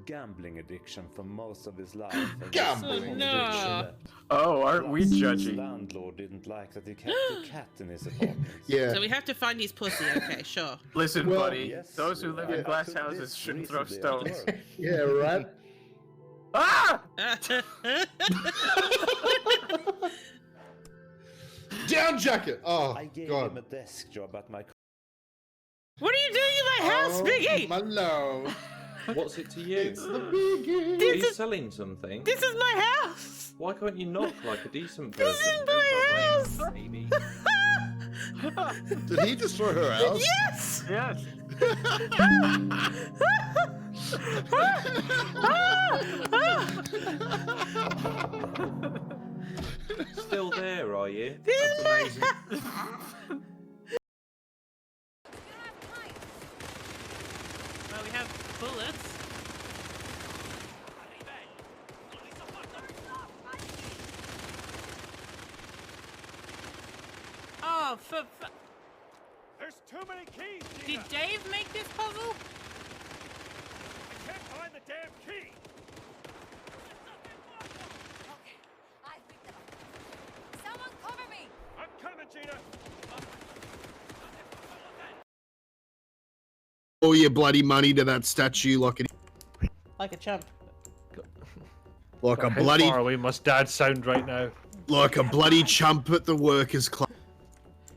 gambling addiction for most of his life. Gambling addiction. Oh, aren't we His judgy? landlord didn't like that he kept a cat in his apartment. Yeah. So we have to find his pussy. Okay, sure. Listen, Well, buddy, Yes, those who live I in glass took houses this shouldn't throw recently at stones. work. Yeah, right? Ah! Down jacket! Oh, I gave God. him a desk job at my What are you doing in my house, Biggie? My love. What's it to you? It's the biggie. Are you selling something? This is my house. Why can't you knock like a decent person? This is my house. Baby. Did he destroy her house? Yes. Yes. Still there, are you? This That's amazing. Well, we have bullets. Oh, There's too many keys, did Gina. Dave make this puzzle? I can't find the damn key. Okay, I picked it up. Someone cover me! I'm coming, Gina. All your bloody money to that statue like Like a chump. a How bloody far away must Dad sound right now? like a bloody chump at the workers' club.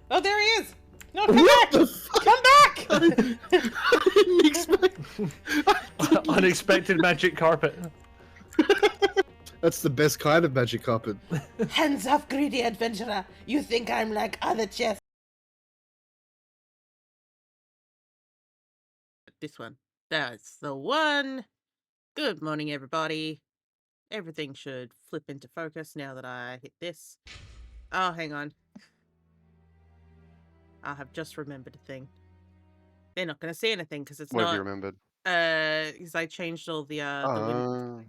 Oh, there he is. No, come What back. the fuck? Come back. I didn't expect. Unexpected magic carpet. That's the best kind of magic carpet. Hands off, greedy adventurer. You think I'm like other chests? This one. That's the one. Good morning, everybody. Everything should flip into focus now that I hit this. Oh, hang on. I have just remembered a thing. They're not going to see anything because it's What not. have you remembered? Because I changed all the Oh,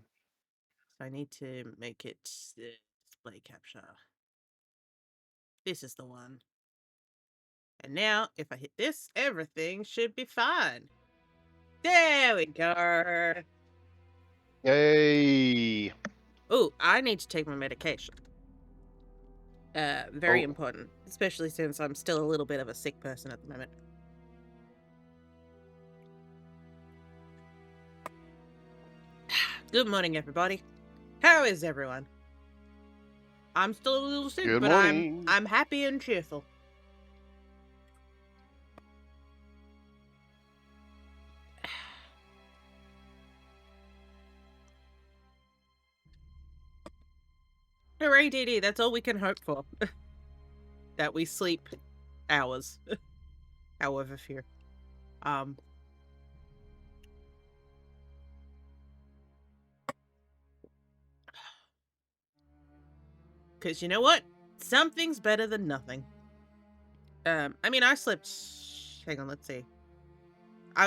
So I need to make it display capture. This is the one. And now, if I hit this, everything should be fine. There we go. yay! Oh, I need to take my medication. Very Oh. important, especially since I'm still a little bit of a sick person at the moment. Good morning, everybody. How is everyone? I'm still a little sick, Good but morning. I'm happy and cheerful. Hooray, DD, that's all we can hope for. That we sleep hours. However few. Because you know what? Something's better than nothing. I mean, I slept... Hang on, let's see.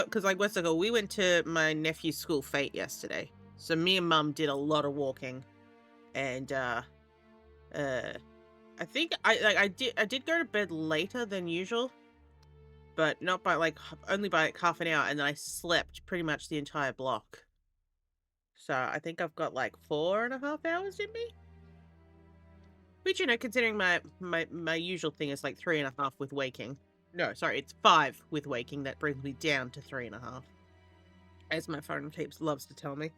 Because like what's ago, we went to my nephew's school fete yesterday. So me and Mum did a lot of walking. And, I think I did go to bed later than usual, but not by like only by like half an hour, and then I slept pretty much the entire block. So I think I've got like 4.5 hours in me. Which, you know, considering my usual thing is like 3.5 with waking. No, sorry, it's 5 with waking. That brings me down to 3.5, as my phone loves to tell me.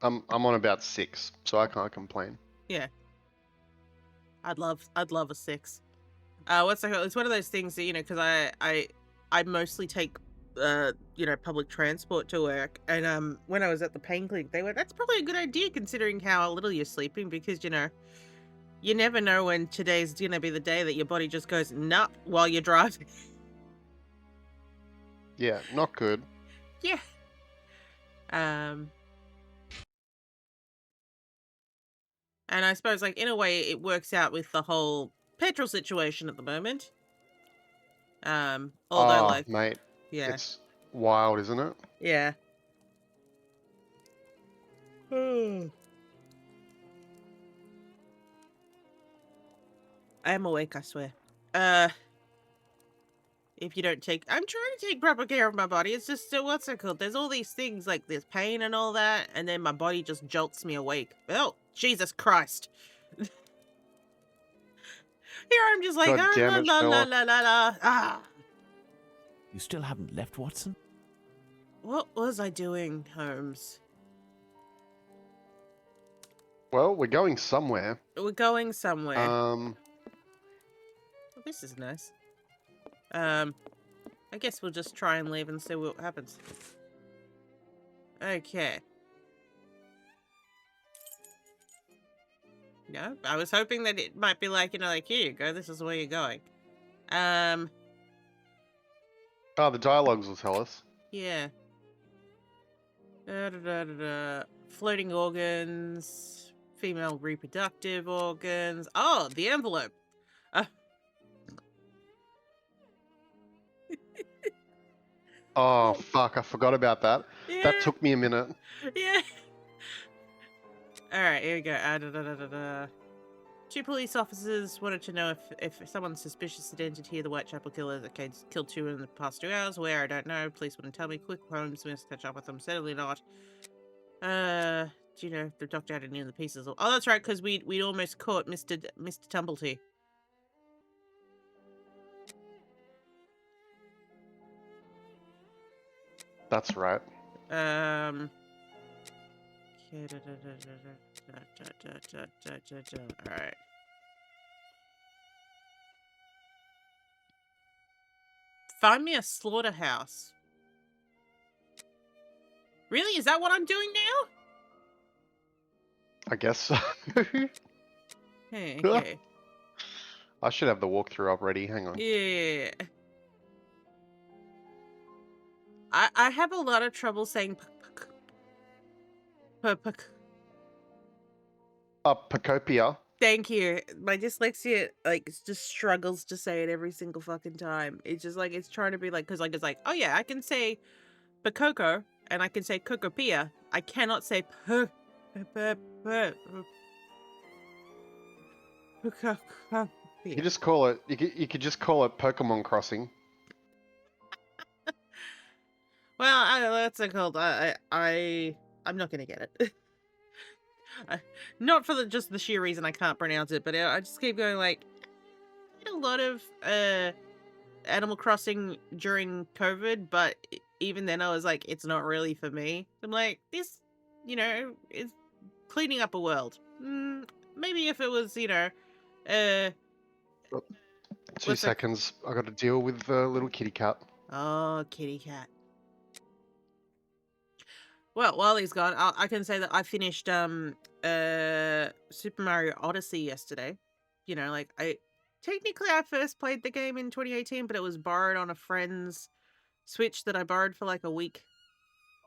I'm on about 6, so I can't complain. Yeah. I'd love a 6. What's that? It's one of those things that, you know, because I mostly take you know, public transport to work, and when I was at the pain clinic, they went, that's probably a good idea considering how little you're sleeping, because, you know, you never know when today's gonna be the day that your body just goes nut while you're driving. Yeah, not good. Yeah. And I suppose, like, in a way, it works out with the whole petrol situation at the moment. Although, like, mate, yeah, it's wild, isn't it? yeah. I am awake, I swear. if you don't take. I'm trying to take proper care of my body. It's just what's it called? There's all these things like there's pain and all that, and then my body just jolts me awake. Oh, Jesus Christ! Here I'm just like, God ah, damn la it, la la Sherlock. la la la. Ah, You still haven't left, Watson? what was I doing, Holmes? Well, we're going somewhere. We're going somewhere. Um, Oh, this is nice. I guess we'll just try and leave and see what happens. Okay. No, I was hoping that it might be like, like, here you go, this is where you're going. oh, the dialogues will tell us. Yeah. Floating organs, female reproductive organs. Oh, the envelope. Oh, fuck, I forgot about that. Yeah. That took me a minute. Yeah. All right, here we go. Two police officers wanted to know if someone's suspicious identity of the Whitechapel killer that killed 2 in the past 2 hours. Where, I don't know. Police wouldn't tell me. Quick, Holmes must catch up with them. Certainly not. Do you know if the doctor had any of the pieces? Oh, that's right, because we'd almost caught Mr. Tumblety. That's right. Okay. All right. Find me a slaughterhouse. Really? Is that what I'm doing now? I guess so. Hey, okay. I should have the walkthrough up ready. Hang on. Yeah. I have a lot of trouble saying Pacopia. Thank you. My dyslexia just struggles to say it every single fucking time. It's just like it's trying to be like because it's like, oh yeah, I can say Pacoco and I can say Cocopia. I cannot say You could just call it. You could just call it Pokemon Crossing. Well, that's called. I'm not gonna get it. Not for just the sheer reason I can't pronounce it, but I just keep going like. I did a lot of Animal Crossing during COVID, but even then I was like, it's not really for me. I'm like, this, is cleaning up a world. Maybe if it was, 2 seconds. I got to deal with the little kitty cat. Oh, kitty cat. Well, while he's gone, I can say that I finished Super Mario Odyssey yesterday. Technically I first played the game in 2018, but it was borrowed on a friend's Switch that I borrowed for like a week.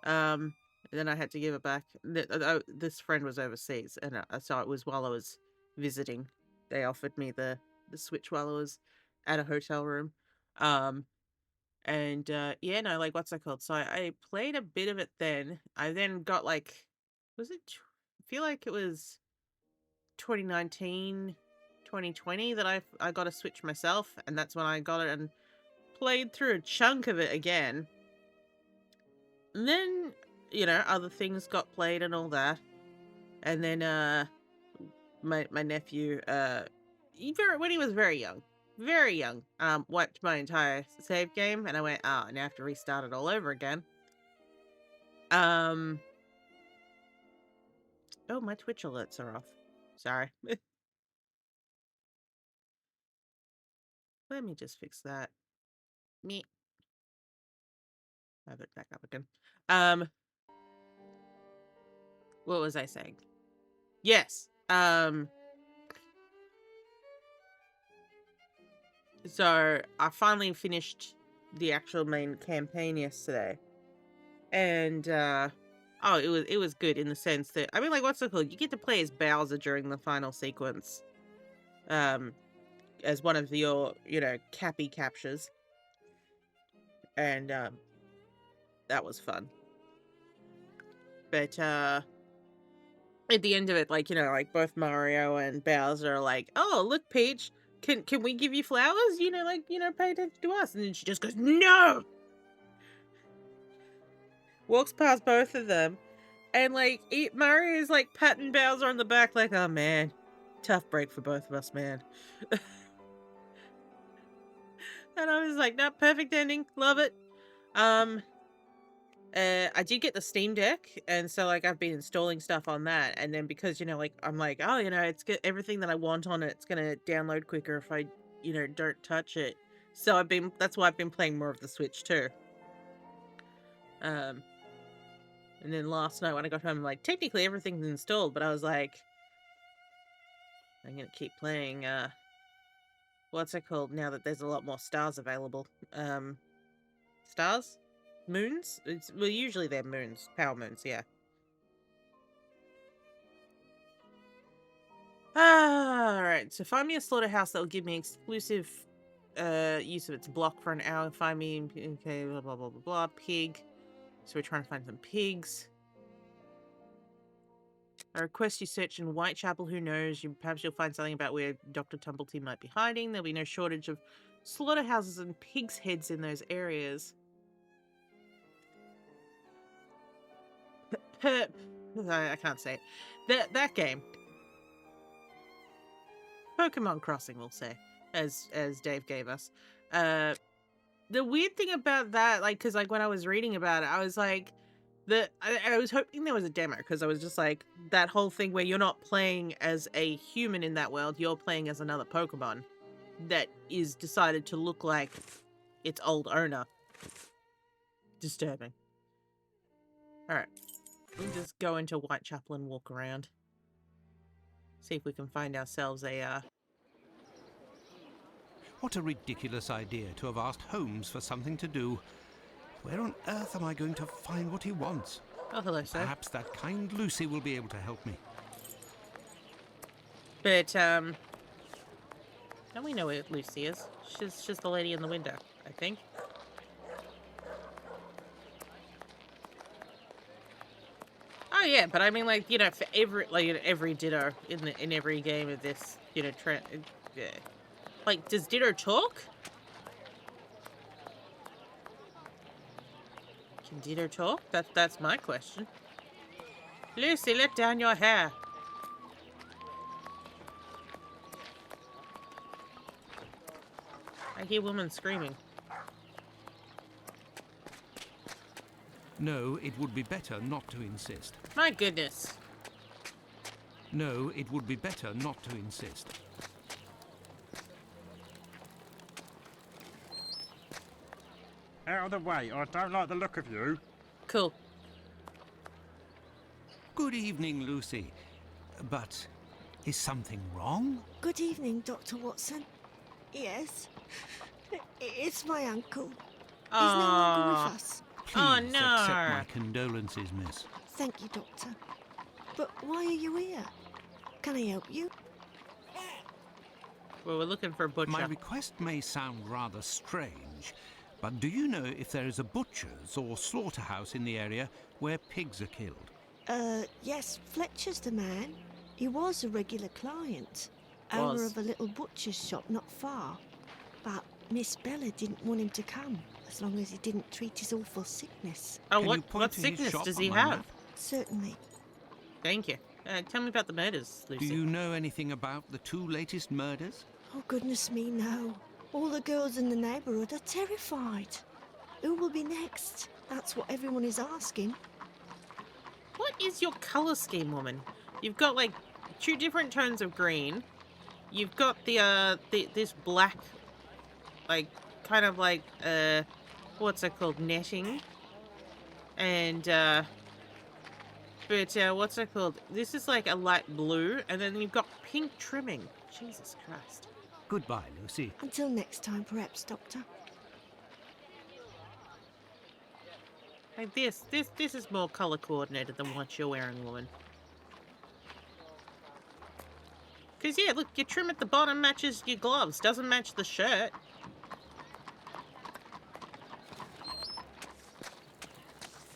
And then I had to give it back. This friend was overseas, and so it was while I was visiting. They offered me the Switch while I was at a hotel room. What's that called? So I played a bit of it then. I then got I feel like it was 2019, 2020 that I got a Switch myself, and that's when I got it and played through a chunk of it again. And then, other things got played and all that. And then my nephew, when he was very young, wiped my entire save game, and I went, now I have to restart it all over again. Oh, my Twitch alerts are off. Sorry. Let me just fix that. Me. Have it back up again. What was I saying? Yes. So I finally finished the actual main campaign yesterday. And it was good in the sense that what's it called? You get to play as Bowser during the final sequence. As one of your, Cappy captures. And that was fun. But at the end of it, both Mario and Bowser are like, oh, look, Peach, can we give you flowers? You know, like, you know, pay attention to us. And then she just goes, no! Walks past both of them. And, like, Murray is, like, patting Bowser on the back like, oh, man. Tough break for both of us, man. And I was like, no, perfect ending. Love it. I did get the Steam Deck, and so, like, I've been installing stuff on that, and then because, you know, like, I'm like, oh, you know, it's got everything that I want on it, it's gonna download quicker if I, you know, don't touch it. So that's why I've been playing more of the Switch, too. And then last night when I got home, I'm like, technically everything's installed, but I was like, I'm gonna keep playing, what's it called now that there's a lot more stars available? Stars? Moons? Well, usually they're moons. Power moons, yeah. Alright, so find me a slaughterhouse that will give me exclusive use of its block for an hour. Find me, okay, blah, blah, blah, blah, blah. Pig. So we're trying to find some pigs. I request you search in Whitechapel. Who knows? Perhaps you'll find something about where Dr. Tumbleteen might be hiding. There'll be no shortage of slaughterhouses and pigs' heads in those areas. I can't say it. That game. Pokemon Crossing, we'll say, as Dave gave us. The weird thing about that, like, because, like, when I was reading about it, I was like, I was hoping there was a demo, because I was just like, that whole thing where you're not playing as a human in that world, you're playing as another Pokemon that is decided to look like its old owner. Disturbing. Alright. We'll just go into Whitechapel and walk around. See if we can find ourselves a, What a ridiculous idea to have asked Holmes for something to do. Where on earth am I going to find what he wants? Oh, hello, sir. Perhaps that kind Lucy will be able to help me. But, don't we know where Lucy is? She's the lady in the window, I think. Oh yeah, but I mean, like, you know, for every Ditto in every game of this, you know, yeah. Like, does Ditto talk? Can Ditto talk? That's my question. Lucy, let down your hair. I hear women screaming. No, it would be better not to insist. My goodness. No, it would be better not to insist. Out of the way, I don't like the look of you. Cool. Good evening, Lucy. But is something wrong? Good evening, Dr. Watson. Yes, it's my uncle. He's no longer with us. Please Oh, no. accept my condolences, miss. Thank you, Doctor. But why are you here? Can I help you? Well, we're looking for a butcher. My request may sound rather strange, but do you know if there is a butcher's or slaughterhouse in the area where pigs are killed? Yes, Fletcher's the man. He was a regular client. Owner of a little butcher's shop not far. But Miss Bella didn't want him to come, as long as he didn't treat his awful sickness. Oh, Can you point what to his sickness shop does on he my have? map? Certainly. Thank you. Tell me about the murders, Lucy. Do you know anything about the two latest murders? Oh, goodness me, no. All the girls in the neighborhood are terrified. Who will be next? That's what everyone is asking. What is your color scheme, woman? You've got, like, 2 different tones of green. You've got this black, like, kind of like, what's it called? Netting. And, what's it called? This is like a light blue, and then you've got pink trimming. Jesus Christ. Goodbye, Lucy. Until next time, perhaps, Doctor. Like this is more color coordinated than what you're wearing, woman. Because, yeah, look, your trim at the bottom matches your gloves. Doesn't match the shirt.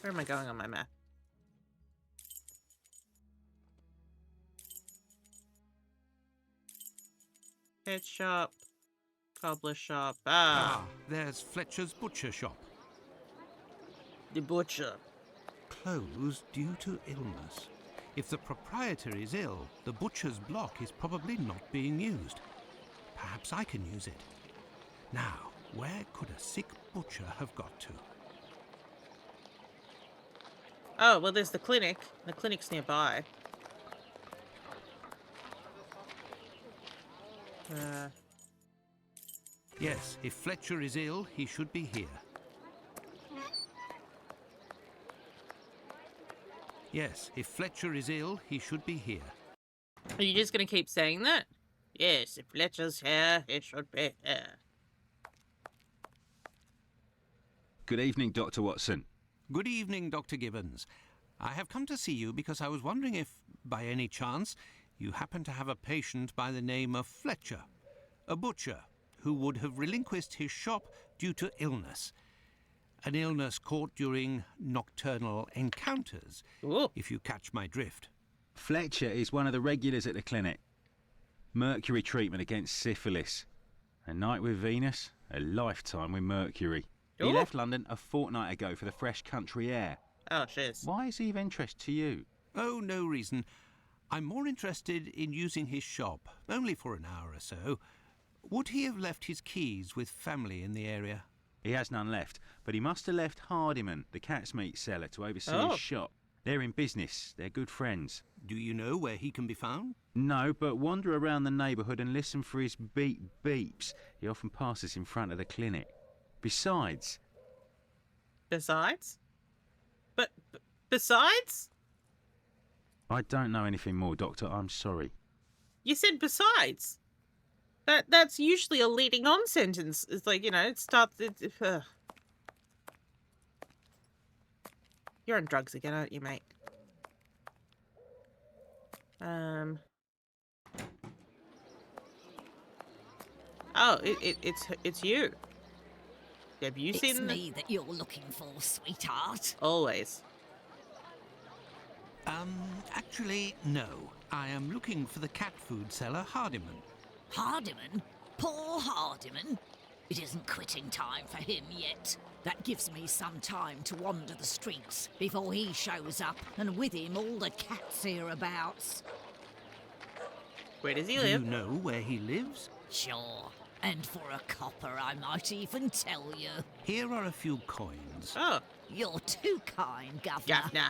Where am I going on my map? Pet shop. Cobbler shop. Ah, there's Fletcher's butcher shop. The butcher. Closed due to illness. If the proprietor is ill, the butcher's block is probably not being used. Perhaps I can use it. Now, where could a sick butcher have got to? Oh, well, there's the clinic. The clinic's nearby. Yes, if Fletcher is ill, he should be here. Yes, if Fletcher is ill, he should be here. Are you just going to keep saying that? Yes, if Fletcher's here, he should be here. Good evening, Dr. Watson. Good evening, Dr. Gibbons. I have come to see you because I was wondering if, by any chance, you happen to have a patient by the name of Fletcher, a butcher who would have relinquished his shop due to illness. An illness caught during nocturnal encounters, if you catch my drift. Fletcher is one of the regulars at the clinic. Mercury treatment against syphilis. A night with Venus, a lifetime with Mercury. He left London a fortnight ago for the fresh country air. Oh, shiz. Why is he of interest to you? Oh, no reason. I'm more interested in using his shop, only for an hour or so. Would he have left his keys with family in the area? He has none left, but he must have left Hardiman, the cat's meat seller, to oversee his shop. They're in business. They're good friends. Do you know where he can be found? No, but wander around the neighbourhood and listen for his beep beeps. He often passes in front of the clinic. Besides? Besides? Besides? I don't know anything more, Doctor. I'm sorry. You said besides. That's usually a leading on sentence. It's like, you know, it starts... You're on drugs again, aren't you, mate? Oh, it's you. Have you seen... It's me that you're looking for, sweetheart. Always. Actually, no. I am looking for the cat food seller, Hardiman. Hardiman? Poor Hardiman? It isn't quitting time for him yet. That gives me some time to wander the streets before he shows up, and with him all the cats hereabouts. Where does he live? Do you know where he lives? Sure. And for a copper, I might even tell you. Here are a few coins. Oh. You're too kind, Governor.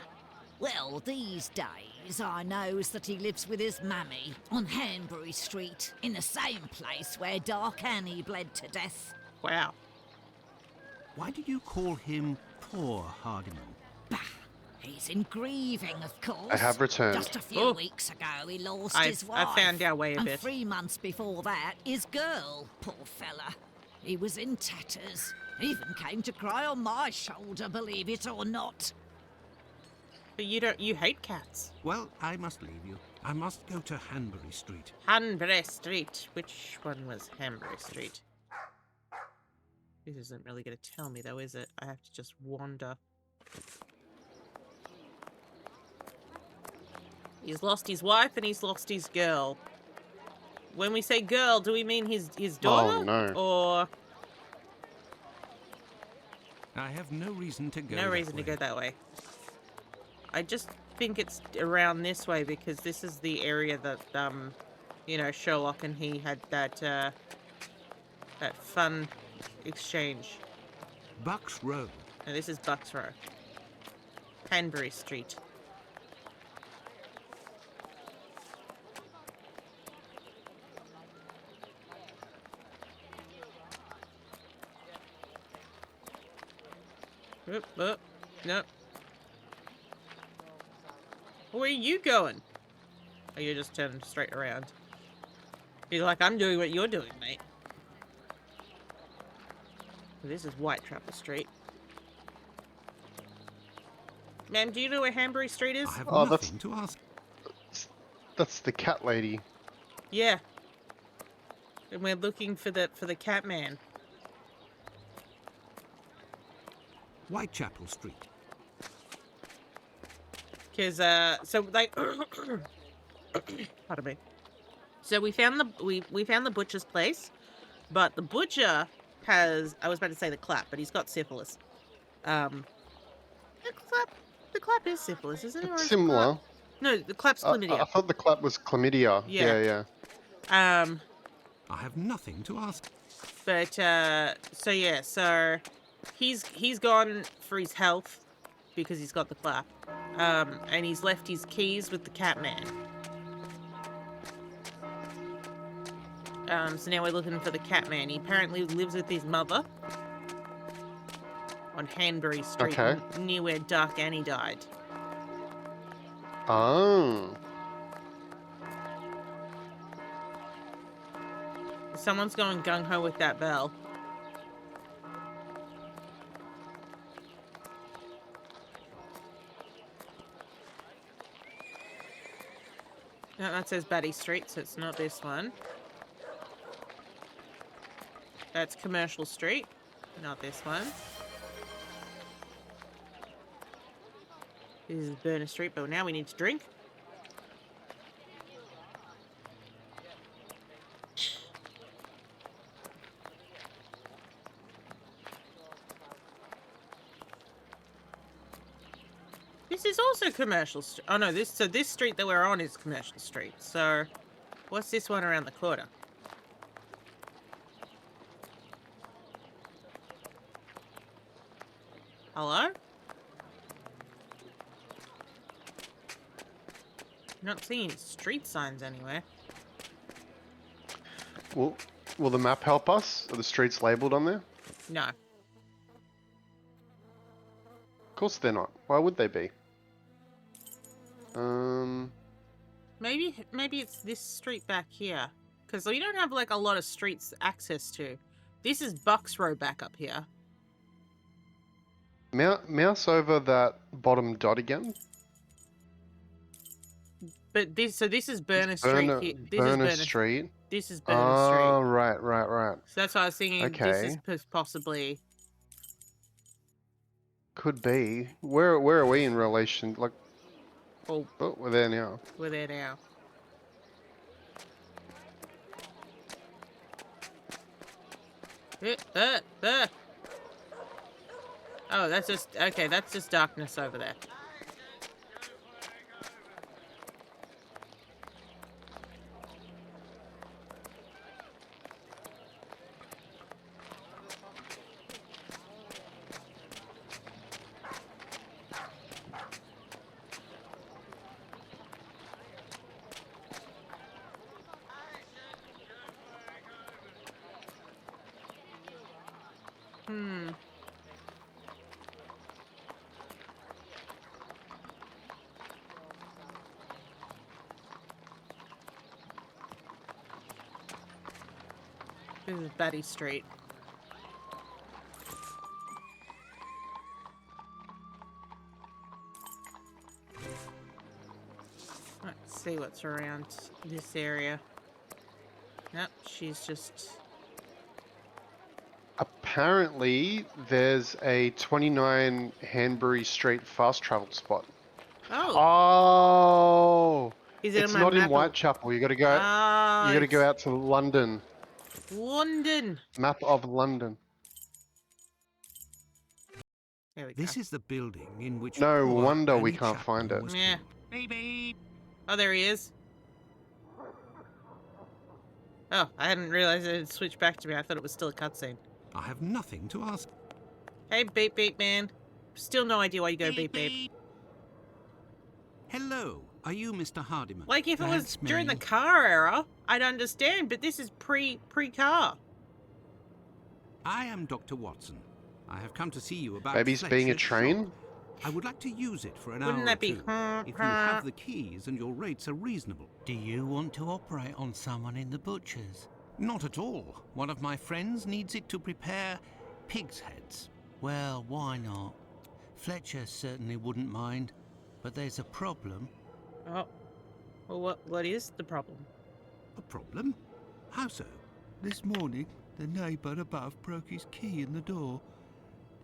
Well, these days, I knows that he lives with his mammy on Hanbury Street, in the same place where Dark Annie bled to death. Wow. Why did you call him poor Hardiman? Bah, he's in grieving, of course. I have returned. Just a few weeks ago, he lost his wife. I found our way a bit. And 3 months before that, his girl, poor fella. He was in tatters. Even came to cry on my shoulder, believe it or not. But you hate cats. Well, I must leave you. I must go to Hanbury Street. Hanbury Street. Which one was Hanbury Street? This isn't really going to tell me, though, is it? I have to just wander. He's lost his wife and he's lost his girl. When we say girl, do we mean his daughter? Oh, no. Or... I have no reason to go No reason to go that way. I just think it's around this way because this is the area that, you know, Sherlock and he had that, that fun exchange. Bucks Row. No, this is Bucks Row. Hanbury Street. No. Where are you going? Oh, you're just turning straight around. He's like, I'm doing what you're doing, mate. This is Whitechapel Street. Ma'am, do you know where Hanbury Street is? I have Oh, nothing to ask. That's the cat lady. Yeah. And we're looking for the cat man. Whitechapel Street. Because, so, like... Pardon me. So we found the butcher's place, but the butcher has, I was about to say the clap, but he's got syphilis. The clap is syphilis, isn't it? Or It's is it clap? similar. No, the clap's I chlamydia. thought the clap was chlamydia. Yeah. Yeah. I have nothing to ask. But so he's gone for his health because he's got the clap. And he's left his keys with the cat man. So now we're looking for the cat man. He apparently lives with his mother on Hanbury Street, Okay. near where Dark Annie died. Oh. Someone's going gung-ho with that bell. No, that says Batty Street, so it's not this one. That's Commercial Street, not this one. This is Burner Street, but now we need to drink. This is also Commercial Street. Oh no, this street that we're on is Commercial Street. So, what's this one around the corner? Hello? Not seeing street signs anywhere. Will the map help us? Are the streets labelled on there? No. Of course they're not. Why would they be? Maybe it's this street back here. Because we don't have, like, a lot of streets access to. This is Bucks Row back up here. Mouse over that bottom dot again. But this is Burner Street. This Burner is Street. This is Burner Street. Oh, right. So that's why I was thinking Okay. this is possibly... Could be. Where are we in relation? Like, Oh, we're there now. we're there now. Oh, that's just... Okay, that's just darkness over there. This is Batty Street. Let's see what's around this area. Yep, she's just... Apparently, there's a 29 Hanbury Street fast travel spot. Oh! Oh! Is it It's on my not in map? Whitechapel. You gotta go. You gotta go out to London. London! Map of London. There we go. This is the building in which. No poor wonder we Annie can't Chapman find it. was Yeah. killed. Oh, there he is. Oh, I hadn't realized it had switched back to me. I thought it was still a cutscene. I have nothing to ask. Hey, beep beep man. Still no idea why you go beep beep. Hello, are you Mr. Hardiman? Like if it was That's during the me. car era, I'd understand, but this is pre-car. I am Dr. Watson. I have come to see you about. Maybe he's being a Fletcher's train? shop. I would like to use it for an Wouldn't hour that or be two, if you have the keys and your rates are reasonable. Do you want to operate on someone in the butcher's? Not at all. One of my friends needs it to prepare pig's heads. Well, why not? Fletcher certainly wouldn't mind, but there's a problem. Oh. Well, what is the problem? A problem? How so? This morning, the neighbour above broke his key in the door.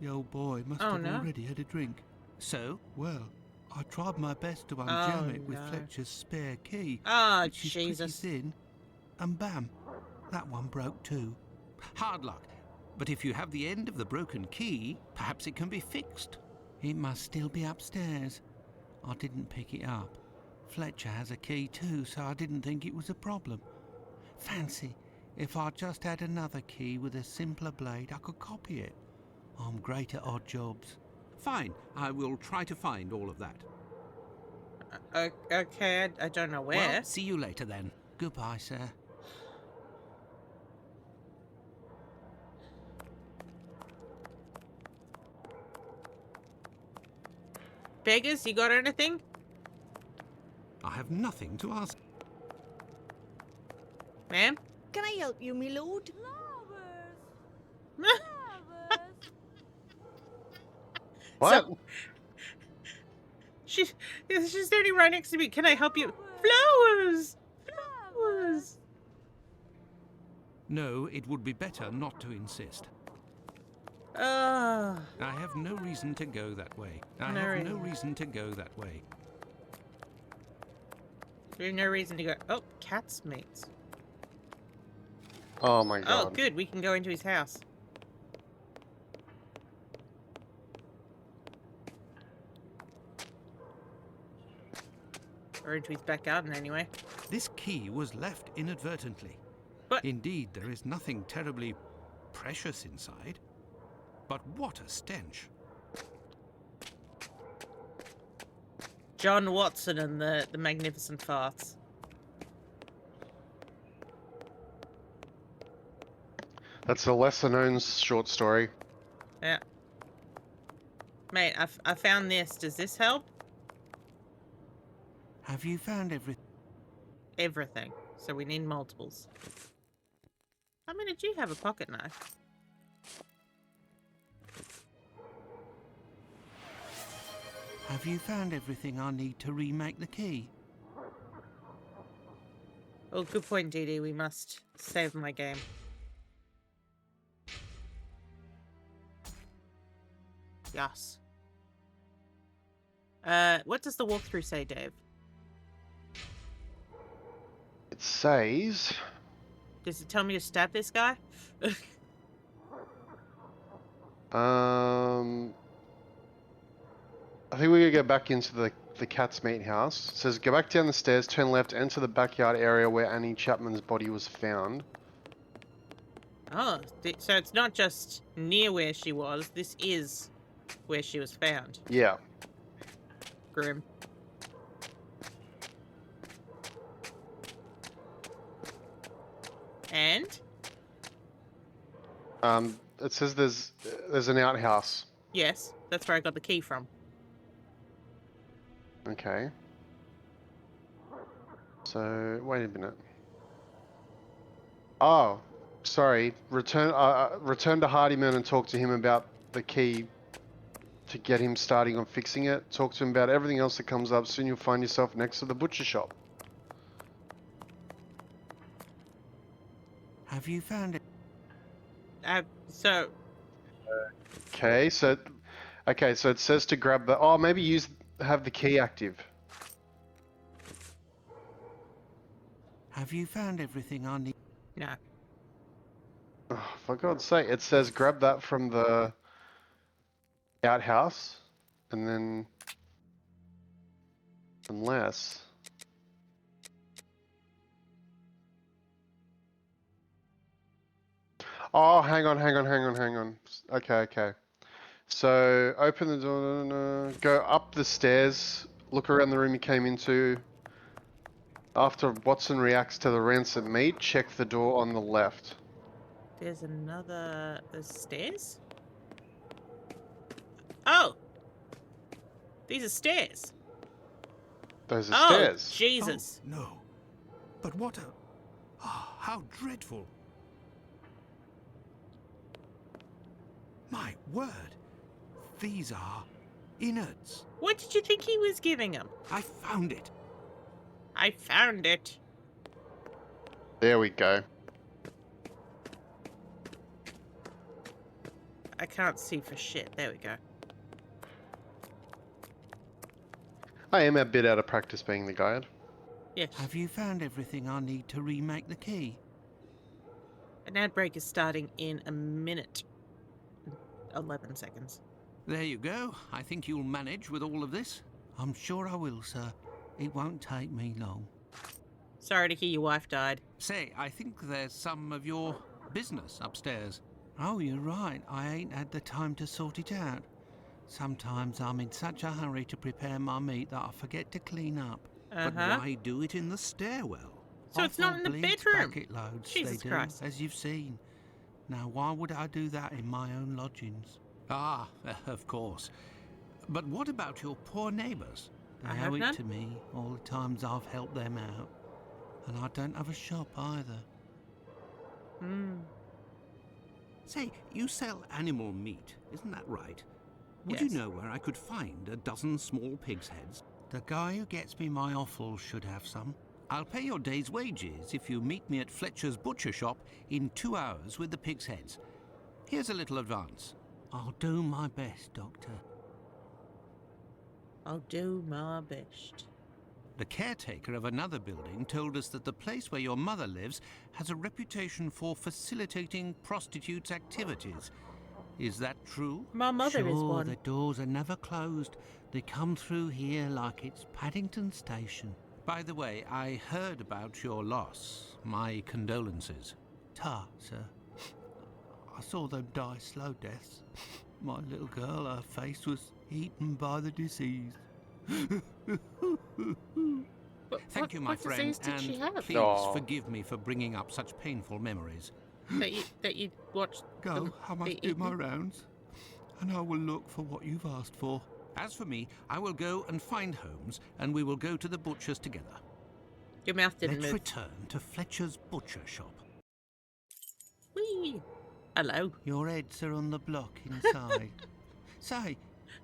The old boy must Oh, have no. already had a drink. So? Well, I tried my best to unjam Oh, it with no. Fletcher's spare key. Oh, which is pretty Jesus. thin, and bam, that one broke too. Hard luck. But if you have the end of the broken key, perhaps it can be fixed. It must still be upstairs. I didn't pick it up. Fletcher has a key too, so I didn't think it was a problem. Fancy if I just had another key with a simpler blade, I could copy it. I'm great at odd jobs. Fine, I will try to find all of that. Okay, I don't know where. Well, see you later then. Goodbye, sir. Beggars, you got anything? I have nothing to ask. Ma'am? Can I help you, my lord? What? So, she's standing right next to me. Can I help you? Flowers! Flowers! No, it would be better not to insist. Ah. I have no reason to go that way. No reason to go that way. There's no reason to go. Oh, cat's mates. Oh my god. Oh, good. We can go into his house. Or into his back garden, anyway. This key was left inadvertently. But indeed, there is nothing terribly precious inside. But what a stench. John Watson and the Magnificent Farts. That's a lesser known short story. Yeah. Mate, I found this. Does this help? Have you found everything? Everything. So we need multiples. I mean, did you have a pocket knife? Have you found everything I need to remake the key? Oh, good point, DD. We must save my game. Yes. What does the walkthrough say, Dave? It says... Does it tell me to stab this guy? I think we're gonna go back into the cat's meat house. It says go back down the stairs, turn left, enter the backyard area where Annie Chapman's body was found. Oh, so it's not just near where she was. This is where she was found. Yeah. Grim. And? It says there's an outhouse. Yes, that's where I got the key from. Okay. So, wait a minute. Oh, sorry. Return to Hardyman and talk to him about the key to get him starting on fixing it. Talk to him about everything else that comes up. Soon you'll find yourself next to the butcher shop. Have you found it? So... Okay, so it says to grab the... Oh, maybe have the key active. Have you found everything I need? No. Oh, for God's sake, it says grab that from the outhouse, and then... Unless... Oh, hang on. Okay. So, open the door, go up the stairs, look around the room you came into. After Watson reacts to the rancid meat, check the door on the left. There's stairs? Oh! These are stairs. Those are stairs. Jesus. Oh, no. But what a... Oh, how dreadful. My word. These are innards. What did you think he was giving him? I found it. I found it. There we go. I can't see for shit. There we go. I am a bit out of practice being the guide. Yes. Have you found everything I need to remake the key? An ad break is starting in a minute. 11 seconds. There you go. I think you'll manage with all of this. I'm sure I will, sir. It won't take me long. Sorry to hear your wife died. Say, I think there's some of your business upstairs. Oh, you're right. I ain't had the time to sort it out. Sometimes I'm in such a hurry to prepare my meat that I forget to clean up. But why do it in the stairwell? So it's not in the bedroom. Bucket loads, Jesus they do, Christ. as you've seen. Now, why would I do that in my own lodgings? Ah, of course. But what about your poor neighbours? They I have owe it none. to me all the times I've helped them out. And I don't have a shop either. Say, you sell animal meat, isn't that right? Would you Yes. know where I could find a dozen small pig's heads? The guy who gets me my offal should have some. I'll pay your day's wages if you meet me at Fletcher's butcher shop in 2 hours with the pig's heads. Here's a little advance. I'll do my best, Doctor. I'll do my best. The caretaker of another building told us that the place where your mother lives has a reputation for facilitating prostitutes' activities. Is that true? My mother is Sure, one. the doors are never closed. They come through here like it's Paddington Station. By the way, I heard about your loss. My condolences. Ta, sir. I saw them die slow deaths. My little girl, her face was eaten by the disease. Thank you, my what friend, disease did she and have? please Aw. forgive me for bringing up such painful memories. that you watched. Go, them I must be do my eaten? rounds, and I will look for what you've asked for. As for me, I will go and find Holmes, and we will go to the butcher's together. Your mouth didn't Let's move. return to Fletcher's butcher shop. Whee! Hello. Your heads are on the block inside. Say,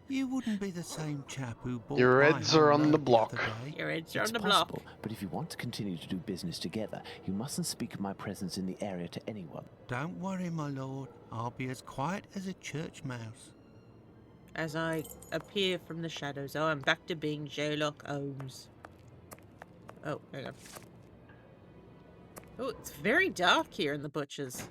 you wouldn't be the same chap who bought Your my heads are whole on the load block. other day. Your heads are It's on the block. possible, but if you want to continue to do business together, you mustn't speak of my presence in the area to anyone. Don't worry, my lord. I'll be as quiet as a church mouse. As I appear from the shadows, oh, I'm back to being Sherlock Holmes. Oh, hang on. Oh, it's very dark here in the butcher's.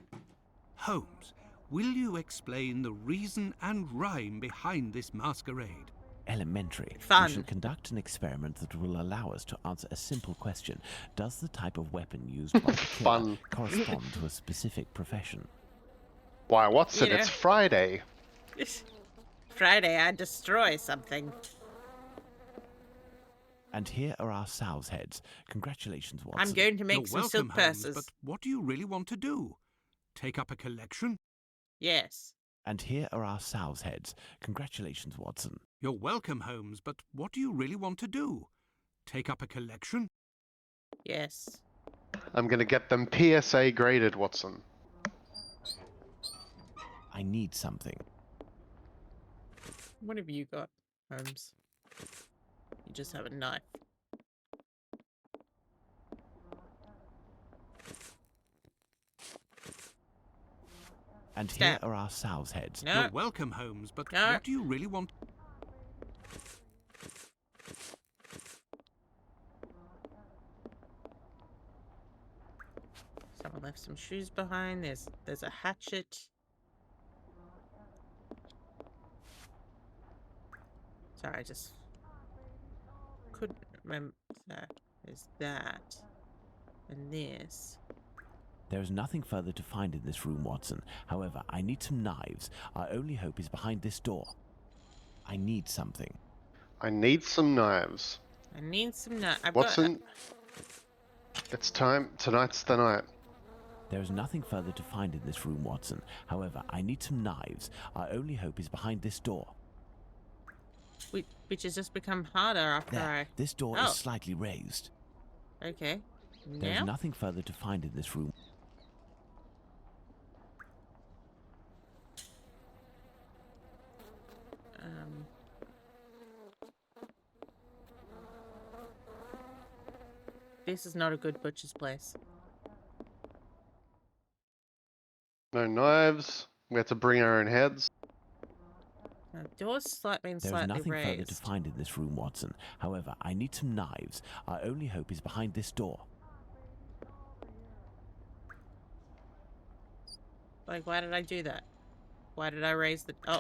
Holmes, will you explain the reason and rhyme behind this masquerade? Elementary. Fun. We shall conduct an experiment that will allow us to answer a simple question. Does the type of weapon used by the killer Fun. correspond to a specific profession? Why, Watson, You know. it's Friday. Friday, I destroy something. And here are our sow's heads. Congratulations, Watson. I'm going to make You're some welcome, silk Holmes, purses. but what do you really want to do? Take up a collection? Yes. And here are our sow's heads. Congratulations, Watson. You're welcome, Holmes, but what do you really want to do? Take up a collection? Yes. I'm gonna get them PSA graded, Watson. I need something. What have you got, Holmes? You just have a knife. And Stab. here are our sow's heads. No. You're welcome, Holmes, but No. what do you really want? Someone left some shoes behind. There's a hatchet. Sorry, I just couldn't remember. There's that. And this. There is nothing further to find in this room, Watson. However, I need some knives. Our only hope is behind this door. I need something. I need some knives. I need some nut. Watson, it's time. Tonight's the night. There is nothing further to find in this room, Watson. However, I need some knives. Our only hope is behind this door. Which has just become harder after There. This door Oh. is slightly raised. Okay. There is Now? nothing further to find in this room. This is not a good butcher's place. No knives. We have to bring our own heads. Door's been There's slightly nothing raised. further to find in this room, Watson. However, I need some knives. Our only hope is behind this door. Like, why did I do that? Why did I raise the... Oh.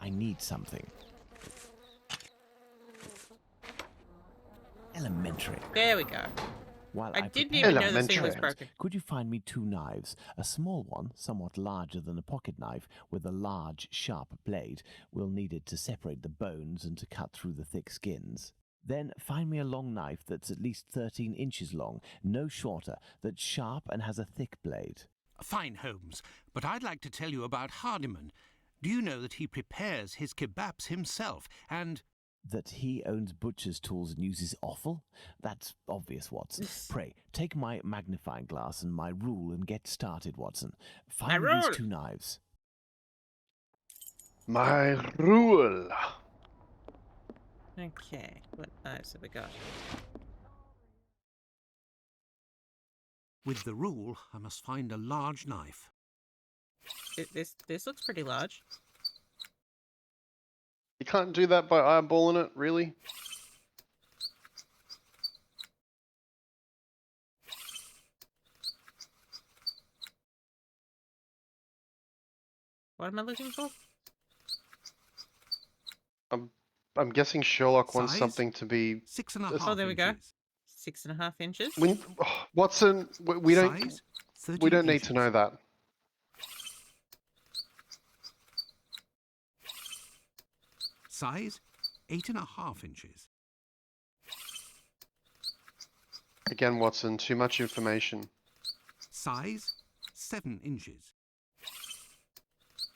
I need something. Elementary. There we go. While I didn't prepare even know my this thing was experiment, broken. could you find me 2 knives? A small one, somewhat larger than a pocket knife, with a large, sharp blade. We'll need it to separate the bones and to cut through the thick skins. Then find me a long knife that's at least 13 inches long, no shorter, that's sharp and has a thick blade. Fine, Holmes, but I'd like to tell you about Hardiman. Do you know that he prepares his kebabs himself, and... That he owns butcher's tools and uses offal? That's obvious, Watson. Pray, take my magnifying glass and my rule and get started, Watson. Find me these 2 knives. My rule. Okay, what knives have we got? With the rule, I must find a large knife. This looks pretty large. You can't do that by eyeballing it, really? What am I looking for? I'm guessing Sherlock wants Size? something to be 6.5 Oh, there we go. inches. 6.5 inches. Watson, we don't Size? we 13 don't need inches. to know that. Size? 8.5 inches. Again, Watson, too much information. Size? 7 inches.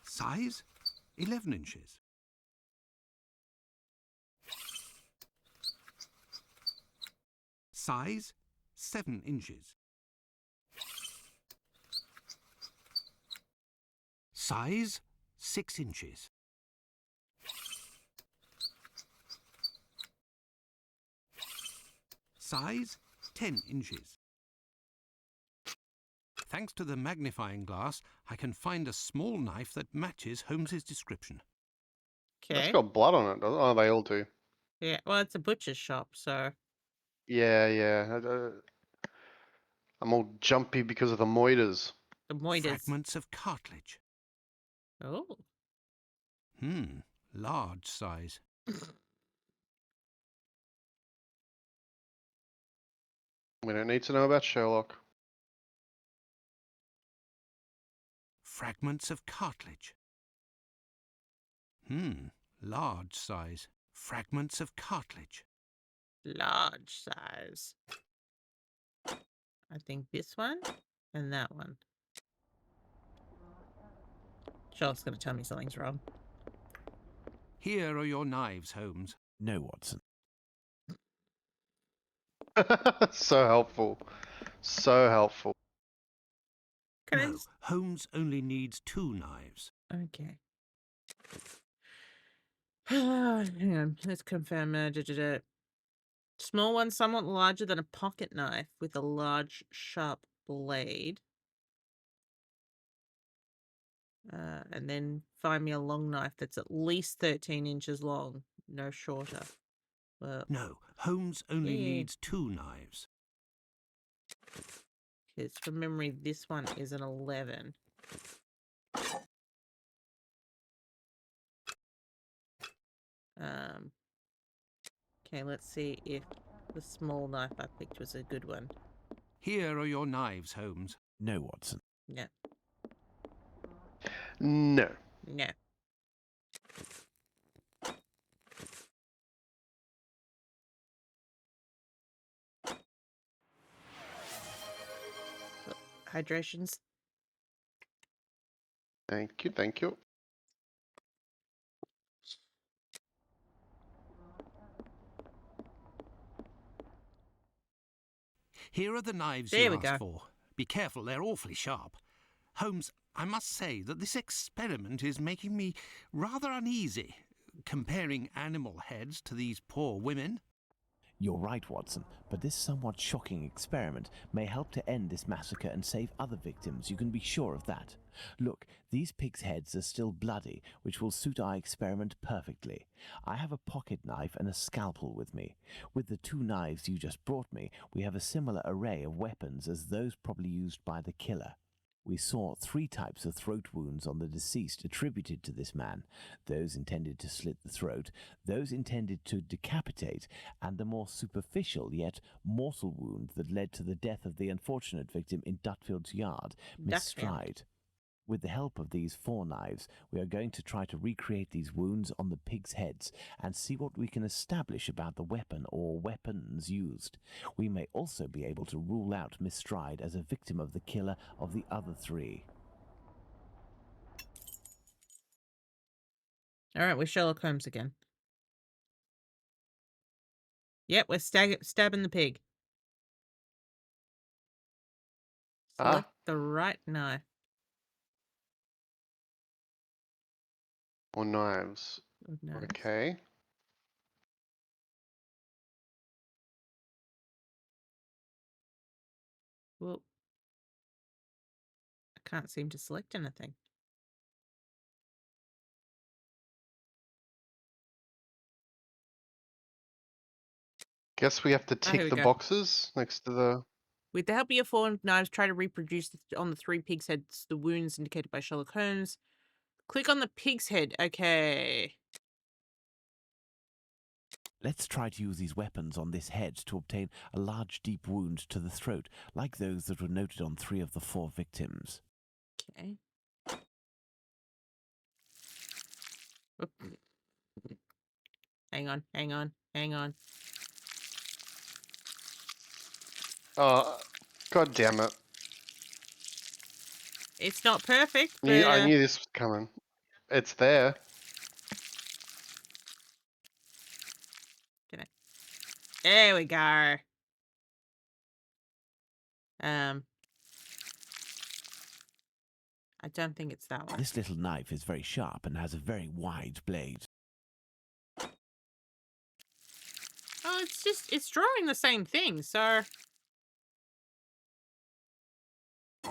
Size? 11 inches. Size? 7 inches. Size? 6 inches. Size? 10 inches. Thanks to the magnifying glass, I can find a small knife that matches Holmes's description. Okay. It's got blood on it. Oh, they all do. Yeah, well, it's a butcher's shop, so... Yeah. I'm all jumpy because of the moiters. The moiters. Fragments of cartilage. Oh. Large size. We don't need to know about Sherlock. Fragments of cartilage. Large size. Fragments of cartilage. Large size. I think this one and that one. Sherlock's going to tell me something's wrong. Here are your knives, Holmes. No, Watson. So helpful. So helpful. No, Holmes only needs 2 knives. Okay. Hang on, let's confirm. Small one, somewhat larger than a pocket knife with a large, sharp blade. And then find me a long knife that's at least 13 inches long, no shorter. Well, No, Holmes only needs 2 knives. because from memory, this one is an 11. Okay, let's see if the small knife I picked was a good one. Here are your knives, Holmes. No, Watson. No. No. No. Hydrations. Thank you, thank you. Here are the knives There you we asked go. for. Be careful, they're awfully sharp. Holmes, I must say that this experiment is making me rather uneasy, comparing animal heads to these poor women. You're right, Watson, but this somewhat shocking experiment may help to end this massacre and save other victims, you can be sure of that. Look, these pigs' heads are still bloody, which will suit our experiment perfectly. I have a pocket knife and a scalpel with me. With the 2 knives you just brought me, we have a similar array of weapons as those probably used by the killer. We saw 3 types of throat wounds on the deceased attributed to this man, those intended to slit the throat, those intended to decapitate, and the more superficial yet mortal wound that led to the death of the unfortunate victim in Dutfield's yard, Miss Stride. With the help of these 4 knives, we are going to try to recreate these wounds on the pigs' heads and see what we can establish about the weapon or weapons used. We may also be able to rule out Miss Stride as a victim of the killer of the other 3. All right, we're Sherlock Holmes again. Yep, we're stabbing the pig. Select the right knife. More knives. Knives. Okay. Well, I can't seem to select anything. Guess we have to here we tick the go. boxes next to the... With the help of your 4 knives, try to reproduce on the 3 pigs' heads the wounds indicated by Sherlock Holmes. Click on the pig's head. Okay. Let's try to use these weapons on this head to obtain a large deep wound to the throat, like those that were noted on 3 of the 4 victims. Okay. Oop. Hang on, hang on, hang on. Oh, god damn it. It's not perfect, but... I knew this was coming. It's there. There we go. I don't think it's that one. This little knife is very sharp and has a very wide blade. Oh, it's drawing the same thing, so...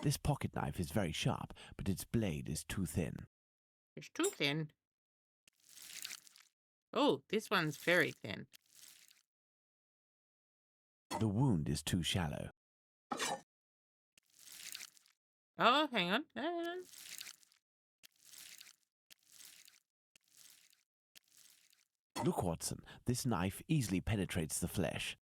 This pocket knife is very sharp, but its blade is too thin. It's too thin. Oh, this one's very thin. The wound is too shallow. Oh, hang on. Hang on. Look, Watson, this knife easily penetrates the flesh.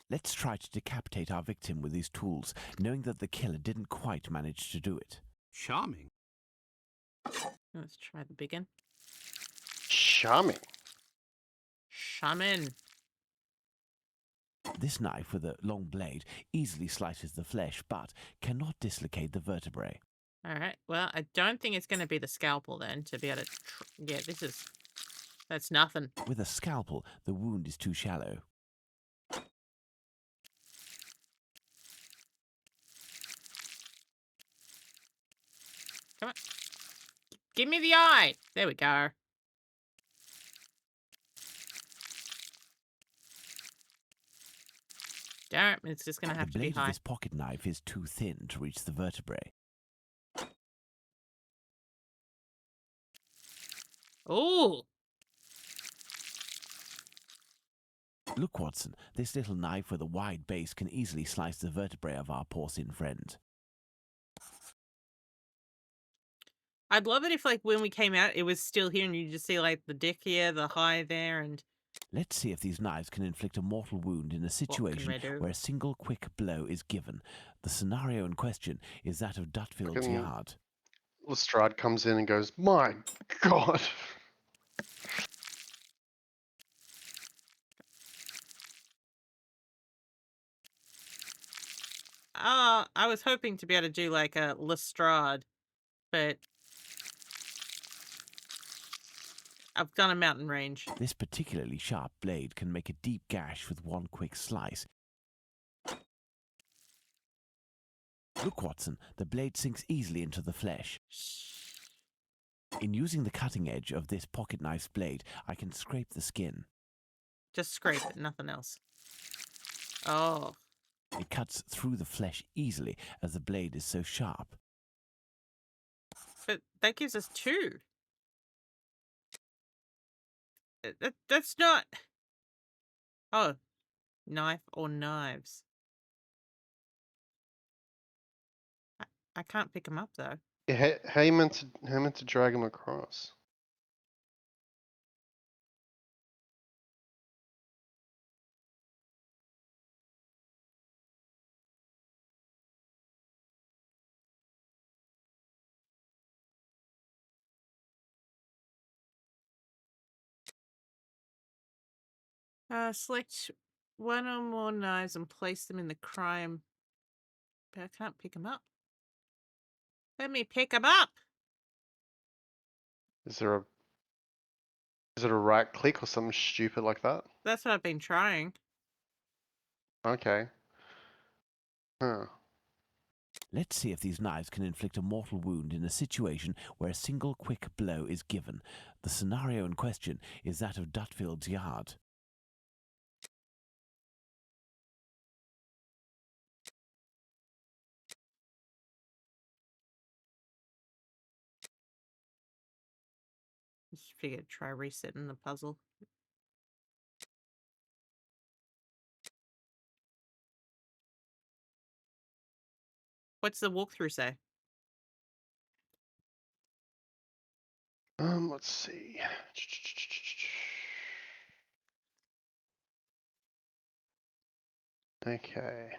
Let's try to decapitate our victim with these tools, knowing that the killer didn't quite manage to do it. Charming. Let's try the big one. Charming. Shaman. This knife with a long blade easily slices the flesh, but cannot dislocate the vertebrae. Alright, well, I don't think it's going to be the scalpel then, to be able to... Yeah, that's nothing. With a scalpel, the wound is too shallow. Come on. Give me the eye! There we go. Damn, it's just going to have to be The blade high. of this pocket knife is too thin to reach the vertebrae. Ooh! Look, Watson, this little knife with a wide base can easily slice the vertebrae of our porcine friend. I'd love it if, like, when we came out, it was still here and you just see, like, the dick here, the high there, and... Let's see if these knives can inflict a mortal wound in a situation where a single quick blow is given. The scenario in question is that of Dutfield's yard. Lestrade comes in and goes, "My God." I was hoping to be able to do, like, a Lestrade, but... I've done a mountain range. This particularly sharp blade can make a deep gash with one quick slice. Look, Watson, the blade sinks easily into the flesh. In using the cutting edge of this pocket knife's blade, I can scrape the skin. Just scrape it, nothing else. Oh. It cuts through the flesh easily as the blade is so sharp. But that gives us 2. That's not... Oh. Knife or knives. I can't pick them up, though. Yeah, how you meant to drag him across? Select one or more knives and place them in the crime. But I can't pick them up. Let me pick them up! Is it a right click or something stupid like that? That's what I've been trying. Okay. Huh. Let's see if these knives can inflict a mortal wound in a situation where a single quick blow is given. The scenario in question is that of Dutfield's yard. Just figured try resetting the puzzle. What's the walkthrough say? Let's see. Okay.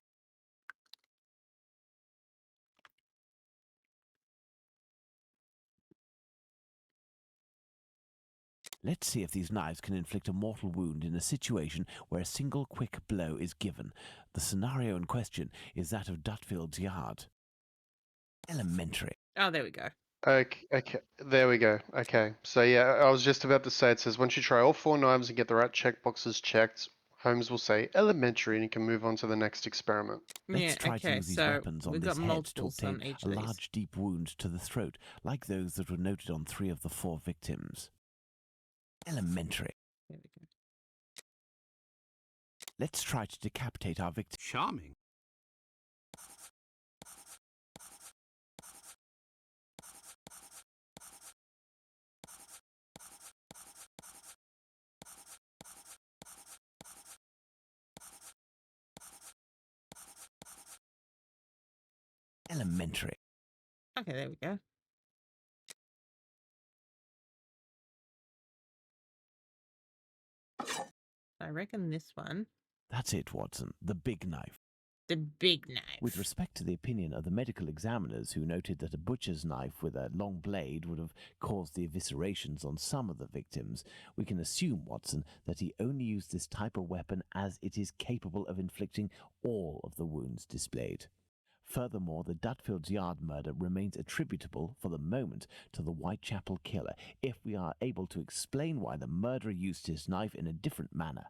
Let's see if these knives can inflict a mortal wound in a situation where a single quick blow is given. The scenario in question is that of Dutfield's yard. Elementary. Oh, there we go. Okay, there we go. Okay, so yeah, I was just about to say, it says once you try all 4 knives and get the right checkboxes checked, Holmes will say elementary and you can move on to the next experiment. Let's try to use these weapons on we've this got head to multiples on obtain each a of these. large deep wound to the throat, like those that were noted on 3 of the 4 victims. Elementary. There we go. Let's try to decapitate our victim. Charming. Elementary. Okay, there we go. I reckon this one. That's it, Watson. The big knife. The big knife. With respect to the opinion of the medical examiners who noted that a butcher's knife with a long blade would have caused the eviscerations on some of the victims, we can assume, Watson, that he only used this type of weapon as it is capable of inflicting all of the wounds displayed. Furthermore, the Dutfield's Yard murder remains attributable, for the moment, to the Whitechapel killer, if we are able to explain why the murderer used his knife in a different manner.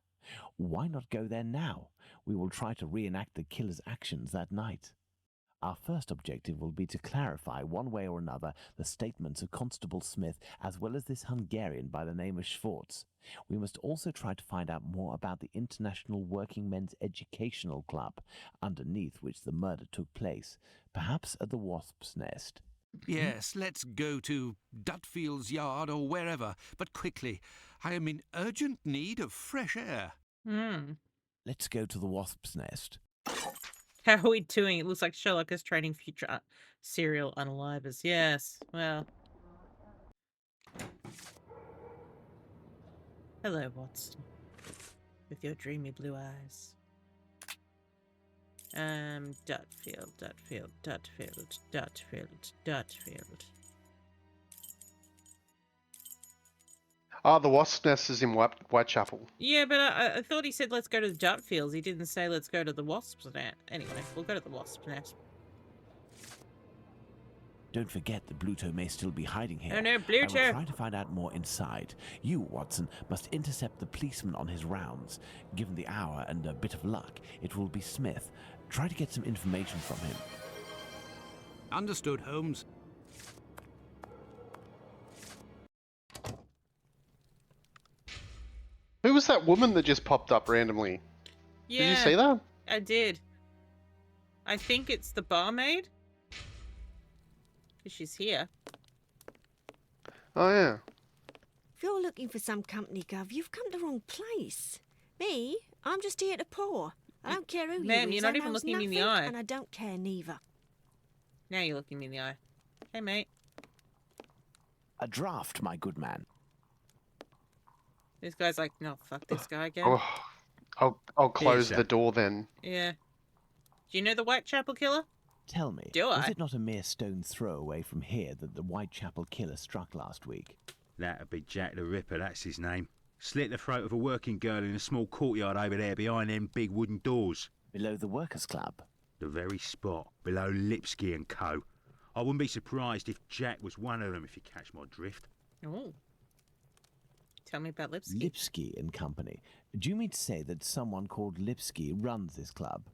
Why not go there now? We will try to reenact the killer's actions that night. Our first objective will be to clarify, one way or another, the statements of Constable Smith, as well as this Hungarian by the name of Schwartz. We must also try to find out more about the International Working Men's Educational Club, underneath which the murder took place, perhaps at the Wasp's Nest. Yes, let's go to Dutfield's Yard or wherever, but quickly. I am in urgent need of fresh air. Let's go to the Wasp's Nest. How are we doing? It looks like Sherlock is training future serial unalivers. Yes, well. Hello, Watson. With your dreamy blue eyes. Dutfield. Ah, the Wasp Nest is in Whitechapel. Yeah, but I thought he said let's go to the Dutfields. He didn't say let's go to the Wasp's Nest. Anyway, we'll go to the Wasp's Nest. Don't forget that Bluto may still be hiding here. Oh no, Bluto! I will try to find out more inside. You, Watson, must intercept the policeman on his rounds. Given the hour and a bit of luck, it will be Smith. Try to get some information from him. Understood, Holmes. Who was that woman that just popped up randomly? Yeah, Did you see that? I did. I think it's the barmaid. 'Cause she's here. Oh yeah. If you're looking for some company, Gov, you've come to the wrong place. Me, I'm just here to pour. I don't care who Ma'am, you you're is. not I even knows looking me in the nothing, eye. and I don't care neither. Now you're looking me in the eye. Hey, mate. A draft, my good man. This guy's like, no, fuck this guy again. Oh, I'll close sir. the door then. Yeah. Do you know the Whitechapel killer? Tell me, Do was I? it not a mere stone's throw away from here that the Whitechapel killer struck last week? That'd be Jack the Ripper, that's his name. Slit the throat of a working girl in a small courtyard over there behind them big wooden doors. Below the Workers' Club? The very spot, below Lipsky and Co. I wouldn't be surprised if Jack was one of them, if you catch my drift. Oh. Tell me about Lipsky. Lipsky and Company. Do you mean to say that someone called Lipsky runs this club?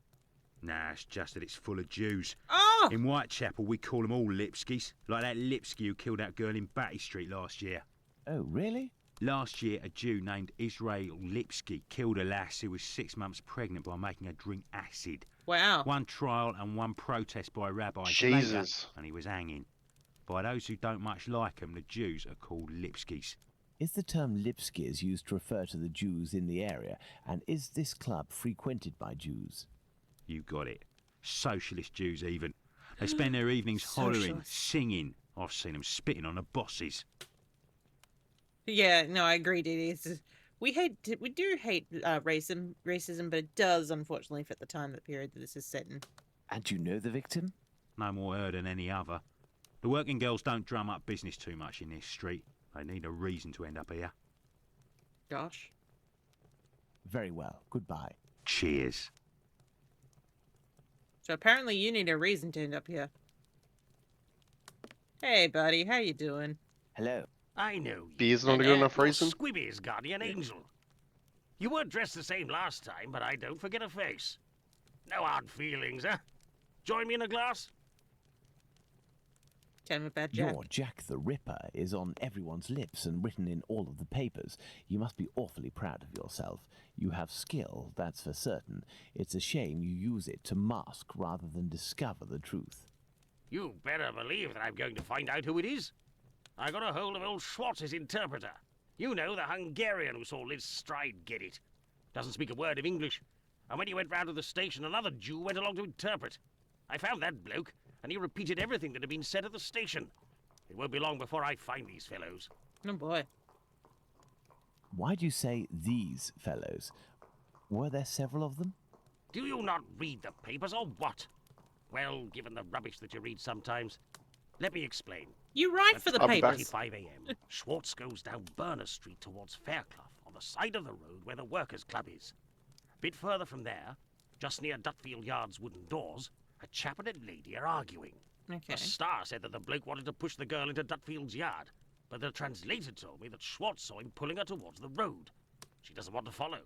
Nah, it's just that it's full of Jews. Oh! In Whitechapel, we call them all Lipskys. Like that Lipsky who killed that girl in Batty Street last year. Oh, really? Last year, a Jew named Israel Lipsky killed a lass who was 6 months pregnant by making her drink acid. Wow. One trial and one protest by rabbis Jesus. later, and he was hanging. By those who don't much like him, the Jews are called Lipskys. Is the term Lipskys used to refer to the Jews in the area, and is this club frequented by Jews? You got it. Socialist Jews, even. They spend their evenings hollering, Socialist. singing. I've seen them spitting on the bosses. Yeah, no, I agreed. It is. We do hate racism, but it does, unfortunately, fit the time, the period that this is set in. And you know the victim? No more her than any other. The working girls don't drum up business too much in this street. They need a reason to end up here. Gosh. Very well. Goodbye. Cheers. So apparently you need a reason to end up here. Hey, buddy, how you doing? Hello. I know you. Beer's not a good enough You're reason? Squibby's guardian angel. You weren't dressed the same last time, but I don't forget a face. No hard feelings, huh? Join me in a glass? Tell me about Jack. Your Jack the Ripper is on everyone's lips and written in all of the papers. You must be awfully proud of yourself. You have skill, that's for certain. It's a shame you use it to mask rather than discover the truth. You better believe that I'm going to find out who it is. I got a hold of old Schwartz's interpreter. You know, the Hungarian who saw Liz Stride get it. Doesn't speak a word of English. And when he went round to the station, another Jew went along to interpret. I found that bloke, and he repeated everything that had been said at the station. It won't be long before I find these fellows. Oh boy. Why do you say these fellows? Were there several of them? Do you not read the papers, or what? Well, given the rubbish that you read sometimes, let me explain. You write for the At papers. 5 a.m., Schwartz goes down Burner Street towards Fairclough, on the side of the road where the Workers' Club is. A bit further from there, just near Dutfield Yard's wooden doors, a chap and a lady are arguing. Okay. The Star said that the bloke wanted to push the girl into Dutfield's yard, but the translator told me that Schwartz saw him pulling her towards the road. She doesn't want to follow.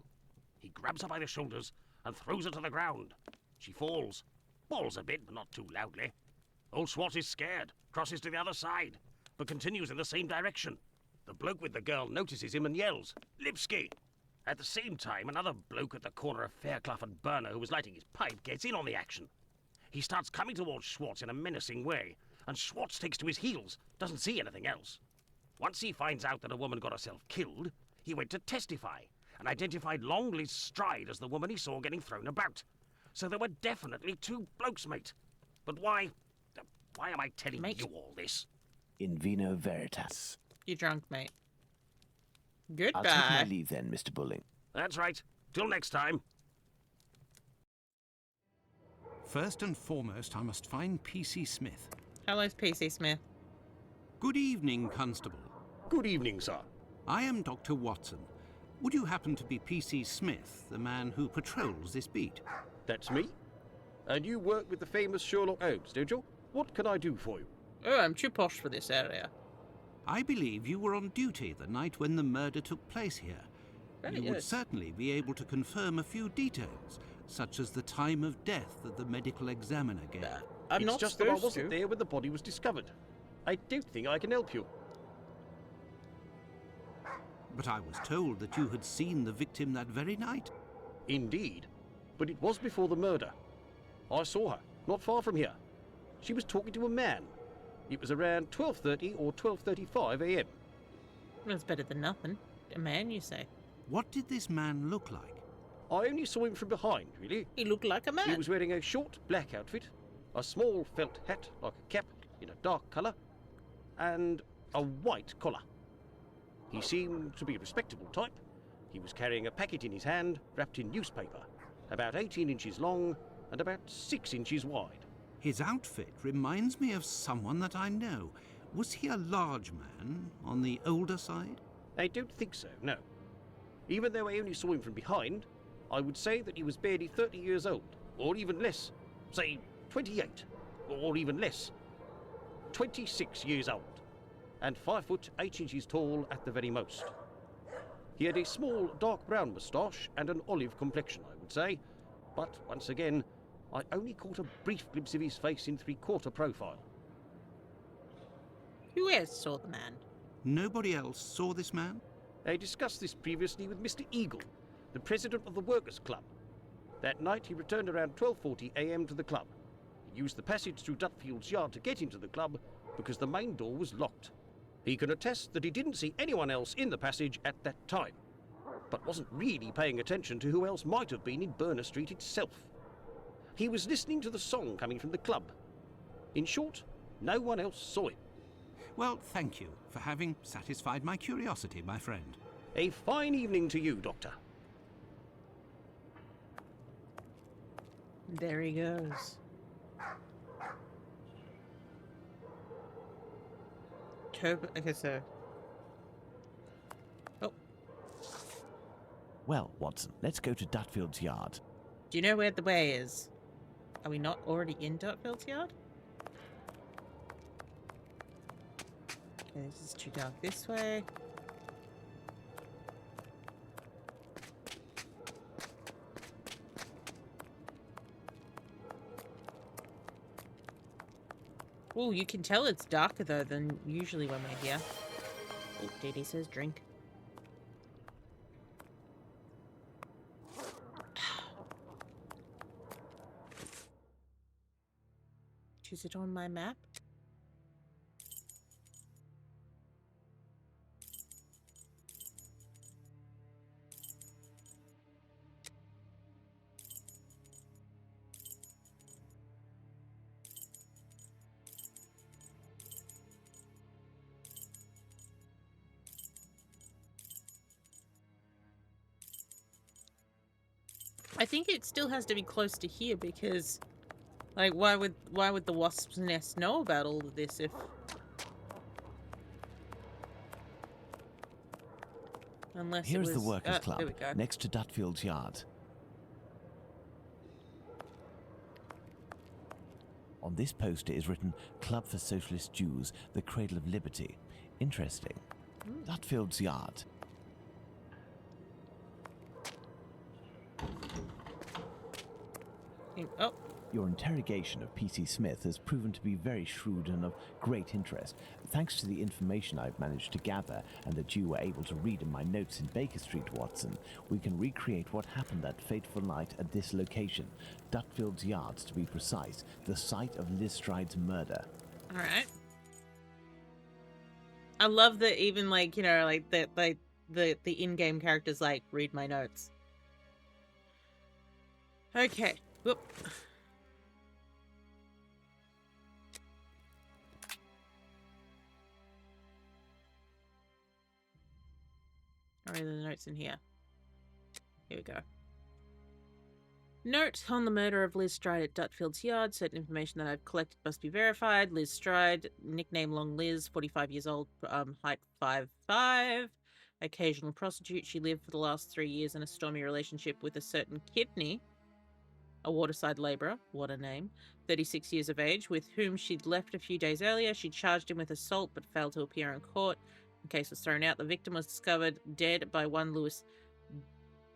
He grabs her by the shoulders and throws her to the ground. She falls. Bawls a bit, but not too loudly. Old Schwartz is scared, crosses to the other side, but continues in the same direction. The bloke with the girl notices him and yells, "Lipsky!" At the same time, another bloke at the corner of Fairclough and Burner who was lighting his pipe gets in on the action. He starts coming towards Schwartz in a menacing way, and Schwartz takes to his heels, doesn't see anything else. Once he finds out that a woman got herself killed, he went to testify, and identified Long Liz Stride as the woman he saw getting thrown about. So there were definitely two blokes, mate. But why am I telling you all this? In vino veritas. You're drunk, mate. I'll take my Goodbye. leave then, Mr. Bulling. That's right. Till next time. First and foremost, I must find P.C. Smith. Hello, P.C. Smith. Good evening, Constable. Good evening, sir. I am Dr. Watson. Would you happen to be P.C. Smith, the man who patrols this beat? That's me. And you work with the famous Sherlock Holmes, don't you? What can I do for you? Oh, I'm too posh for this area. I believe you were on duty the night when the murder took place here. You would yes. certainly be able to confirm a few details, such as the time of death that the medical examiner gave. I'm it's not just that I supposed wasn't to. there when the body was discovered. I don't think I can help you. But I was told that you had seen the victim that very night. Indeed, but it was before the murder. I saw her, not far from here. She was talking to a man. It was around 12:30 or 12:35 a.m. That's better than nothing. A man, you say? What did this man look like? I only saw him from behind, really. He looked like a man. He was wearing a short black outfit, a small felt hat like a cap in a dark colour, and a white collar. He seemed to be a respectable type. He was carrying a packet in his hand wrapped in newspaper, about 18 inches long and about 6 inches wide. His outfit reminds me of someone that I know. Was he a large man, on the older side? I don't think so, no. Even though I only saw him from behind, I would say that he was barely 30 years old, or even less. Say 28, or even less. 26 years old, and 5 foot 8 inches tall at the very most. He had a small dark brown moustache and an olive complexion, I would say, but once again, I only caught a brief glimpse of his face in 3/4 profile. Who else saw the man? Nobody else saw this man? I discussed this previously with Mr. Eagle, the president of the Workers' Club. That night he returned around 12:40 a.m. to the club. He used the passage through Dutfield's yard to get into the club because the main door was locked. He can attest that he didn't see anyone else in the passage at that time, but wasn't really paying attention to who else might have been in Burner Street itself. He was listening to the song coming from the club. In short, no one else saw him. Well, thank you for having satisfied my curiosity, my friend. A fine evening to you, Doctor. There he goes. Okay, so... Oh. Well, Watson, let's go to Dutfield's yard. Do you know where the way is? Are we not already in Dutfield's yard? Okay, this is too dark this way. Oh, you can tell it's darker though than usually when we're here. Oh, Dee says drink. Is it on my map? I think it still has to be close to here because, like, why would the wasp's nest know about all of this if? Unless Here's it was, the Workers' Club, there we go. next to Dutfield's yard. On this poster is written, Club for Socialist Jews, the Cradle of Liberty. Interesting. Dutfield's yard. Oh. Your interrogation of P.C. Smith has proven to be very shrewd and of great interest. Thanks to the information I've managed to gather and that you were able to read in my notes in Baker Street, Watson, we can recreate what happened that fateful night at this location, Dutfield's Yards to be precise, the site of Liz Stride's murder. All right. I love that even, like, you know, like the in-game characters like read my notes. Okay. Whoop. Alright, the notes in here. Here we go. Note on the murder of Liz Stride at Dutfield's Yard. Certain information that I've collected must be verified. Liz Stride, nickname Long Liz, 45 years old, height 5'5", occasional prostitute. She lived for the last 3 years in a stormy relationship with a certain Kidney, a waterside labourer, what a name, 36 years of age, with whom she'd left a few days earlier. She charged him with assault but failed to appear in court. The case was thrown out. The victim was discovered dead by one Louis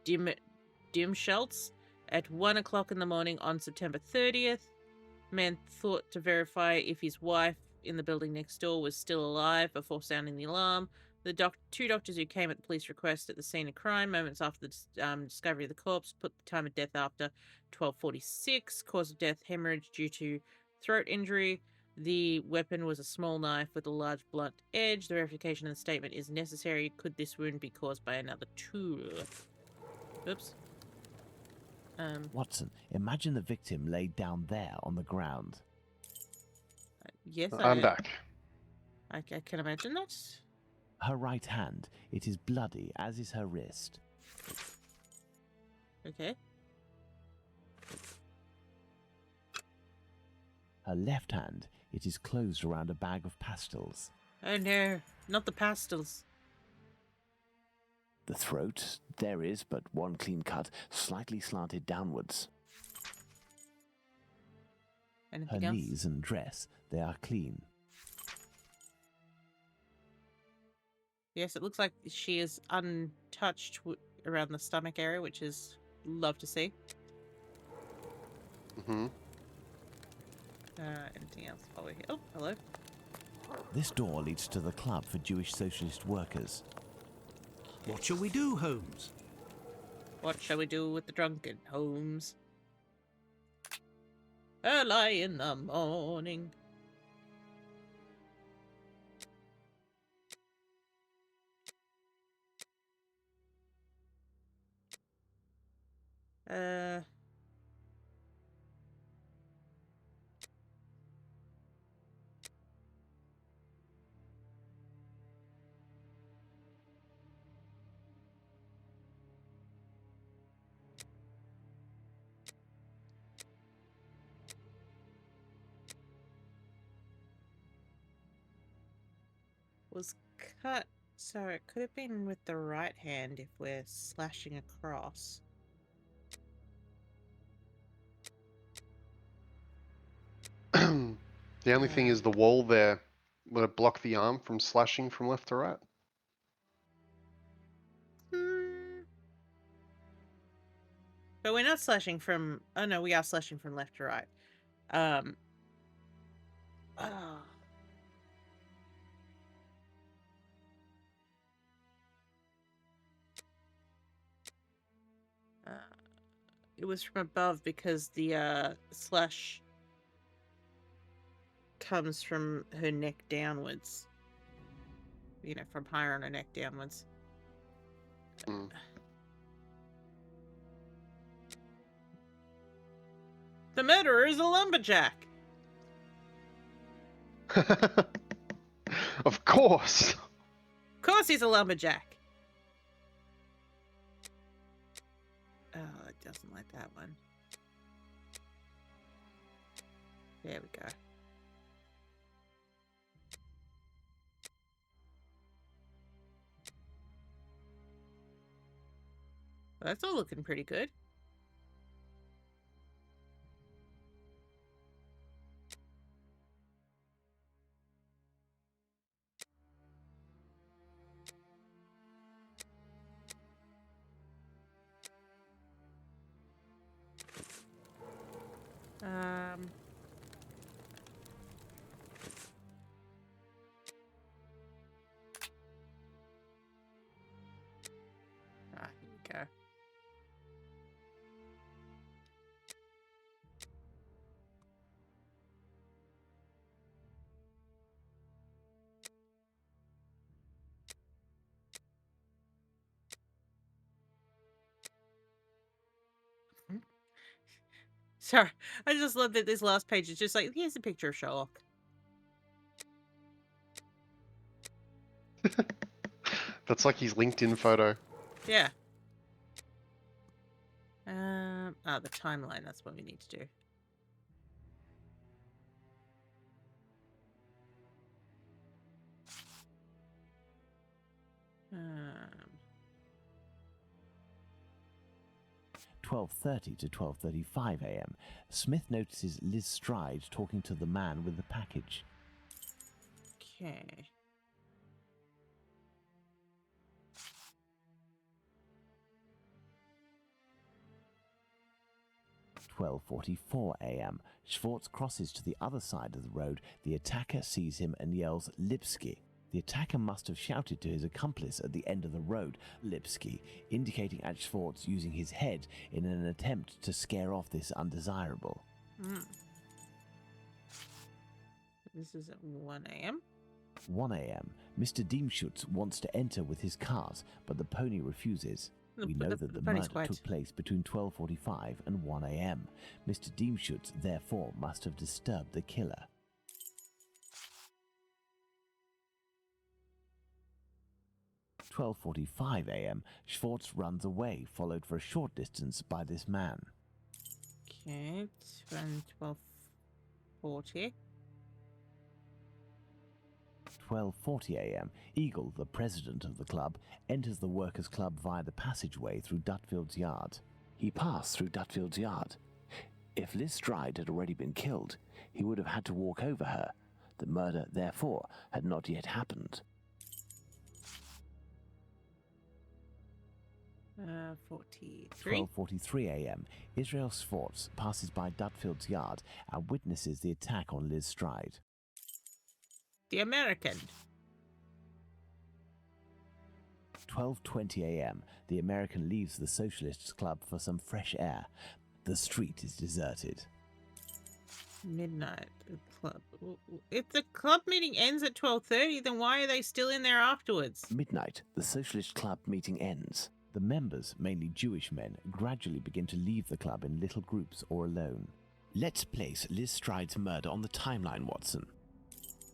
Dimschultz at 1 o'clock in the morning on September 30th. Man thought to verify if his wife in the building next door was still alive before sounding the alarm. The two doctors who came at the police request at the scene of crime moments after the discovery of the corpse put the time of death after 12:46. Cause of death hemorrhage due to throat injury. The weapon was a small knife with a large blunt edge. The verification of the statement is necessary. Could this wound be caused by another tool? Oops. Watson, imagine the victim laid down there on the ground. Yes, I'm back. I can imagine that. Her right hand, it is bloody, as is her wrist. Okay. Her left hand, it is closed around a bag of pastils. Oh no, not the pastils. The throat, there is but one clean cut, slightly slanted downwards. Anything Her else? knees and dress, they are clean. Yes, it looks like she is untouched around the stomach area, which is love to see. Mm-hmm. Anything else while we're here? Oh, hello. This door leads to the club for Jewish socialist workers. What shall we do, Holmes? What shall we do with the drunken Holmes? Early in the morning. Was cut, so it could have been with the right hand if we're slashing across. The only thing is the wall there. Would it block the arm from slashing from left to right? But we're not slashing from... Oh no, we are slashing from left to right. It was from above because the slash comes from her neck downwards. You know, from higher on her neck downwards. The murderer is a lumberjack! Of course! Of course he's a lumberjack! Oh, it doesn't like that one. There we go. Well, that's all looking pretty good. Here we go. Sorry, I just love that this last page is just like, here's a picture of Sherlock. That's like his LinkedIn photo. Yeah. The timeline, that's what we need to do. Um, 12:30 to 12:35 a.m. Smith notices Liz Stride talking to the man with the package. Okay. (12:44 a.m.) Schwartz crosses to the other side of the road. The attacker sees him and yells, "Lipsky!" The attacker must have shouted to his accomplice at the end of the road, Lipsky, indicating at Schwartz using his head in an attempt to scare off this undesirable. This is at 1 a.m. 1 a.m. Mr. Diemschutz wants to enter with his cart, but the pony refuses. We know that the murder took place between 12:45 and 1 a.m. Mr. Diemschutz, therefore, must have disturbed the killer. 12:45 a.m. Schwartz runs away, followed for a short distance by this man. Okay, it's around 12:40. 12:40 a.m. Eagle, the president of the club, enters the workers' club via the passageway through Dutfield's yard. He passed through Dutfield's yard. If Liz Stride had already been killed, he would have had to walk over her. The murder, therefore, had not yet happened. 43. 12:43 a.m. Israel Schwartz passes by Dutfield's yard and witnesses the attack on Liz Stride. The American. 12:20 a.m. The American leaves the Socialists' Club for some fresh air. The street is deserted. Midnight club. If the club meeting ends at 12:30, then why are they still in there afterwards? Midnight, the Socialist Club meeting ends. The members, mainly Jewish men, gradually begin to leave the club in little groups or alone. Let's place Liz Stride's murder on the timeline, Watson.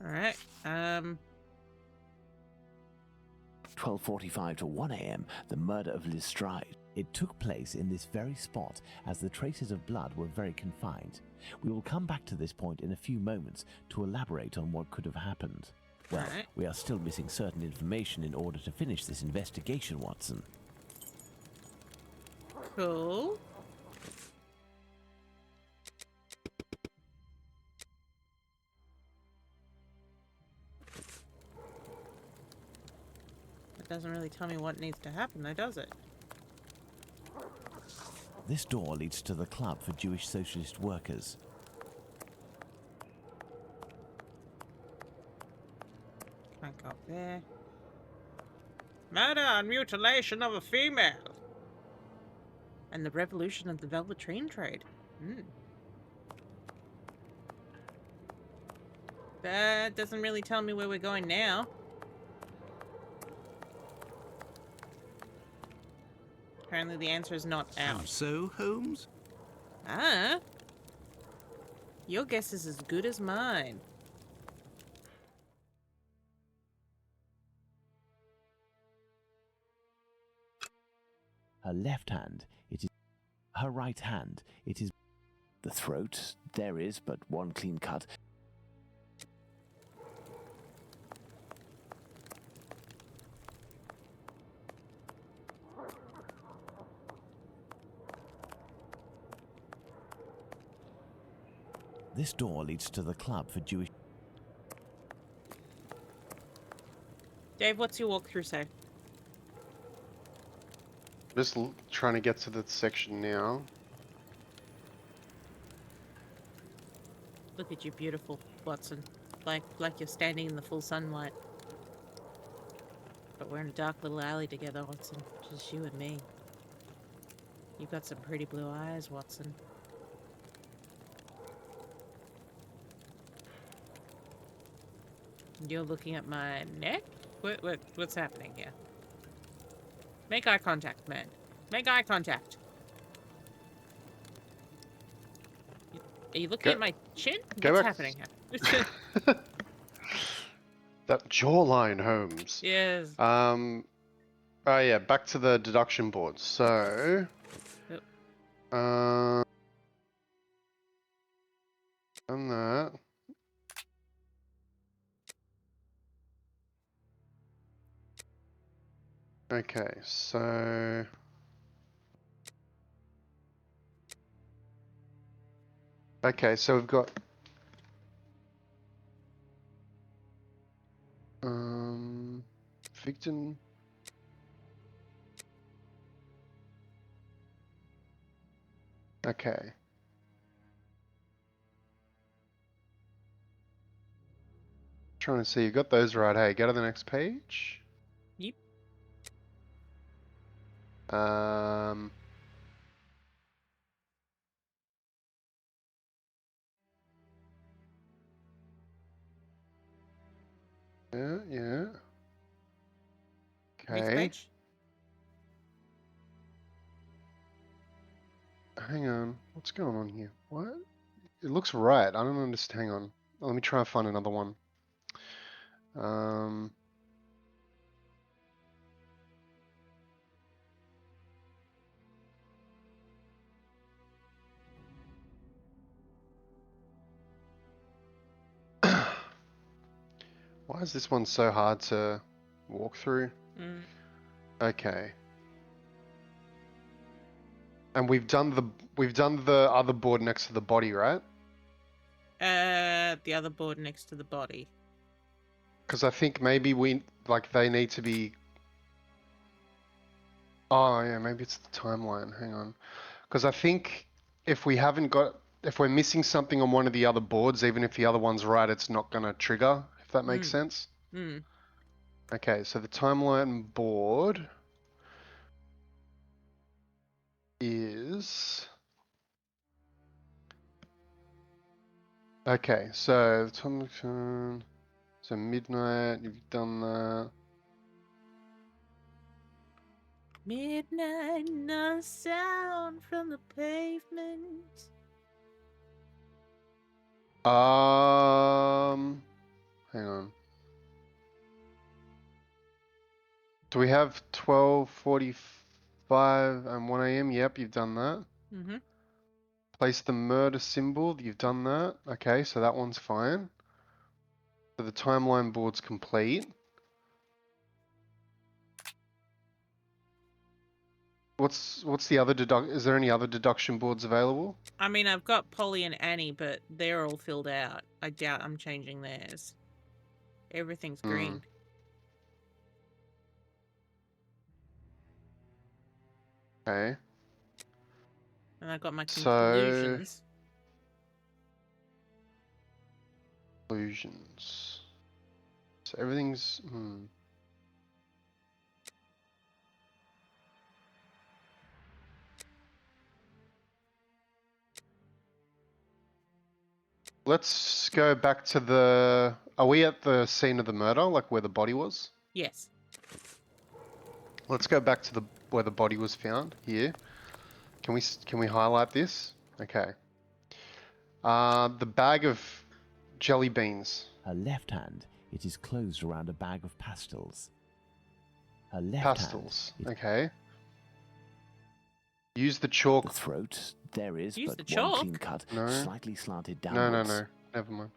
All right. 12:45 to 1 a.m. The murder of Liz Stride. It took place in this very spot, as the traces of blood were very confined. We will come back to this point in a few moments to elaborate on what could have happened. Well, we are still missing certain information in order to finish this investigation, Watson. Cool. It doesn't really tell me what needs to happen, though, does it? This door leads to the club for Jewish socialist workers. Can't go up there. Murder and mutilation of a female. And the revolution of the velveteen trade. That doesn't really tell me where we're going now. Apparently the answer is not out. How so, Holmes? Ah. Your guess is as good as mine. Her left hand, it is... Her right hand, it is... The throat, there is but one clean cut. This door leads to the club for Jewish... Dave, what's your walkthrough say? Just trying to get to the section now. Look at you, beautiful, Watson. Like you're standing in the full sunlight. But we're in a dark little alley together, Watson. Just you and me. You've got some pretty blue eyes, Watson. You're looking at my neck? What's happening here? Make eye contact, man. Make eye contact. Are you looking at my chin? What's happening here? That jawline, Holmes. Yes. Oh yeah, back to the deduction board. So, Yep. Done that. Okay, so we've got victim. Okay. trying to see. You got those right. Hey, go to the next page. Yep. Yeah. Next Okay. page. Hang on. What's going on here? What? It looks right. I don't understand. Hang on. Let me try and find another one. Why is this one so hard to walk through? Okay. And we've done the other board next to the body, right? The other board next to the body. Because I think maybe they need to be. Oh yeah, maybe it's the timeline. Hang on. Because I think if we're missing something on one of the other boards, even if the other one's right, it's not gonna trigger. If that makes sense. Okay, so the timeline board is. Okay, so the time. So midnight, you've done that. Midnight, not a sound from the pavement. Hang on. Do we have 12:45 and 1 a.m.? Yep, you've done that. Place the murder symbol, you've done that. Okay, so that one's fine. So the timeline board's complete. What's the other is there any other deduction boards available? I mean, I've got Polly and Annie, but they're all filled out. I doubt I'm changing theirs. Everything's green. Okay. And I've got my conclusions. Conclusions. So everything's. Let's go back to the. Are we at the scene of the murder, like where the body was? Yes. Let's go back to where the body was found. Here. Can we highlight this? Okay. The bag of jelly beans. Her left hand, it is closed around a bag of pastils. Her left Pastils. Okay. Use the chalk. The throat, there is Use but the one chalk? clean cut, No. slightly slanted downwards. No. Never mind.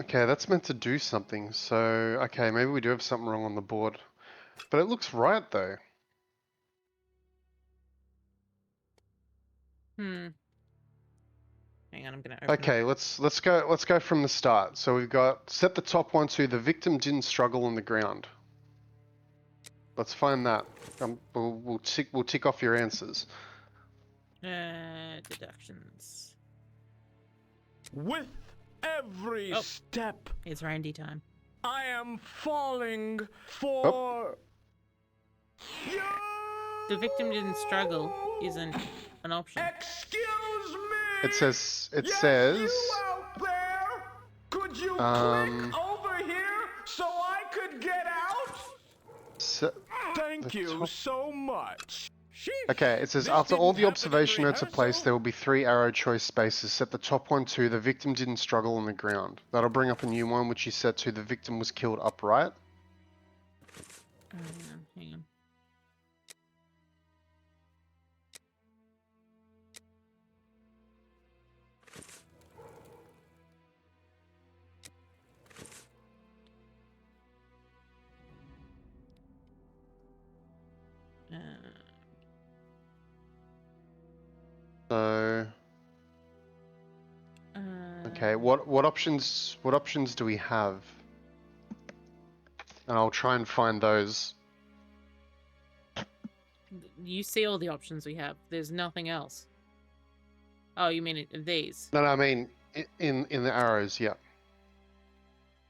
Okay, that's meant to do something. So, okay, maybe we do have something wrong on the board. But it looks right though. Hang on, I'm gonna open Okay, let's go from the start. So we've got set the top one to the victim didn't struggle on the ground. Let's find that. We'll tick off your answers. deductions. With every step, It's Randy time. I am falling for you. The victim didn't struggle isn't an option. Excuse me. It says. You out there? Could you click over here so I could get out? Thank you so much. Okay, it says after all the observation notes are placed, there will be 3 arrow choice spaces. Set the top one to the victim didn't struggle on the ground. That'll bring up a new one, which you set to the victim was killed upright. Hang on. So. Okay, what options do we have? And I'll try and find those. You see all the options we have. There's nothing else. Oh, you mean these? No, I mean in the arrows. Yeah.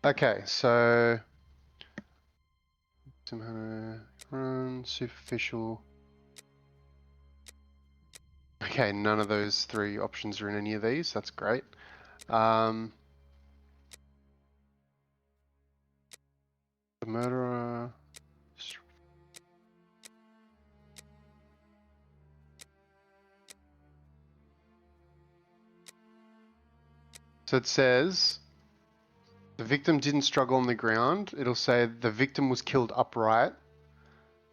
Okay, so run superficial. Okay, none of those three options are in any of these. That's great. The murderer. So it says the victim didn't struggle on the ground. It'll say the victim was killed upright.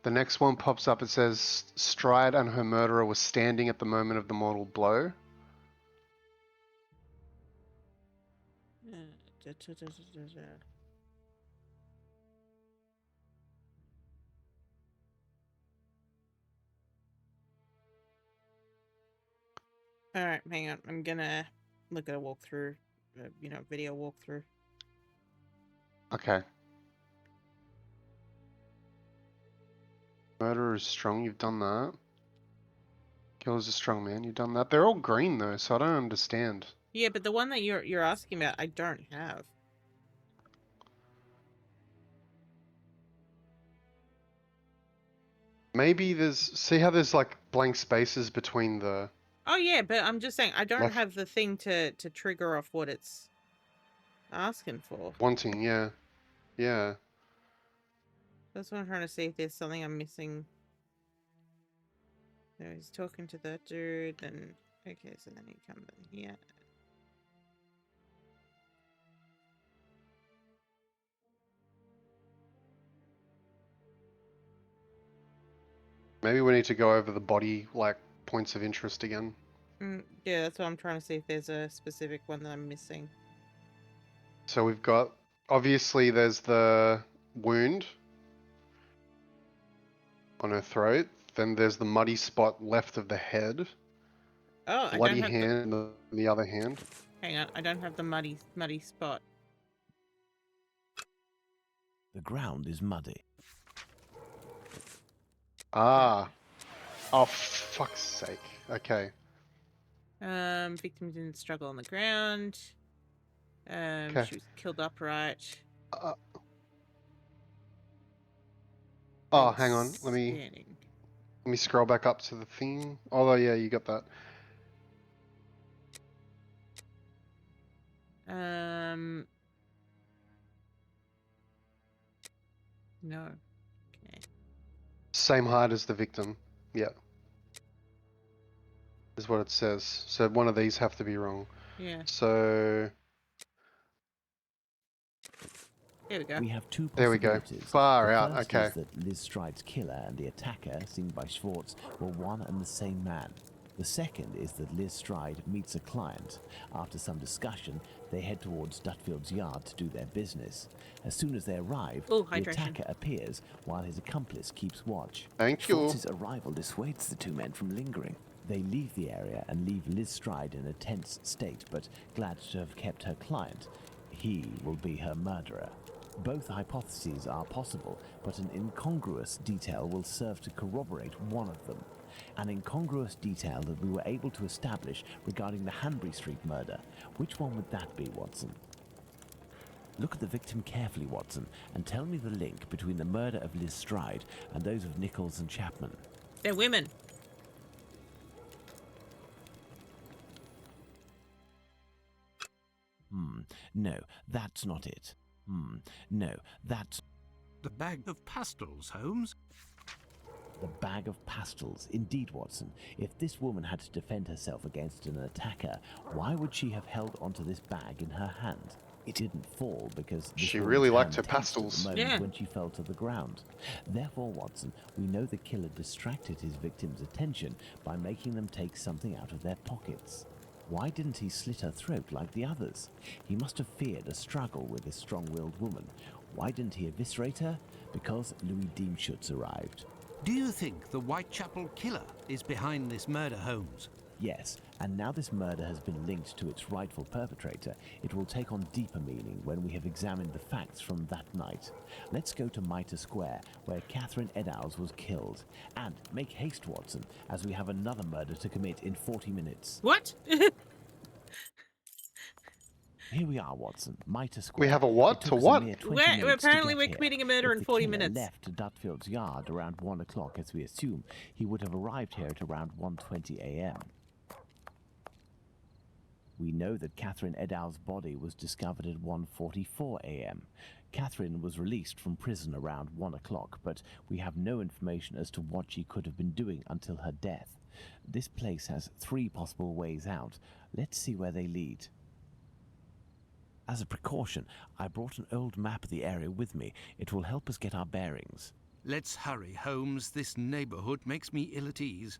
The next one pops up. It says Stride and her murderer were standing at the moment of the mortal blow. All right, hang on. I'm gonna look at a walkthrough, video walkthrough. Okay. Murderer is strong. You've done that. Killer's a strong man. You've done that. They're all green though, so I don't understand. Yeah, but the one that you're asking about, I don't have. Maybe see how there's like blank spaces between the. Oh yeah, but I'm just saying I don't Left. have the thing to trigger off what it's asking for. Wanting, yeah. Yeah. That's what I'm trying to see if there's something I'm missing. So he's talking to that dude, and okay, so then he comes in here. Maybe we need to go over the body like points of interest again. Yeah, that's what I'm trying to see if there's a specific one that I'm missing. So we've got, obviously there's the wound on her throat. Then there's the muddy spot left of the head. Oh, Bloody I don't have hand in the other hand. Hang on, I don't have the muddy spot. The ground is muddy. Ah. Oh, fuck's sake. Okay. Victim didn't struggle on the ground. Okay. She was killed upright. Oh, hang on. Let me scroll back up to the thing. Although, yeah, you got that. No. Okay. Same height as the victim. Yeah. Is what it says. So one of these have to be wrong. Yeah. So. There we go. We have two There we go. possibilities. Far the out. first Okay. is that Liz Stride's killer and the attacker, seen by Schwartz, were one and the same man. The second is that Liz Stride meets a client. After some discussion, they head towards Dutfield's yard to do their business. As soon as they arrive, the attacker appears while his accomplice keeps watch. Thank you. Schwartz's arrival dissuades the two men from lingering. They leave the area and leave Liz Stride in a tense state, but glad to have kept her client. He will be her murderer. Both hypotheses are possible, but an incongruous detail will serve to corroborate one of them. An incongruous detail that we were able to establish regarding the Hanbury Street murder. Which one would that be, Watson? Look at the victim carefully, Watson, and tell me the link between the murder of Liz Stride and those of Nichols and Chapman. They're women. No, that's not it. No, that's... The bag of pastels, Holmes? The bag of pastels. Indeed, Watson. If this woman had to defend herself against an attacker, why would she have held onto this bag in her hand? It didn't fall because this She woman's really liked hand her tensed at pastels. the moment Yeah. when she fell to the ground. Therefore, Watson, we know the killer distracted his victim's attention by making them take something out of their pockets. Why didn't he slit her throat like the others? He must have feared a struggle with this strong-willed woman. Why didn't he eviscerate her? Because Louis Diemschutz arrived. Do you think the Whitechapel killer is behind this murder, Holmes? Yes, and now this murder has been linked to its rightful perpetrator, it will take on deeper meaning when we have examined the facts from that night. Let's go to Mitre Square, where Catherine Eddowes was killed. And make haste, Watson, as we have another murder to commit in 40 minutes. What? Here we are, Watson. Mitre Square. We have a what It to took us a what? mere 20 minutes Apparently to we're get here. committing a murder If in the 40 killer minutes. left Dutfield's Yard around 1 o'clock, as we assume, he would have arrived here at around 1:20 a.m. We know that Catherine Eddowes' body was discovered at 1:44 a.m. Catherine was released from prison around 1 o'clock, but we have no information as to what she could have been doing until her death. This place has 3 possible ways out. Let's see where they lead. As a precaution, I brought an old map of the area with me. It will help us get our bearings. Let's hurry, Holmes. This neighborhood makes me ill at ease.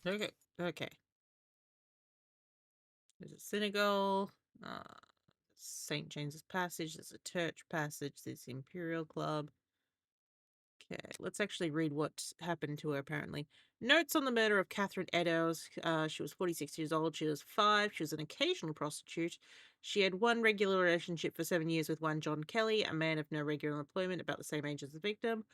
Okay. There's a synagogue, St. James's Passage, there's a church passage, there's the Imperial Club. Okay, let's actually read what happened to her, apparently. Notes on the murder of Catherine Eddowes. She was 46 years old. She was 5. She was an occasional prostitute. She had one regular relationship for 7 years with one John Kelly, a man of no regular employment, about the same age as the victim.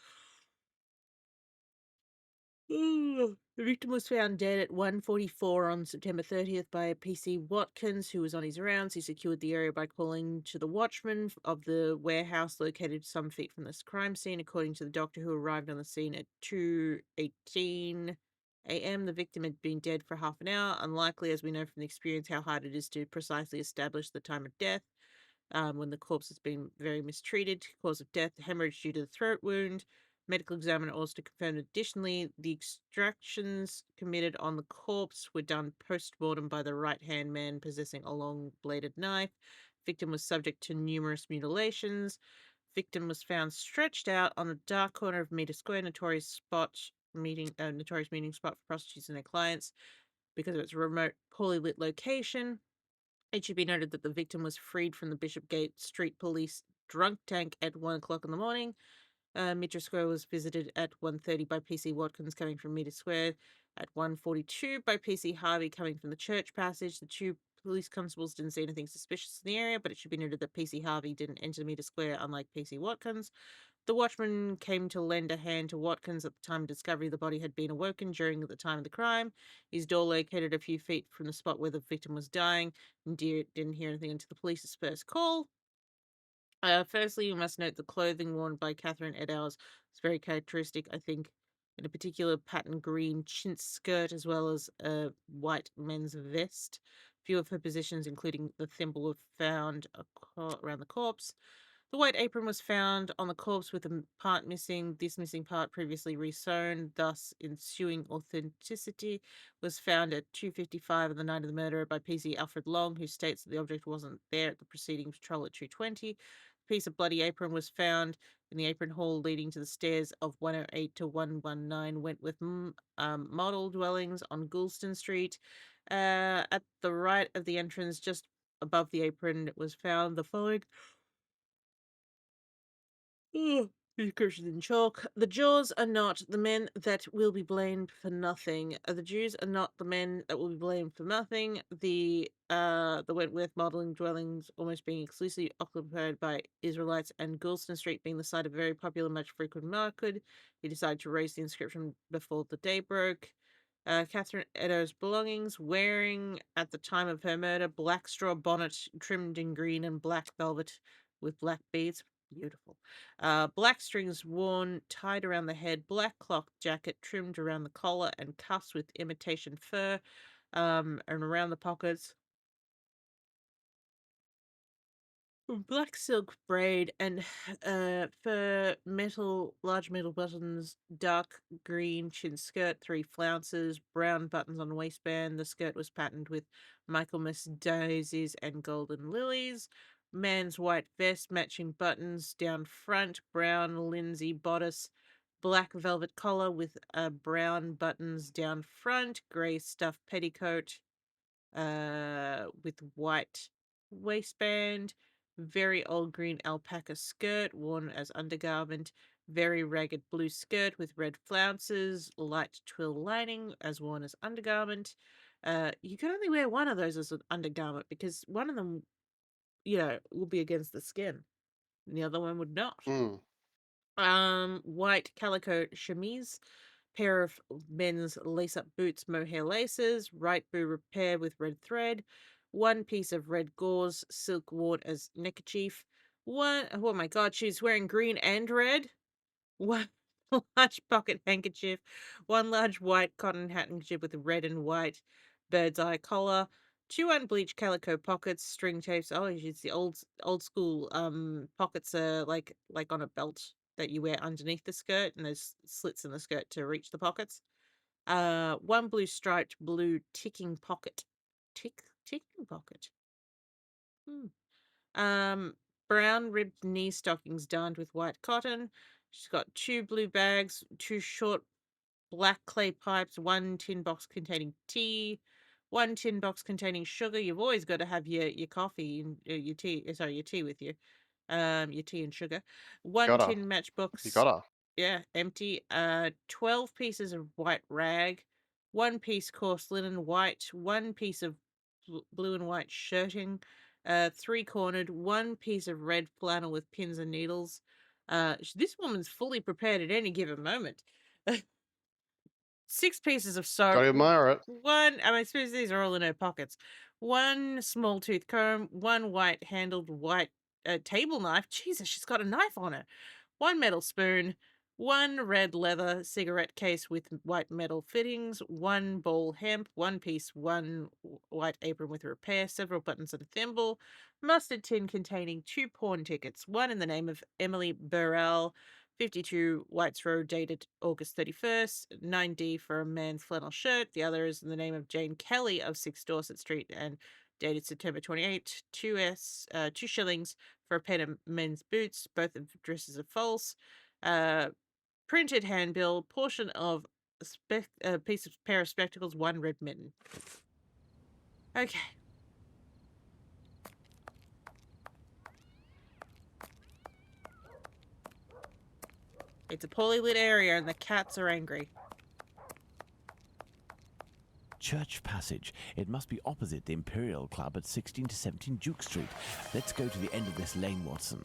The victim was found dead at 1:44 on September 30th by PC Watkins, who was on his rounds. He secured the area by calling to the watchman of the warehouse located some feet from this crime scene. According to the doctor who arrived on the scene at 2:18 a.m., the victim had been dead for half an hour. Unlikely, as we know from the experience, how hard it is to precisely establish the time of death. When the corpse has been very mistreated. Cause of death, hemorrhage due to the throat wound. Medical examiner also confirmed additionally the extractions committed on the corpse were done post-mortem by the right-hand man possessing a long-bladed knife. Victim was subject to numerous mutilations. Victim was found stretched out on a dark corner of Meter Square, notorious meeting spot for prostitutes and their clients because of its remote, poorly lit location. It should be noted that the victim was freed from the Bishopgate Street Police drunk tank at 1 o'clock in the morning. Mitra Square was visited at 1:30 by PC Watkins coming from Mitra Square, at 1:42 by PC Harvey coming from the church passage. The 2 police constables didn't see anything suspicious in the area, but it should be noted that PC Harvey didn't enter Mitra Square, unlike PC Watkins. The watchman came to lend a hand to Watkins at the time of discovery. The body had been awoken during the time of the crime. His door located a few feet from the spot where the victim was dying, and didn't hear anything until the police's first call. Firstly, you must note the clothing worn by Catherine Eddowes is very characteristic, I think, in a particular pattern green chintz skirt as well as a white men's vest. Few of her possessions, including the thimble, were found around the corpse. The white apron was found on the corpse with a part missing. This missing part previously resewn, thus ensuing authenticity was found at 2:55 on the night of the murder by PC Alfred Long, who states that the object wasn't there at the preceding patrol at 2:20. A piece of bloody apron was found in the apron hall leading to the stairs of 108 to 119 Wentworth model dwellings on Goulston Street. At the right of the entrance, just above the apron, was found the following descriptions in chalk. The Jaws are not the men that will be blamed for nothing. The Jews are not the men that will be blamed for nothing. The Wentworth modelling dwellings almost being exclusively occupied by Israelites, and Goulston Street being the site of a very popular, much frequented market. He decided to raise the inscription before the day broke. Catherine Eddowes' belongings, wearing at the time of her murder black straw bonnet trimmed in green and black velvet with black beads. Beautiful. Black strings worn tied around the head, black cloth jacket trimmed around the collar and cuffs with imitation fur, and around the pockets. Black silk braid and large metal buttons, dark green chintz skirt, 3 flounces, brown buttons on waistband. The skirt was patterned with Michaelmas daisies and golden lilies. Man's white vest, matching buttons down front, brown linsey bodice, black velvet collar with brown buttons down front, grey stuff petticoat with white waistband, very old green alpaca skirt worn as undergarment, very ragged blue skirt with red flounces, light twill lining as worn as undergarment, You can only wear one of those as an undergarment because one of them, will be against the skin, and the other one would not. White calico chemise, pair of men's lace-up boots, mohair laces, right boot repaired with red thread, one piece of red gauze, silk ward as neckerchief, oh my god, she's wearing green and red, one large pocket handkerchief, one large white cotton handkerchief with red and white bird's eye collar, two unbleached calico pockets, string tapes. Oh, it's the old school pockets are like on a belt that you wear underneath the skirt, and there's slits in the skirt to reach the pockets. One blue striped blue ticking pocket. Ticking pocket. Brown ribbed knee stockings darned with white cotton. She's got two blue bags, two short black clay pipes, one tin box containing tea, one tin box containing sugar. You've always got to have your coffee and your tea. Sorry, your tea with you. Your tea and sugar. One tin matchbox. You gotta. Yeah, empty. 12 pieces of white rag, one piece coarse linen white, one piece of blue and white shirting, three-cornered, one piece of red flannel with pins and needles. This woman's fully prepared at any given moment. 6 pieces of soap. Gotta admire it. I suppose these are all in her pockets. One small tooth comb, one white-handled white table knife. Jesus, she's got a knife on her. One metal spoon, one red leather cigarette case with white metal fittings, one ball hemp, one piece, one white apron with repair, several buttons and a thimble, mustard tin containing 2 pawn tickets, one in the name of Emily Burrell, 52 Whites Road, dated August 31st, 9D for a man's flannel shirt. The other is in the name of Jane Kelly of 6 Dorset Street and dated September 28, 2 shillings for a pair of men's boots. Both addresses are false. Printed handbill, portion of a pair of spectacles, one red mitten. Okay. It's a poorly lit area and the cats are angry. Church Passage. It must be opposite the Imperial Club at 16 to 17 Duke Street. Let's go to the end of this lane, Watson.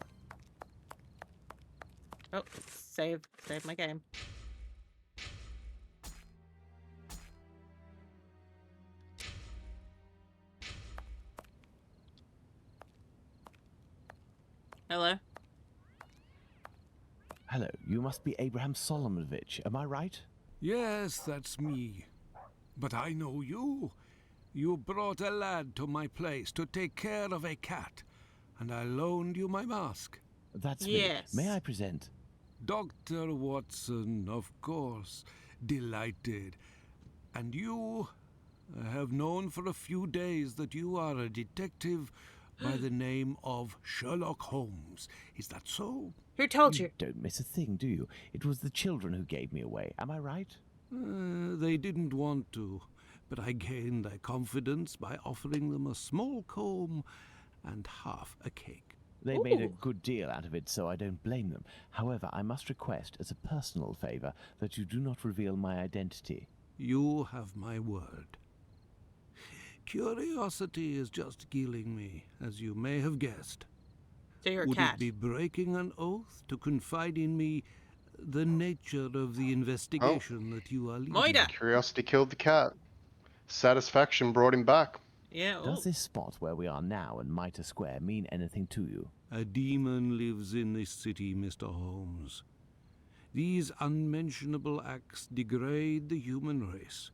Oh, save my game. Hello? Hello, you must be Abraham Solomonovich, am I right? Yes, that's me. But I know you. You brought a lad to my place to take care of a cat, and I loaned you my mask. That's me. May I present? Dr. Watson, of course. Delighted. And you? I have known for a few days that you are a detective by the name of Sherlock Holmes. Is that so? Who told you? Don't miss a thing, do you? It was the children who gave me away. Am I right? They didn't want to, but I gained their confidence by offering them a small comb and half a cake. They made a good deal out of it, so I don't blame them. However, I must request, as a personal favor, that you do not reveal my identity. You have my word. Curiosity is just killing me, as you may have guessed. So you're a Would cat. it be breaking an oath to confide in me the nature of the investigation that you are leading? Curiosity killed the cat. Satisfaction brought him back. Yeah. Does this spot where we are now in Mitre Square mean anything to you? A demon lives in this city, Mr. Holmes. These unmentionable acts degrade the human race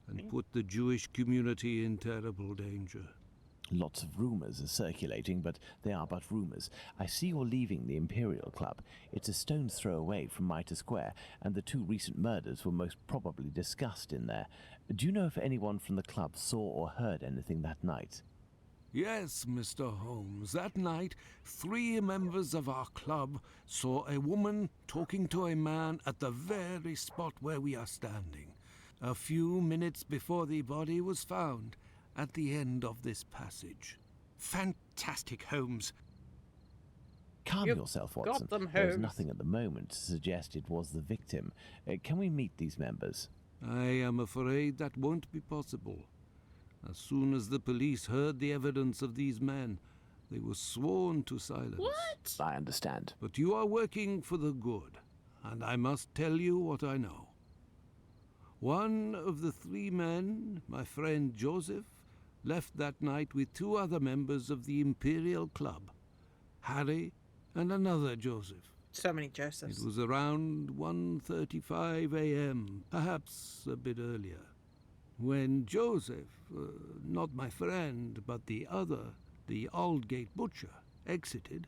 and put the Jewish community in terrible danger. Lots of rumours are circulating, but they are but rumours. I see you're leaving the Imperial Club. It's a stone's throw away from Mitre Square, and the 2 recent murders were most probably discussed in there. Do you know if anyone from the club saw or heard anything that night? Yes, Mr. Holmes. That night, 3 members of our club saw a woman talking to a man at the very spot where we are standing, a few minutes before the body was found at the end of this passage. Fantastic, Holmes. Calm yourself, Watson. got them, There's Holmes. nothing at the moment to suggest it was the victim. Can we meet these members? I am afraid that won't be possible. As soon as the police heard the evidence of these men, they were sworn to silence. What? I understand. But you are working for the good, and I must tell you what I know. One of the 3 men, my friend Joseph, left that night with 2 other members of the Imperial Club, Harry and another Joseph. So many Josephs. It was around 1:35 a.m., perhaps a bit earlier, when Joseph, not my friend, but the other, the Aldgate butcher, exited.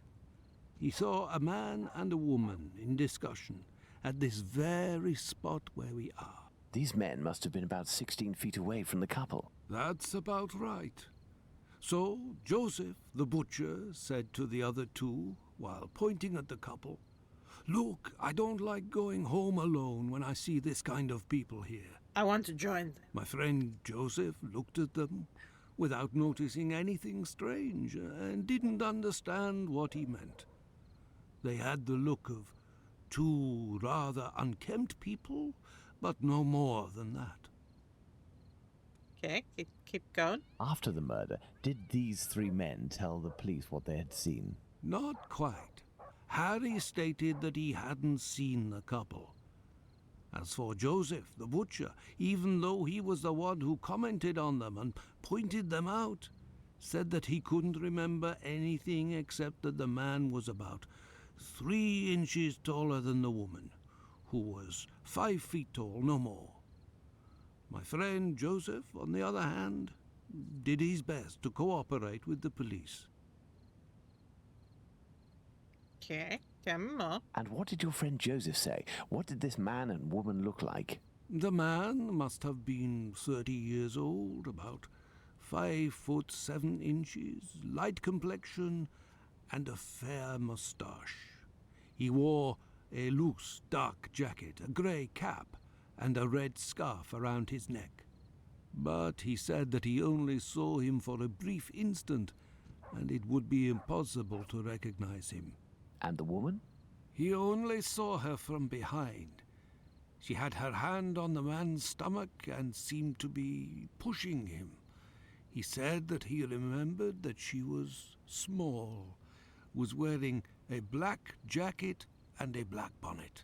He saw a man and a woman in discussion at this very spot where we are. These men must have been about 16 feet away from the couple. That's about right. So Joseph, the butcher, said to the other 2, while pointing at the couple, "Look, I don't like going home alone when I see this kind of people here." I want to join them. My friend Joseph looked at them without noticing anything strange and didn't understand what he meant. They had the look of 2 rather unkempt people, but no more than that. Okay, keep going. After the murder, did these 3 men tell the police what they had seen? Not quite. Harry stated that he hadn't seen the couple. As for Joseph, the butcher, even though he was the one who commented on them and pointed them out, said that he couldn't remember anything except that the man was about 3 inches taller than the woman, who was 5 feet tall, no more. My friend Joseph, on the other hand, did his best to cooperate with the police. Okay, tell me more. And what did your friend Joseph say? What did this man and woman look like? The man must have been 30 years old, about 5 foot 7 inches, light complexion, and a fair moustache. He wore a loose, dark jacket, a grey cap, and a red scarf around his neck. But he said that he only saw him for a brief instant, and it would be impossible to recognize him. And the woman? He only saw her from behind. She had her hand on the man's stomach and seemed to be pushing him. He said that he remembered that she was small, was wearing a black jacket and a black bonnet.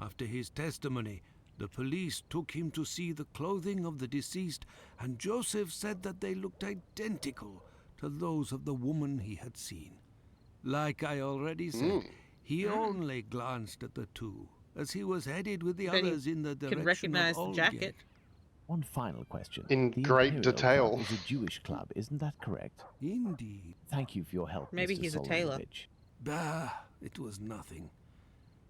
After his testimony, the police took him to see the clothing of the deceased, and Joseph said that they looked identical to those of the woman he had seen. Like I already said, he only glanced at the 2, as he was headed with the Then he others in the direction can recognize of the Aldgate. jacket. One final question. In the great Imperial detail. Club is a Jewish club, isn't that correct? Indeed. Thank you for your help, Maybe Mr. he's a tailor. Solomonovich. Bah, it was nothing.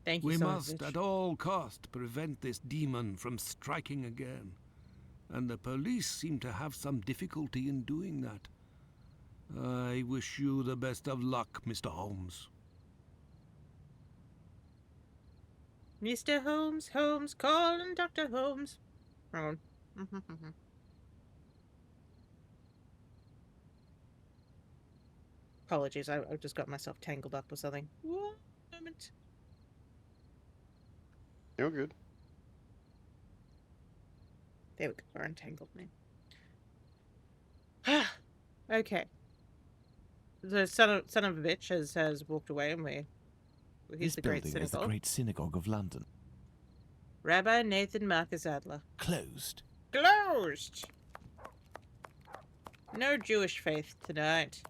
Thank you, We Solomonovich. must at all cost prevent this demon from striking again. And the police seem to have some difficulty in doing that. I wish you the best of luck, Mr. Holmes. Mr. Holmes, Holmes, calling Dr. Holmes. Oh. Apologies, I just got myself tangled up with something. One moment. You're good. There we go, we're untangled now. Okay. The son of a bitch has walked away, and he's This the great building is the synagogue. Great Synagogue of London. Rabbi Nathan Marcus Adler. Closed. Closed! No Jewish faith tonight.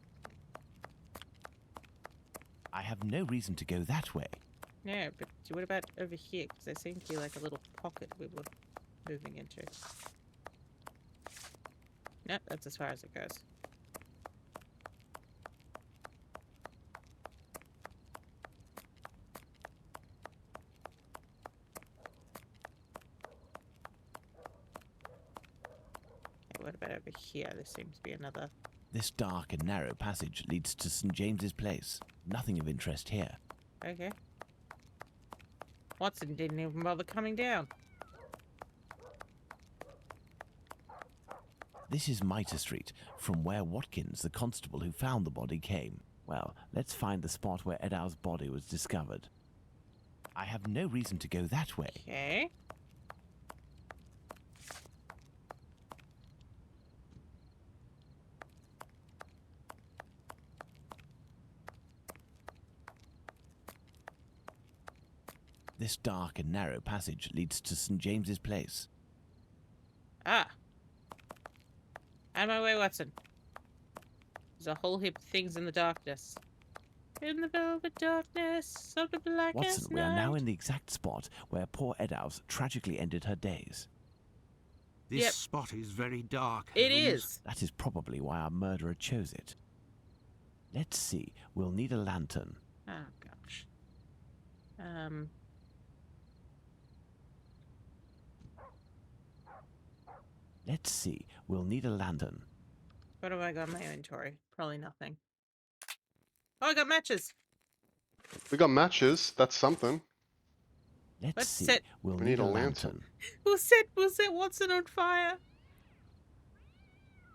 I have no reason to go that way. No, but what about over here? Because there seemed to be like a little pocket we were moving into. Nope, that's as far as it goes. Okay, what about over here? There seems to be another. This dark and narrow passage leads to St. James's Place. Nothing of interest here. Okay. Watson didn't even bother coming down. This is Mitre Street, from where Watkins, the constable who found the body, came. Well, let's find the spot where Edow's body was discovered. I have no reason to go that way. Okay. This dark and narrow passage leads to St. James's Place. Ah. Out of my way, Watson. There's a whole heap of things in the darkness. In the velvet darkness of the blackest Watson, we are night. now in the exact spot where poor Eddowes tragically ended her days. This spot is very dark. It Holmes. is. That is probably why our murderer chose it. Let's see, we'll need a lantern. Oh, gosh. Let's see, we'll need a lantern. What have I got in my inventory? Probably nothing. Oh, I got matches. We got matches. That's something. Let's see, we'll We need a lantern. We'll set Watson on fire.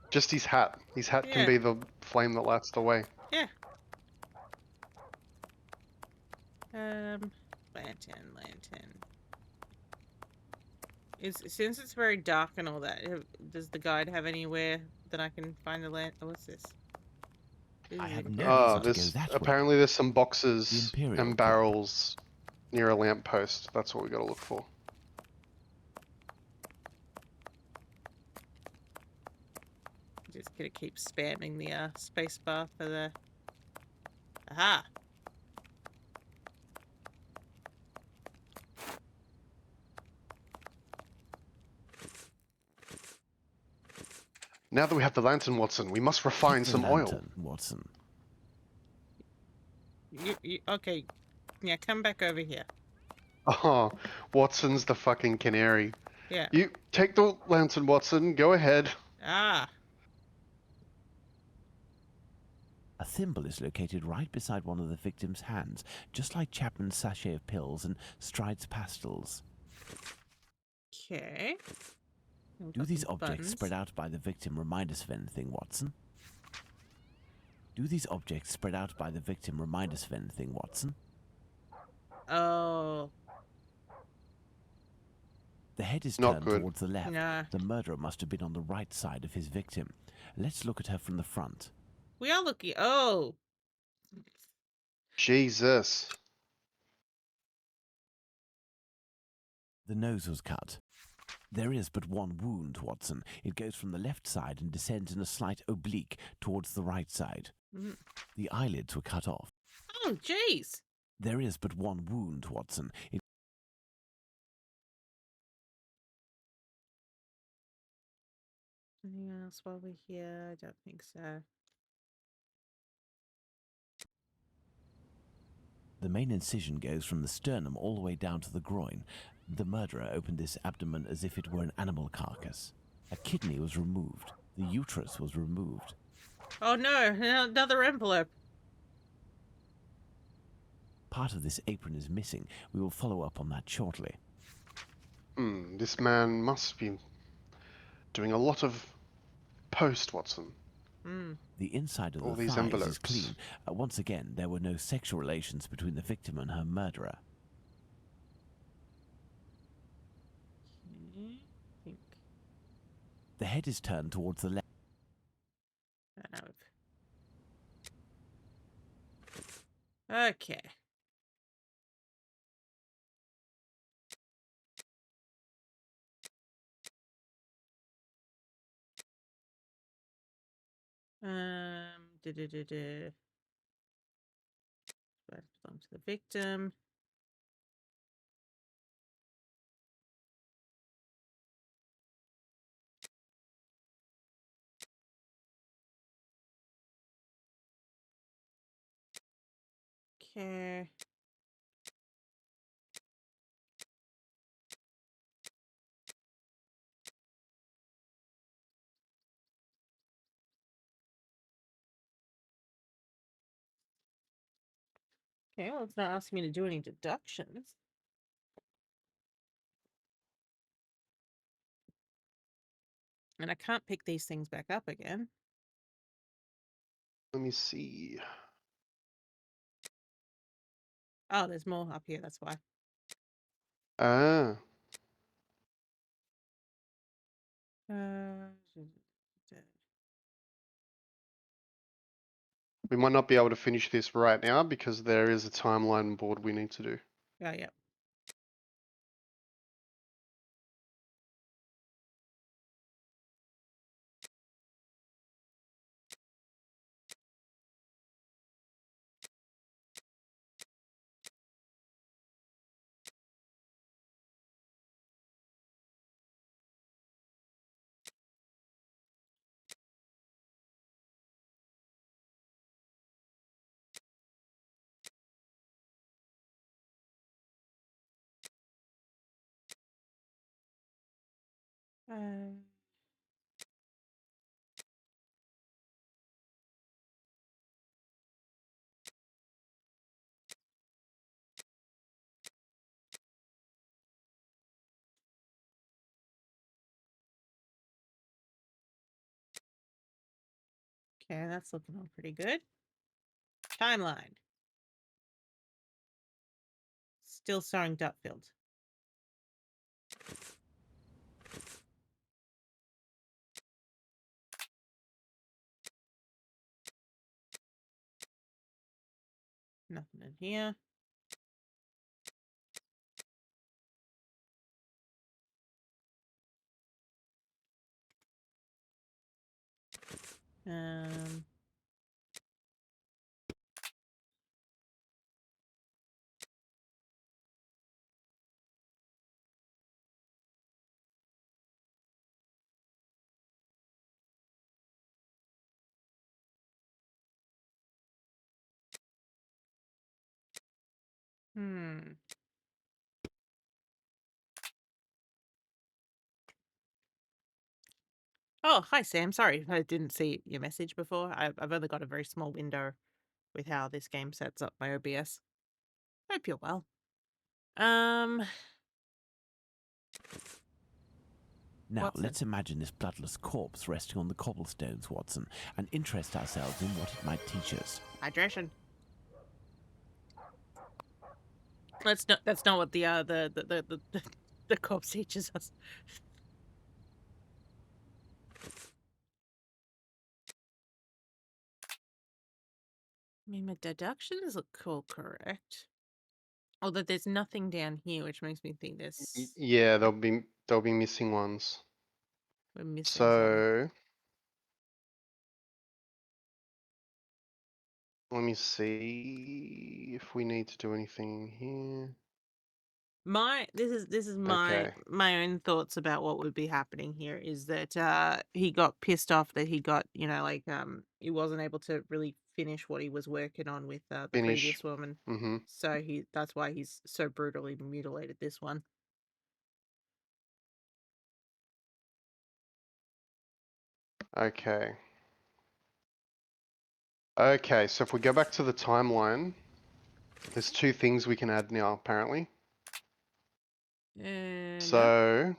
Just his hat. His hat Yeah. can be the flame that lights the way. Yeah. Lantern. Since it's very dark and all that, does the guide have anywhere that I can find the lantern? What's this? I have no reason to go There's that way. apparently there's some boxes Imperial and barrels near a lamppost. That's what we got to look for. Just gonna keep spamming the space bar for the... Aha! Now that we have the lantern, Watson, we must refine some oil. Watson. Okay. Yeah, come back over here. Oh, Watson's the fucking canary. Yeah. You take the lantern, Watson. Go ahead. Ah! A thimble is located right beside one of the victim's hands, just like Chapman's sachet of pills and Stride's pastils. Okay. Do these objects spread out by the victim remind us of anything, Watson? Do these objects spread out by the victim remind us of anything, Watson? Oh. The head is Not turned good. towards the left. Nah. The murderer must have been on the right side of his victim. Let's look at her from the front. We are looking... Oh! Jesus. The nose was cut. There is but one wound, Watson. It goes from the left side and descends in a slight oblique towards the right side. Mm. The eyelids were cut off. Oh, jeez! There is but one wound, Watson. Anything else while we're here? I don't think so. The main incision goes from the sternum all the way down to the groin. The murderer opened this abdomen as if it were an animal carcass. A kidney was removed. The uterus was removed. Oh no, another envelope. Part of this apron is missing. We will follow up on that shortly. This man must be doing a lot of post, Watson. The inside of All the these thighs envelopes. is clean. Once again, there were no sexual relations between the victim and her murderer. Think. The head is turned towards the left. Okay. That belongs to the victim. Okay. Okay, well, it's not asking me to do any deductions. And I can't pick these things back up again. Let me see. Oh, there's more up here, that's why. Ah. We might not be able to finish this right now because there is a timeline board we need to do. Oh, yeah. Okay, that's looking all pretty good. Timeline. Still starring Dutfield. Nothing in here. Um. Oh, hi Sam. Sorry, I didn't see your message before. I've only got a very small window with how this game sets up my OBS. Hope you're well. Now, Watson. let's imagine this bloodless corpse resting on the cobblestones, Watson, and interest ourselves in what it might teach us. Hydration. That's not what the corpse teaches us. I mean, my deductions look all correct. Although there's nothing down here, which makes me think there's Yeah, there'll be missing ones. we're missing So something. let me see if we need to do anything here. This is my Okay. my own thoughts about what would be happening here is that he got pissed off that he got, he wasn't able to really finish what he was working on with the previous woman. Mm-hmm. So that's why he's so brutally mutilated this one. Okay. Okay, so if we go back to the timeline, there's two things we can add now, apparently. No.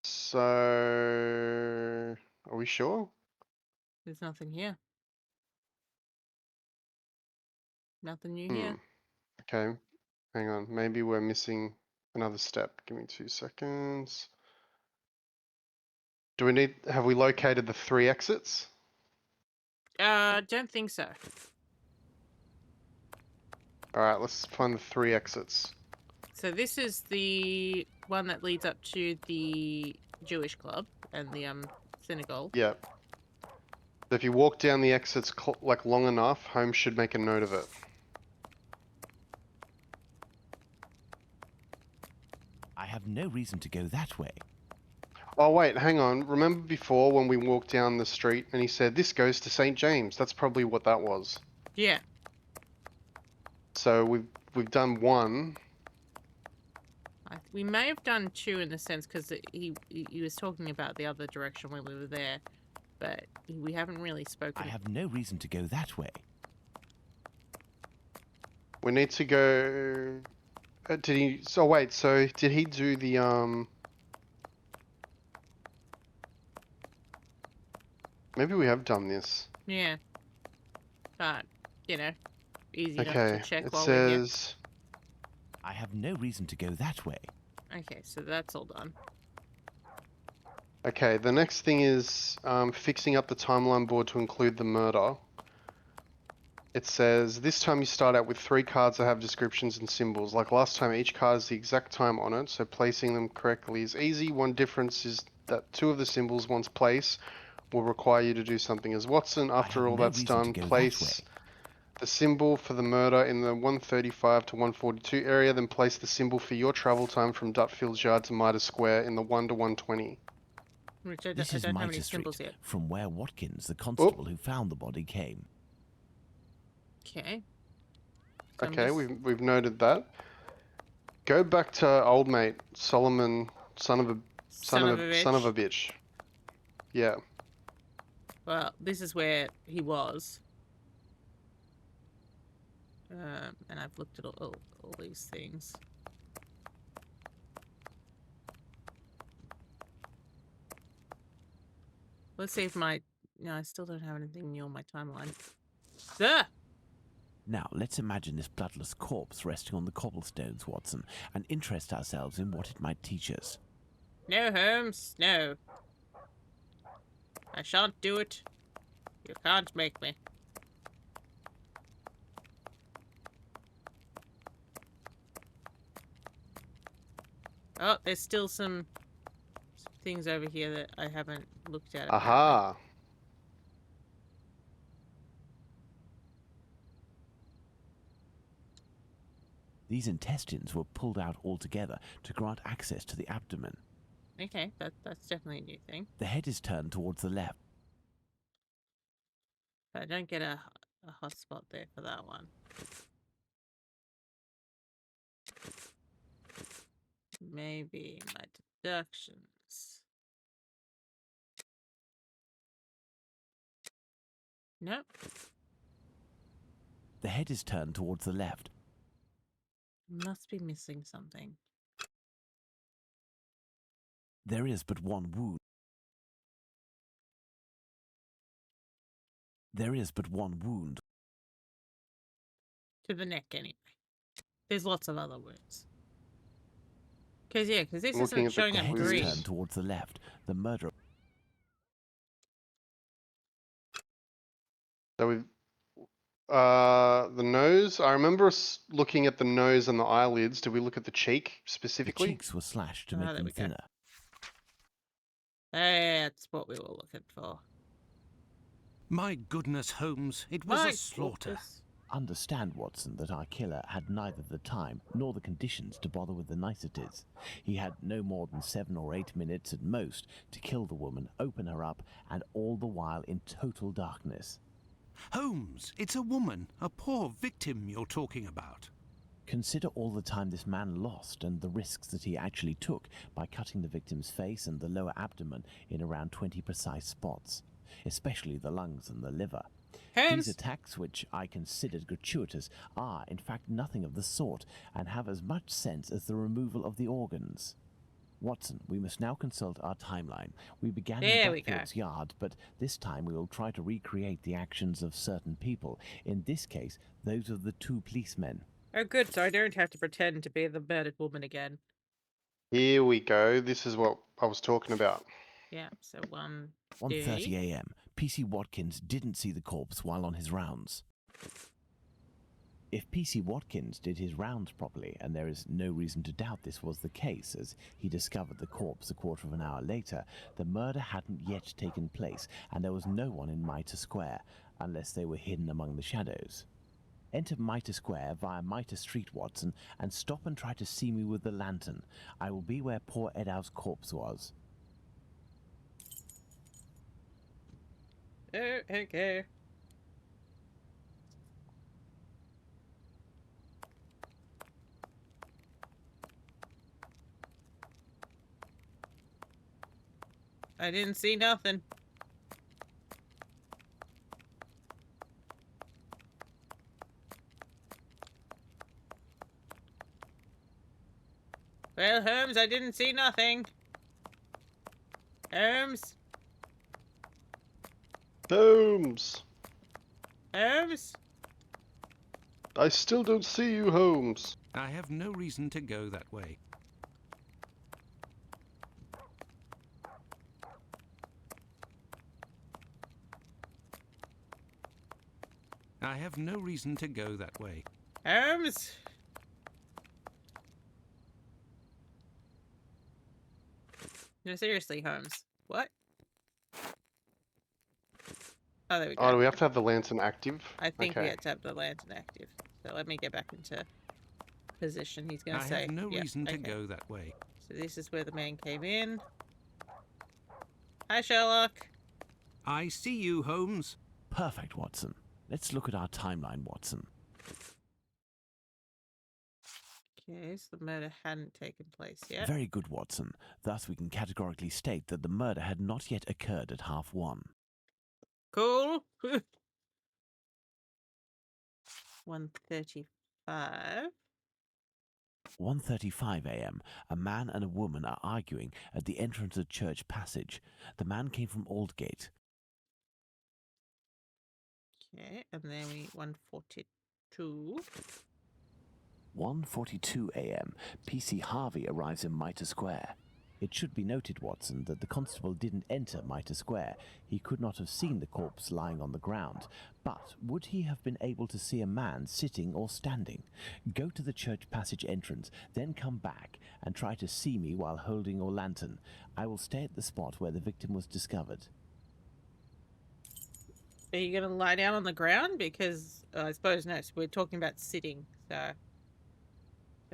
So, are we sure? There's nothing here. Nothing new here. Okay, hang on. Maybe we're missing another step. Give me 2 seconds. Have we located the 3 exits? Don't think so. Alright, let's find the 3 exits. So this is the one that leads up to the Jewish club and the synagogue. Yep. So if you walk down the exits like long enough, Holmes should make a note of it. I have no reason to go that way. Oh wait, hang on. Remember before when we walked down the street and he said, this goes to St. James? That's probably what that was. Yeah. So we've done 1. We may have done 2 in the sense because he was talking about the other direction when we were there, but we haven't really spoken. I have no reason to go that way. We need to go... did he... So wait, so did he do the Maybe we have done this. Yeah. But, easy enough Okay, to check it while we're here. says... I have no reason to go that way. Okay, so that's all done. Okay, the next thing is fixing up the timeline board to include the murder. It says, this time you start out with 3 cards that have descriptions and symbols. Like last time, each card has the exact time on it, so placing them correctly is easy. One difference is that 2 of the symbols, once placed, will require you to do something as Watson. After all that's done, place the symbol for the murder in the 135 to 142 area, then place the symbol for your travel time from Dutfield's Yard to Mitre Square in the 1 to 120. Which This is don't have any Mitre symbols Street, yet. from where Watkins, the constable who found the body, came. Okay. Okay, we've noted that. Go back to old mate Solomon Son of a bitch. Yeah. Well, this is where he was. And I've looked at all these things. Let's see if my... No, I still don't have anything new on my timeline. Sir! Now, let's imagine this bloodless corpse resting on the cobblestones, Watson, and interest ourselves in what it might teach us. No, Holmes, no. I shan't do it. You can't make me. Oh, there's still some things over here that I haven't looked at. Aha. These intestines were pulled out altogether to grant access to the abdomen. Okay, that's definitely a new thing. The head is turned towards the left. But I don't get a hot spot there for that one. Maybe my deductions. Nope. The head is turned towards the left. Must be missing something. There is but one wound. There is but one wound. To the neck, anyway. There's lots of other wounds. Because this Looking isn't at the showing The up head green. is turned towards the left. The murderer. So we've the nose. I remember us looking at the nose and the eyelids. Did we look at the cheek The specifically? cheeks were slashed to make there them we go. thinner. That's what we were looking for. My goodness, Holmes, it was My a slaughter. goodness. Understand, Watson, that our killer had neither the time nor the conditions to bother with the niceties. He had no more than 7 or 8 minutes at most to kill the woman, open her up, and all the while in total darkness. Holmes, it's a woman, a poor victim you're talking about. Consider all the time this man lost and the risks that he actually took by cutting the victim's face and the lower abdomen in around 20 precise spots, especially the lungs and the liver. Holmes. These attacks, which I considered gratuitous, are in fact nothing of the sort and have as much sense as the removal of the organs. Watson, we must now consult our timeline. We began in Dutfield's yard, but this time we will try to recreate the actions of certain people, in this case, those of the 2 policemen. Oh, good, so I don't have to pretend to be the murdered woman again. Here we go. This is what I was talking about. Yeah, so 1:30 a.m. PC Watkins didn't see the corpse while on his rounds. If PC Watkins did his rounds properly, and there is no reason to doubt this was the case, as he discovered the corpse a quarter of an hour later, the murder hadn't yet taken place, and there was no one in Mitre Square, unless they were hidden among the shadows. Enter Mitre Square via Mitre Street, Watson, and stop and try to see me with the lantern. I will be where poor Edow's corpse was. Oh, okay. I didn't see nothing. Well, Holmes, I didn't see nothing. Holmes? Holmes! Holmes? I still don't see you, Holmes. I have no reason to go that way. I have no reason to go that way. Holmes? No, seriously, Holmes. What? Oh, there we go. Oh, do we have to have the lantern active? I think okay. we had to have the lantern active. So let me get back into position. He's going to say... I have no yeah, reason to okay. go that way. So this is where the man came in. Hi, Sherlock. I see you, Holmes. Perfect, Watson. Let's look at our timeline, Watson. Okay, so the murder hadn't taken place yet. Very good, Watson. Thus we can categorically state that the murder had not yet occurred at 1:30. Cool. 1:35. 1:35 a.m. A man and a woman are arguing at the entrance of Church Passage. The man came from Aldgate. Okay, and then we 1:42. 1:42 a.m. PC Harvey arrives in Mitre Square. It should be noted, Watson, that the constable didn't enter Mitre Square. He could not have seen the corpse lying on the ground. But would he have been able to see a man sitting or standing? Go to the Church Passage entrance, then come back and try to see me while holding your lantern. I will stay at the spot where the victim was discovered. Are you going to lie down on the ground? Because I suppose no, so we're talking about sitting. So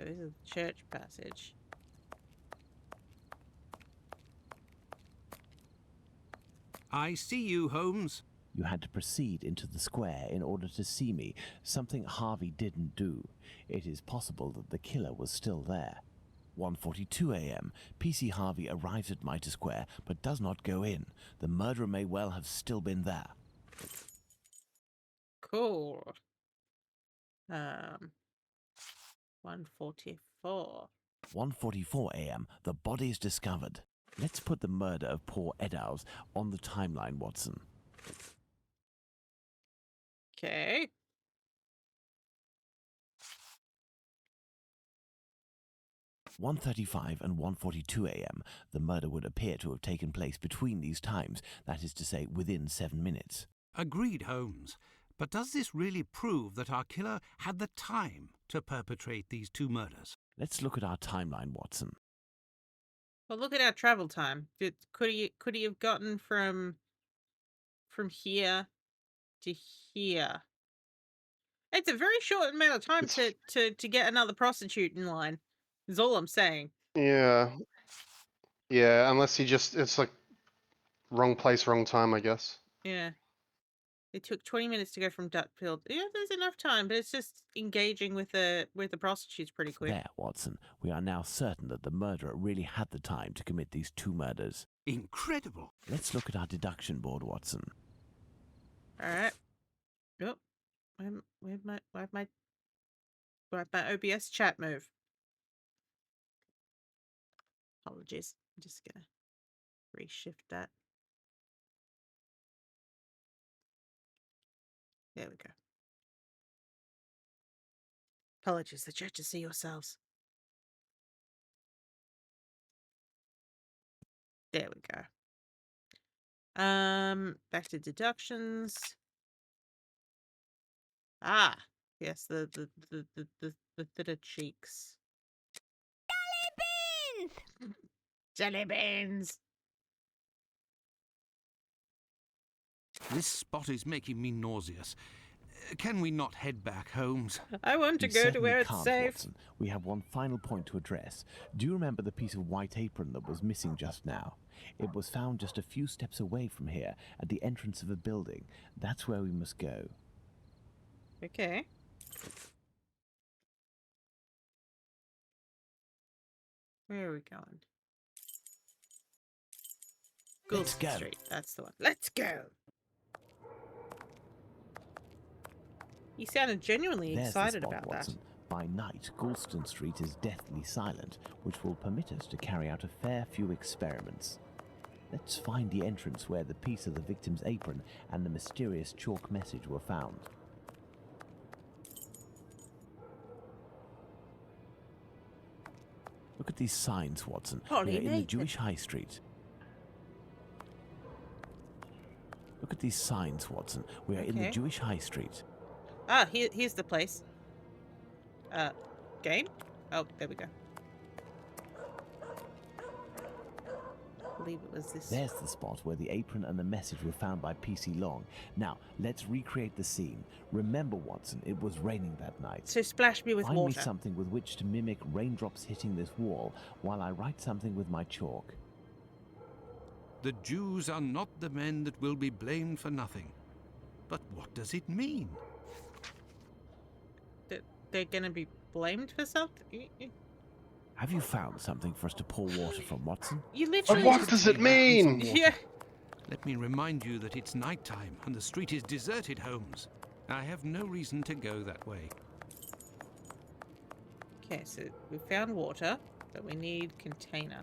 this is the Church Passage. I see you, Holmes. You had to proceed into the square in order to see me, something Harvey didn't do. It is possible that the killer was still there. 1:42 a.m. PC Harvey arrives at Mitre Square but does not go in. The murderer may well have still been there. Cool. 1:44. 1:44 a.m. The body is discovered. Let's put the murder of poor Eddowes on the timeline, Watson. Okay. – 1:35 and 1:42 a.m. The murder would appear to have taken place between these times, that is to say, within 7 minutes. Agreed, Holmes. But does this really prove that our killer had the time to perpetrate these two murders? Let's look at our timeline, Watson. Well, look at our travel time. Could he have gotten from here to here? It's a very short amount of time to get another prostitute in line. Is all I'm saying. Yeah. Yeah, unless he just, it's like wrong place, wrong time, I guess. Yeah. It took 20 minutes to go from Dutfield. Yeah, there's enough time, but it's just engaging with the prostitutes pretty quick. There, Watson. We are now certain that the murderer really had the time to commit these two murders. Incredible. Let's look at our deduction board, Watson. All right. Oh, where'd my OBS chat move? Apologies. I'm just gonna reshift that. There we go. Apologies, the judges see yourselves. There we go. Back to deductions. Ah, yes, the thinner cheeks. Jelly beans! Jelly beans! This spot is making me nauseous. Can we not head back, Holmes? I want to go to where it's safe. Watson. We have one final point to address. Do you remember the piece of white apron that was missing just now? It was found just a few steps away from here, at the entrance of a building. That's where we must go. Okay. Where are we going? Let's go. Street. That's the one. Let's go. You sounded genuinely There's excited the spot, about Watson. By night, Goulston Street is deathly silent, which will permit us to carry out a fair few experiments. Let's find the entrance where the piece of the victim's apron and the mysterious chalk message were found. Look at these signs, Watson. Holy We're in the Nathan. Jewish High Street. Look at these signs, Watson. We are in the Okay. Jewish High Street. Ah, here's the place. Game? Oh, there we go. I believe it was this. There's the spot where the apron and the message were found by PC Long. Now, let's recreate the scene. Remember, Watson, it was raining that night. So splash me with Find water. me something with which to mimic raindrops hitting this wall while I write something with my chalk. The Jews are not the men that will be blamed for nothing. But what does it mean? They're gonna be blamed for something? Have you found something for us to pour water from, Watson? You literally. What does it mean? Yeah. Let me remind you that it's night time and the street is deserted, Holmes. I have no reason to go that way. Okay, so we found water, but we need container.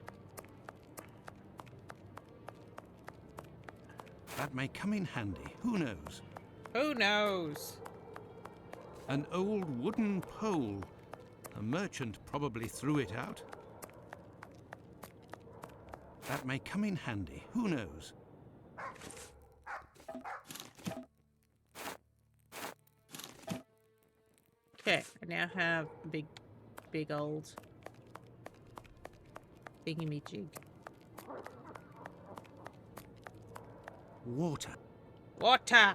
That may come in handy. Who knows? Who knows? An old wooden pole. A merchant probably threw it out. That may come in handy. Who knows? Okay, I now have a big old thingy-me-jig. Water. Water!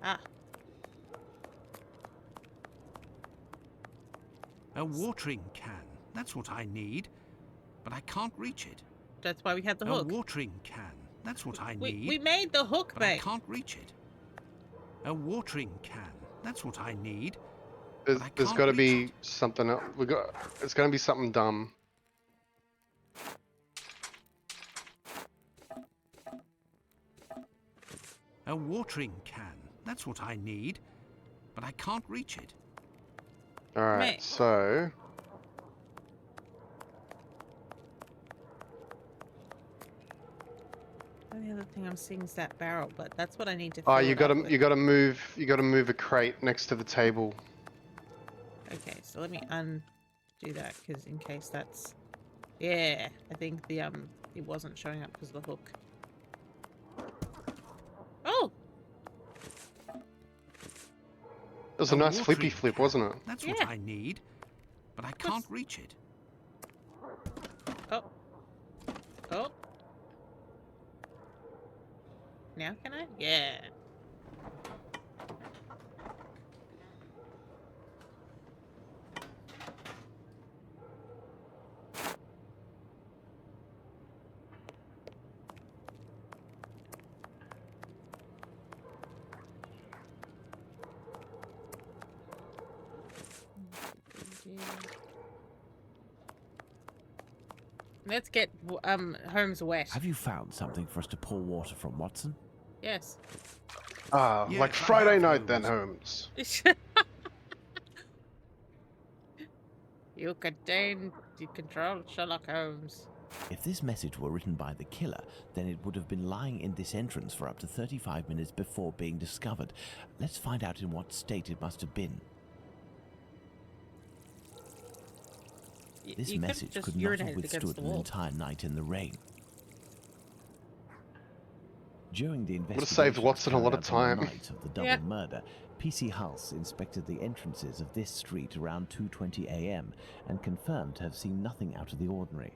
Ah. A watering can. That's what I need. But I can't reach it. That's why we had the hook. A watering can. That's what I need. We made the hook, but mate. I can't reach it. A watering can. That's what I need. There's got to be something else. It's going to be something dumb. A watering can. That's what I need. But I can't reach it. Alright, so... The other thing I'm seeing is that barrel, but that's what I need to. Oh, fill you it up gotta with. you gotta move a crate next to the table. Okay, so let me undo that because in case that's. Yeah, I think the it wasn't showing up because of the hook. Oh. It was a nice flippy flip, wasn't it? That's what I need. But I can't reach it. Oh. Oh. Now can I? Yeah. Let's get Holmes wet. Have you found something for us to pour water from, Watson? Yes. Ah, Yes, like I Friday have, night then, Holmes. Holmes. You control Sherlock Holmes. If this message were written by the killer, then it would have been lying in this entrance for up to 35 minutes before being discovered. Let's find out in what state it must have been. This message could not have withstood an entire night in the rain. During the Would have saved Watson a lot of time. on the night of the double murder, PC Hulse inspected the entrances of this street around 2:20 a.m. and confirmed to have seen nothing out of the ordinary.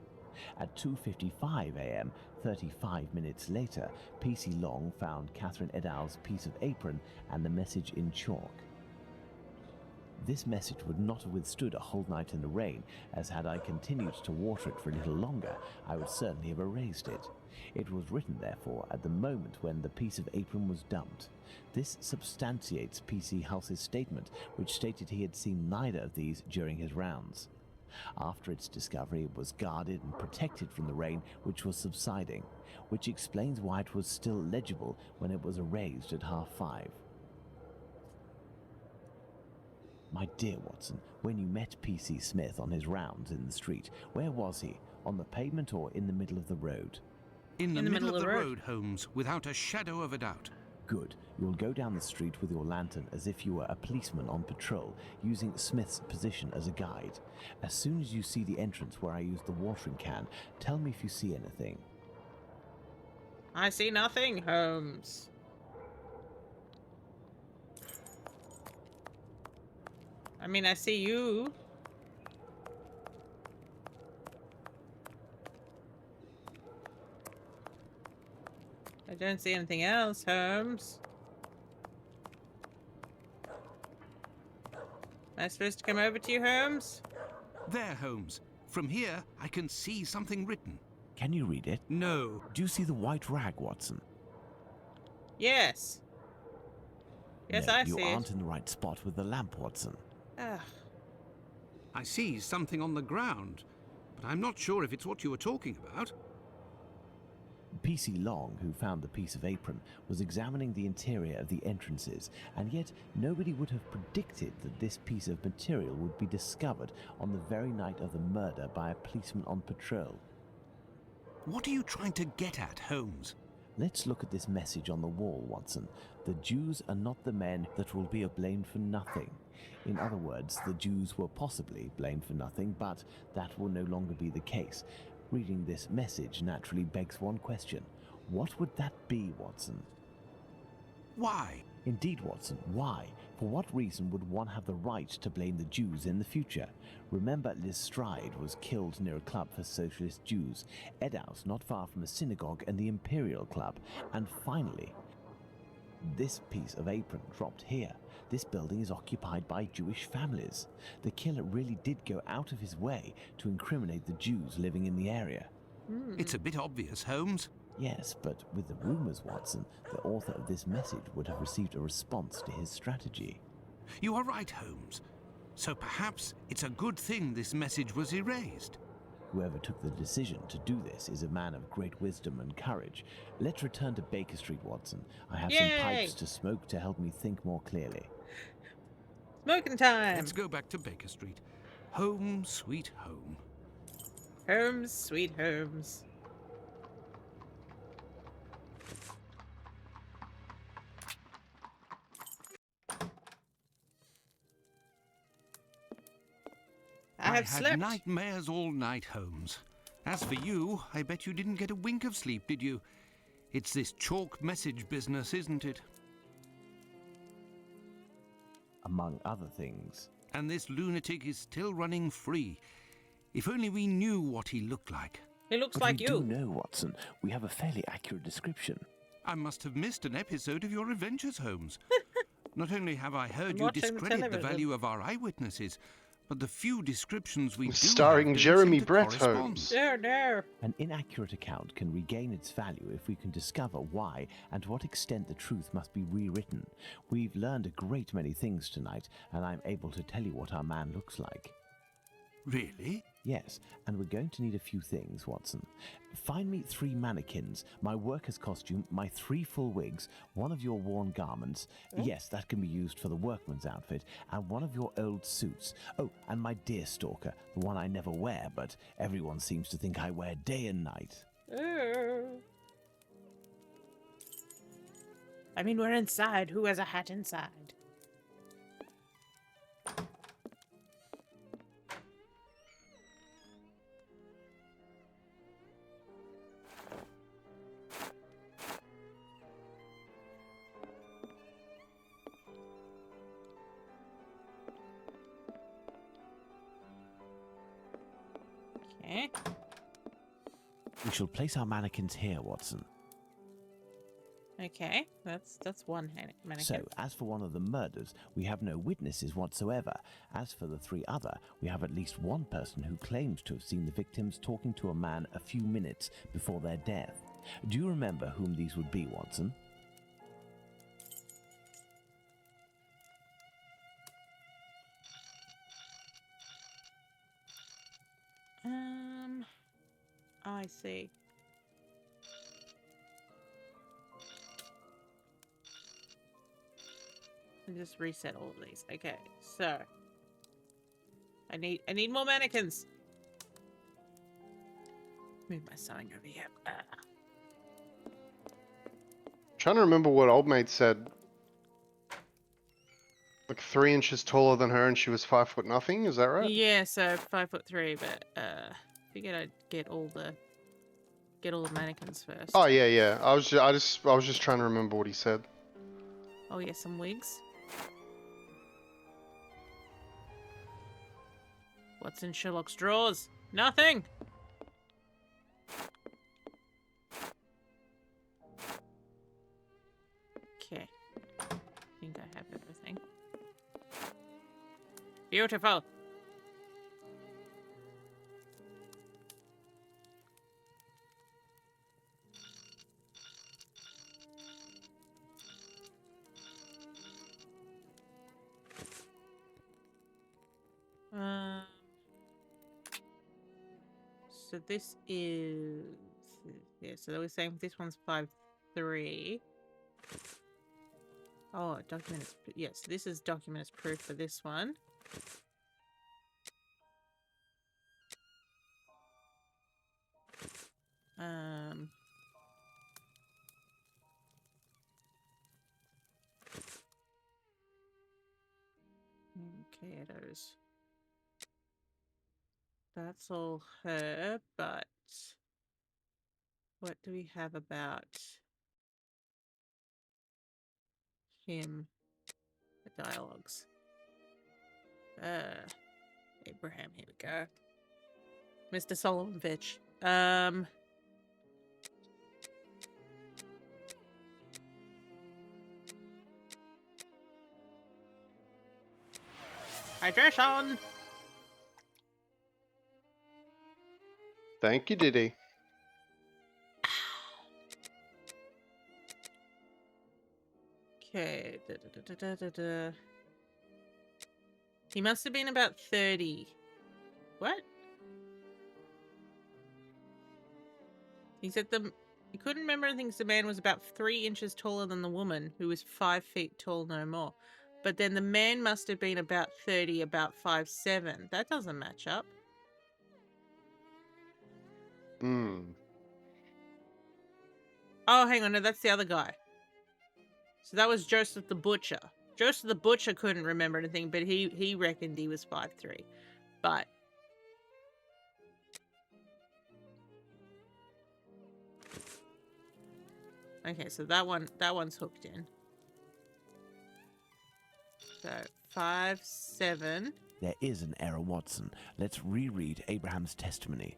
At 2:55 a.m., 35 minutes later, PC Long found Catherine Edow's piece of apron and the message in chalk. This message would not have withstood a whole night in the rain, as had I continued to water it for a little longer, I would certainly have erased it. It was written, therefore, at the moment when the piece of apron was dumped. This substantiates PC Hulse's statement, which stated he had seen neither of these during his rounds. After its discovery, it was guarded and protected from the rain, which was subsiding, which explains why it was still legible when it was erased at 5:30. My dear Watson, when you met P.C. Smith on his rounds in the street, where was he? On the pavement or in the middle of the road? In the middle of the road, Holmes, without a shadow of a doubt. Good. You'll go down the street with your lantern as if you were a policeman on patrol, using Smith's position as a guide. As soon as you see the entrance where I used the watering can, tell me if you see anything. I see nothing, Holmes. I mean, I see you. I don't see anything else, Holmes. Am I supposed to come over to you, Holmes? There, Holmes. From here, I can see something written. Can you read it? No. Do you see the white rag, Watson? Yes. Guess no, I you see aren't it. in the right spot with the lamp, Watson. Ugh. I see something on the ground, but I'm not sure if it's what you were talking about. PC Long, who found the piece of apron, was examining the interior of the entrances, and yet nobody would have predicted that this piece of material would be discovered on the very night of the murder by a policeman on patrol. What are you trying to get at, Holmes? Let's look at this message on the wall, Watson. The Jews are not the men that will be blamed for nothing. In other words, the Jews were possibly blamed for nothing, but that will no longer be the case. Reading this message naturally begs one question. What would that be, Watson? Why? Indeed, Watson, why? For what reason would one have the right to blame the Jews in the future? Remember, Lestrade was killed near a club for socialist Jews, Edaus not far from a synagogue and the Imperial Club, and finally, this piece of apron dropped here. This building is occupied by Jewish families. The killer really did go out of his way to incriminate the Jews living in the area. It's a bit obvious, Holmes. Yes, but with the rumors, Watson, the author of this message would have received a response to his strategy. You are right, Holmes. So perhaps it's a good thing this message was erased. Whoever took the decision to do this is a man of great wisdom and courage. Let's return to Baker Street, Watson. I have some pipes to smoke to help me think more clearly. Smoking time! Let's go back to Baker Street. Home, sweet home. Holmes, sweet Holmes. I have had slept. nightmares all night, Holmes. As for you, I bet you didn't get a wink of sleep, did you? It's this chalk message business, isn't it? Among other things. And this lunatic is still running free. If only we knew what he looked like. He looks But like we you. do know, Watson. We have a fairly accurate description. I must have missed an episode of your adventures, Holmes. Not only have I heard I'm you watching the discredit the television. value of our eyewitnesses, but the few descriptions we do Starring have don't Jeremy seem to Brett correspond. Holmes. No. An inaccurate account can regain its value if we can discover why and to what extent the truth must be rewritten. We've learned a great many things tonight, and I'm able to tell you what our man looks like. Really? Yes, and we're going to need a few things, Watson. Find me 3 mannequins, my worker's costume, my 3 full wigs, one of your worn garments. Yes, that can be used for the workman's outfit, and one of your old suits. Oh, and my deer stalker, the one I never wear, but everyone seems to think I wear day and night. I mean, we're inside. Who has a hat inside? Okay. We shall place our mannequins here, Watson. Okay, that's one mannequin. So, as for one of the murders, we have no witnesses whatsoever. As for the 3 other, we have at least one person who claims to have seen the victims talking to a man a few minutes before their death. Do you remember whom these would be, Watson? I see. And just reset all of these. Okay, so I need more mannequins. Move my sewing over here. Trying to remember what old mate said. Like 3 inches taller than her, and she was 5 foot nothing. Is that right? Yeah, so 5'3", but figured I'd get all the mannequins first. Oh yeah. I was just trying to remember what he said. Oh yeah, some wigs. What's in Sherlock's drawers? Nothing. Okay. I think I have everything. Beautiful. so this is... Yeah, so they were saying this one's 5'3". Oh, document is... Yes, this is document as proof for this one. Potatoes. That's all her, but what do we have about him? The dialogues. Abraham, here we go. Mr. Solomovich. Hydration! Thank you, Diddy. Okay. He must have been about 30. What? He said he couldn't remember and thinks the man was about 3 inches taller than the woman, who was 5 feet tall no more. But then the man must have been about 30, about 5'7". That doesn't match up. Oh, hang on. No, that's the other guy. So that was Joseph the Butcher. Joseph the Butcher couldn't remember anything, but he reckoned he was 5'3". But... Okay, so that one's hooked in. So, 5'7". There is an error, Watson. Let's reread Abraham's testimony.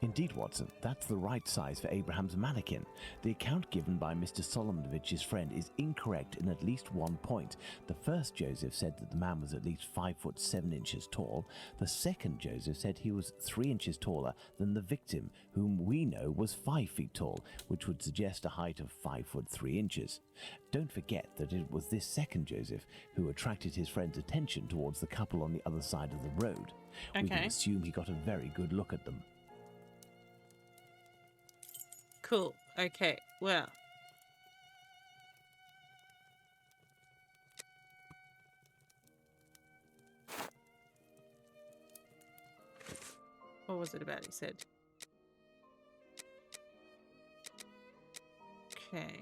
Indeed, Watson, that's the right size for Abraham's mannequin. The account given by Mr. Solomonovich's friend is incorrect in at least one point. The first Joseph said that the man was at least 5'7" tall. The second Joseph said he was 3 inches taller than the victim, whom we know was 5 feet tall, which would suggest a height of 5'3". Don't forget that it was this second Joseph who attracted his friend's attention towards the couple on the other side of the road. We can assume he got a very good look at them. Cool. Okay, well. What was it about, he said? Okay.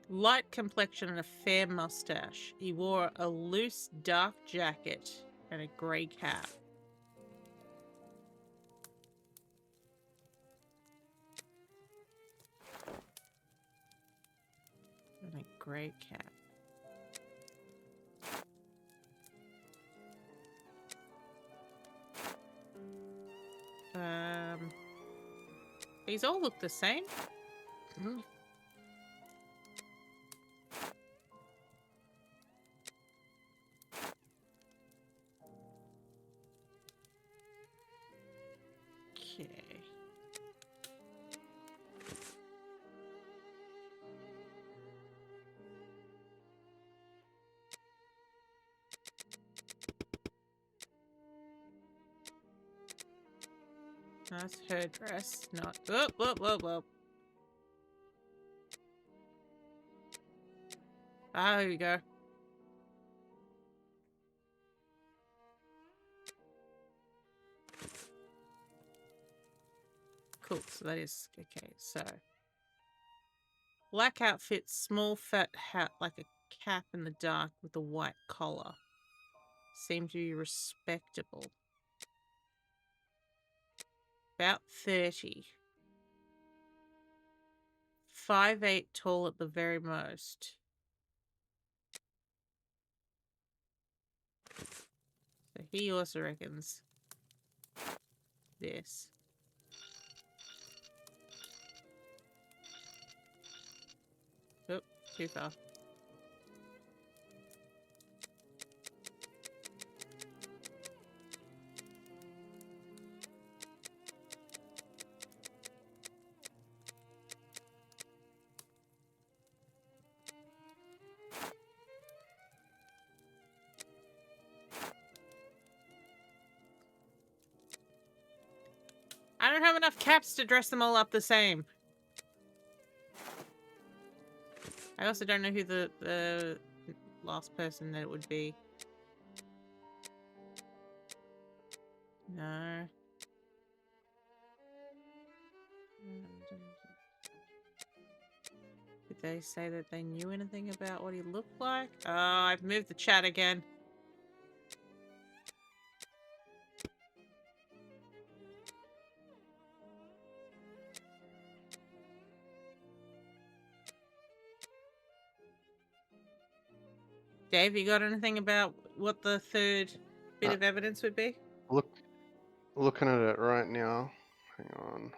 Light complexion and a fair mustache. He wore a loose dark jacket and a grey cap. And a grey cap. These all look the same. Okay. That's her dress, not... Whoop, whoop, whoop, whoop. Ah, here we go. Cool, so that is... Okay, so... Black outfit, small fat hat like a cap in the dark with a white collar. Seem to be respectable. About 30. 5'8" tall at the very most. So he also reckons this. Oh, too far. I don't have enough caps to dress them all up the same. I also don't know who the last person that it would be. No. Did they say that they knew anything about what he looked like? Oh, I've moved the chat again. Dave, you got anything about what the third bit of evidence would be? Looking at it right now. Hang on.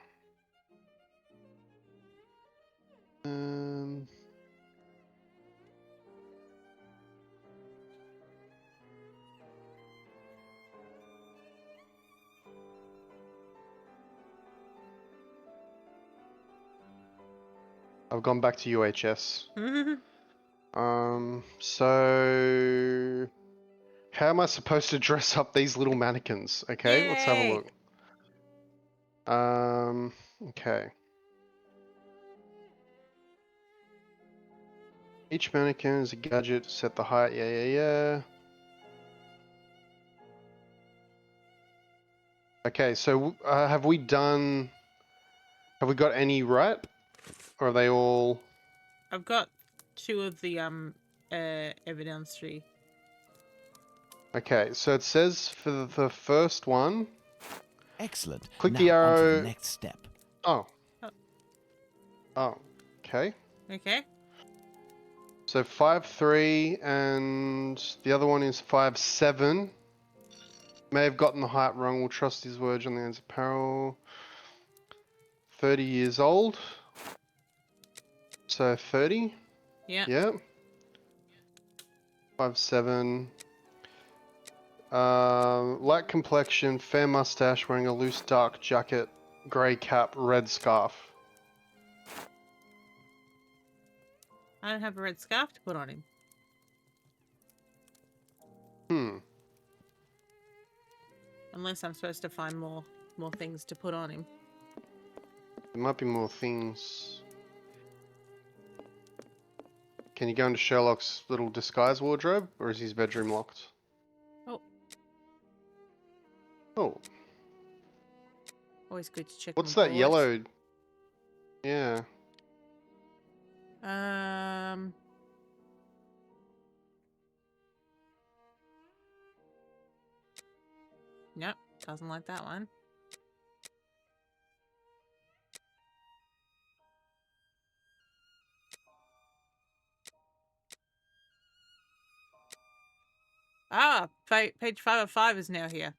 I've gone back to UHS. So how am I supposed to dress up these little mannequins? Okay, let's have a Yay! look. Okay. Each mannequin is a gadget to set the height. Yeah. Okay, so have we got any right? Or are they all... I've got 2 of the evidence tree. Okay, so it says for the first one... Excellent. Click now, the on to arrow... the next step. Oh, okay. Okay. So 5'3", and the other one is 5'7". May have gotten the height wrong. We'll trust his words on the ends apparel. 30 years old. So 30. Yeah. Yeah. 5'7". Light complexion, fair mustache, wearing a loose dark jacket, grey cap, red scarf. I don't have a red scarf to put on him. Unless I'm supposed to find more things to put on him. There might be more things. Can you go into Sherlock's little disguise wardrobe, or is his bedroom locked? Oh. Always good to check. What's my that boards. yellow? Yeah. Nope, doesn't like that one. Ah, page 505 is now here.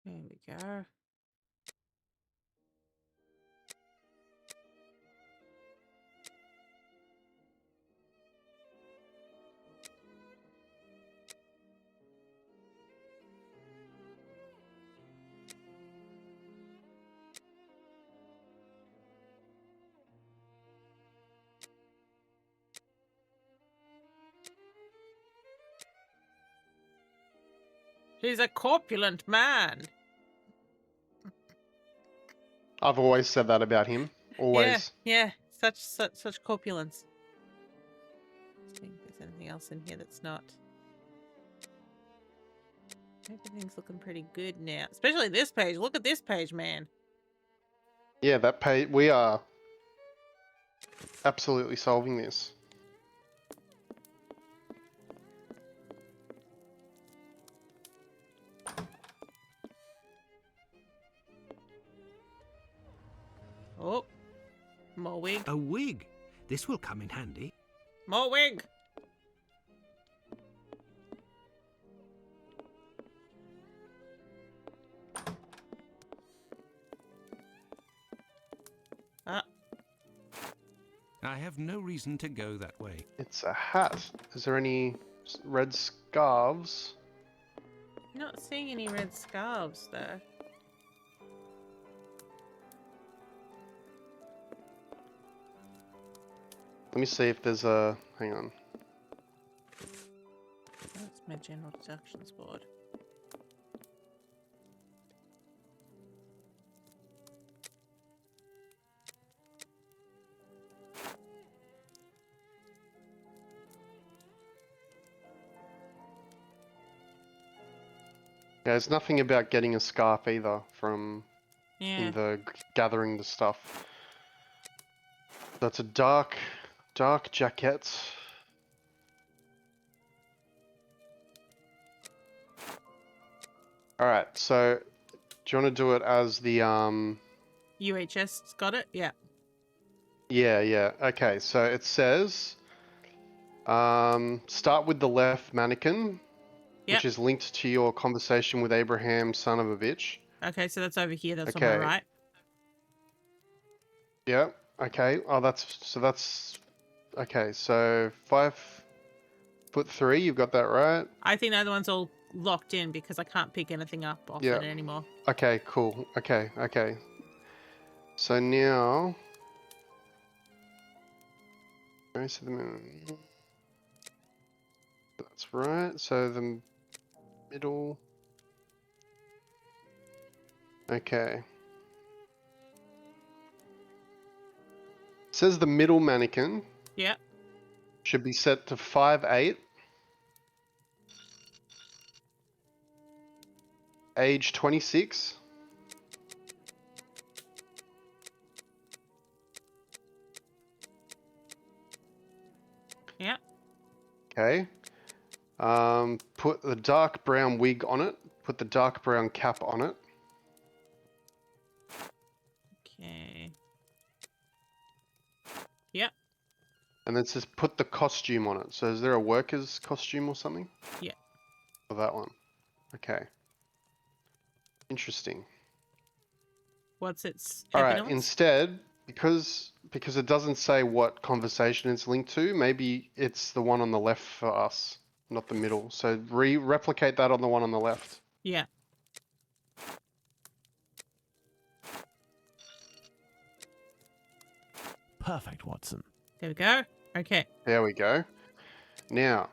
There we go. He's a corpulent man. I've always said that about him. Always. Yeah. Such corpulence. Let's see if there's anything else in here that's not. Everything's looking pretty good now. Especially this page. Look at this page, man. Yeah, that page. We are absolutely solving this. Oh, more wig. A wig. This will come in handy. More wig. I have no reason to go that way. It's a hat. Is there any red scarves? Not seeing any red scarves though. Let me see if there's a... Hang on. That's my general deductions board. Yeah, there's nothing about getting a scarf either from Yeah. in the gathering the stuff. That's a dark jacket. All right, so do you want to do it as the UHS got it? Yeah. Yeah. Okay, so it says start with the left mannequin, Yep. which is linked to your conversation with Abraham, son of a bitch. Okay, so that's over here. That's on Okay. my right. Yeah. Okay. Oh, that's okay. So 5'3", you've got that right. I think the other one's all locked in because I can't pick anything up off Yeah. it anymore. Okay. Cool. Okay. So now, okay, so that's right. So the middle. Okay. Says the middle mannequin. Yeah. Should be set to 5'8". Age 26. Yeah. Okay. Put the dark brown wig on it. Put the dark brown cap on it. Okay. Yep. And then it says put the costume on it. So is there a worker's costume or something? Yeah. For that one. Okay. Interesting. What's its Alright, evidence? instead, because it doesn't say what conversation it's linked to, maybe it's the one on the left for us, not the middle. So replicate that on the one on the left. Yeah. Perfect, Watson. There we go. Okay. There we go. Now,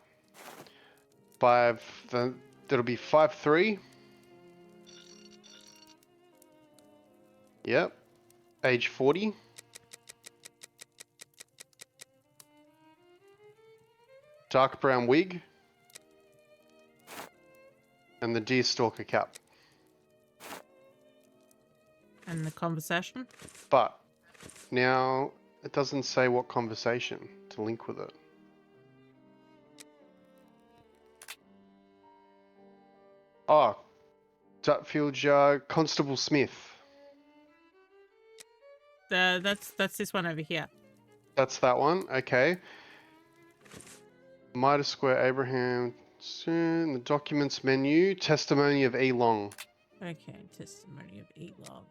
that'll be 5'3". Yep. Age 40. Dark brown wig. And the deerstalker cap. And the conversation? But now it doesn't say what conversation to link with it. Oh, Dutfield Yard, Constable Smith. That's this one over here. That's that one. Okay. Mitre Square, Abraham. Soon the documents menu. Testimony of E. Long. Okay, testimony of Elon.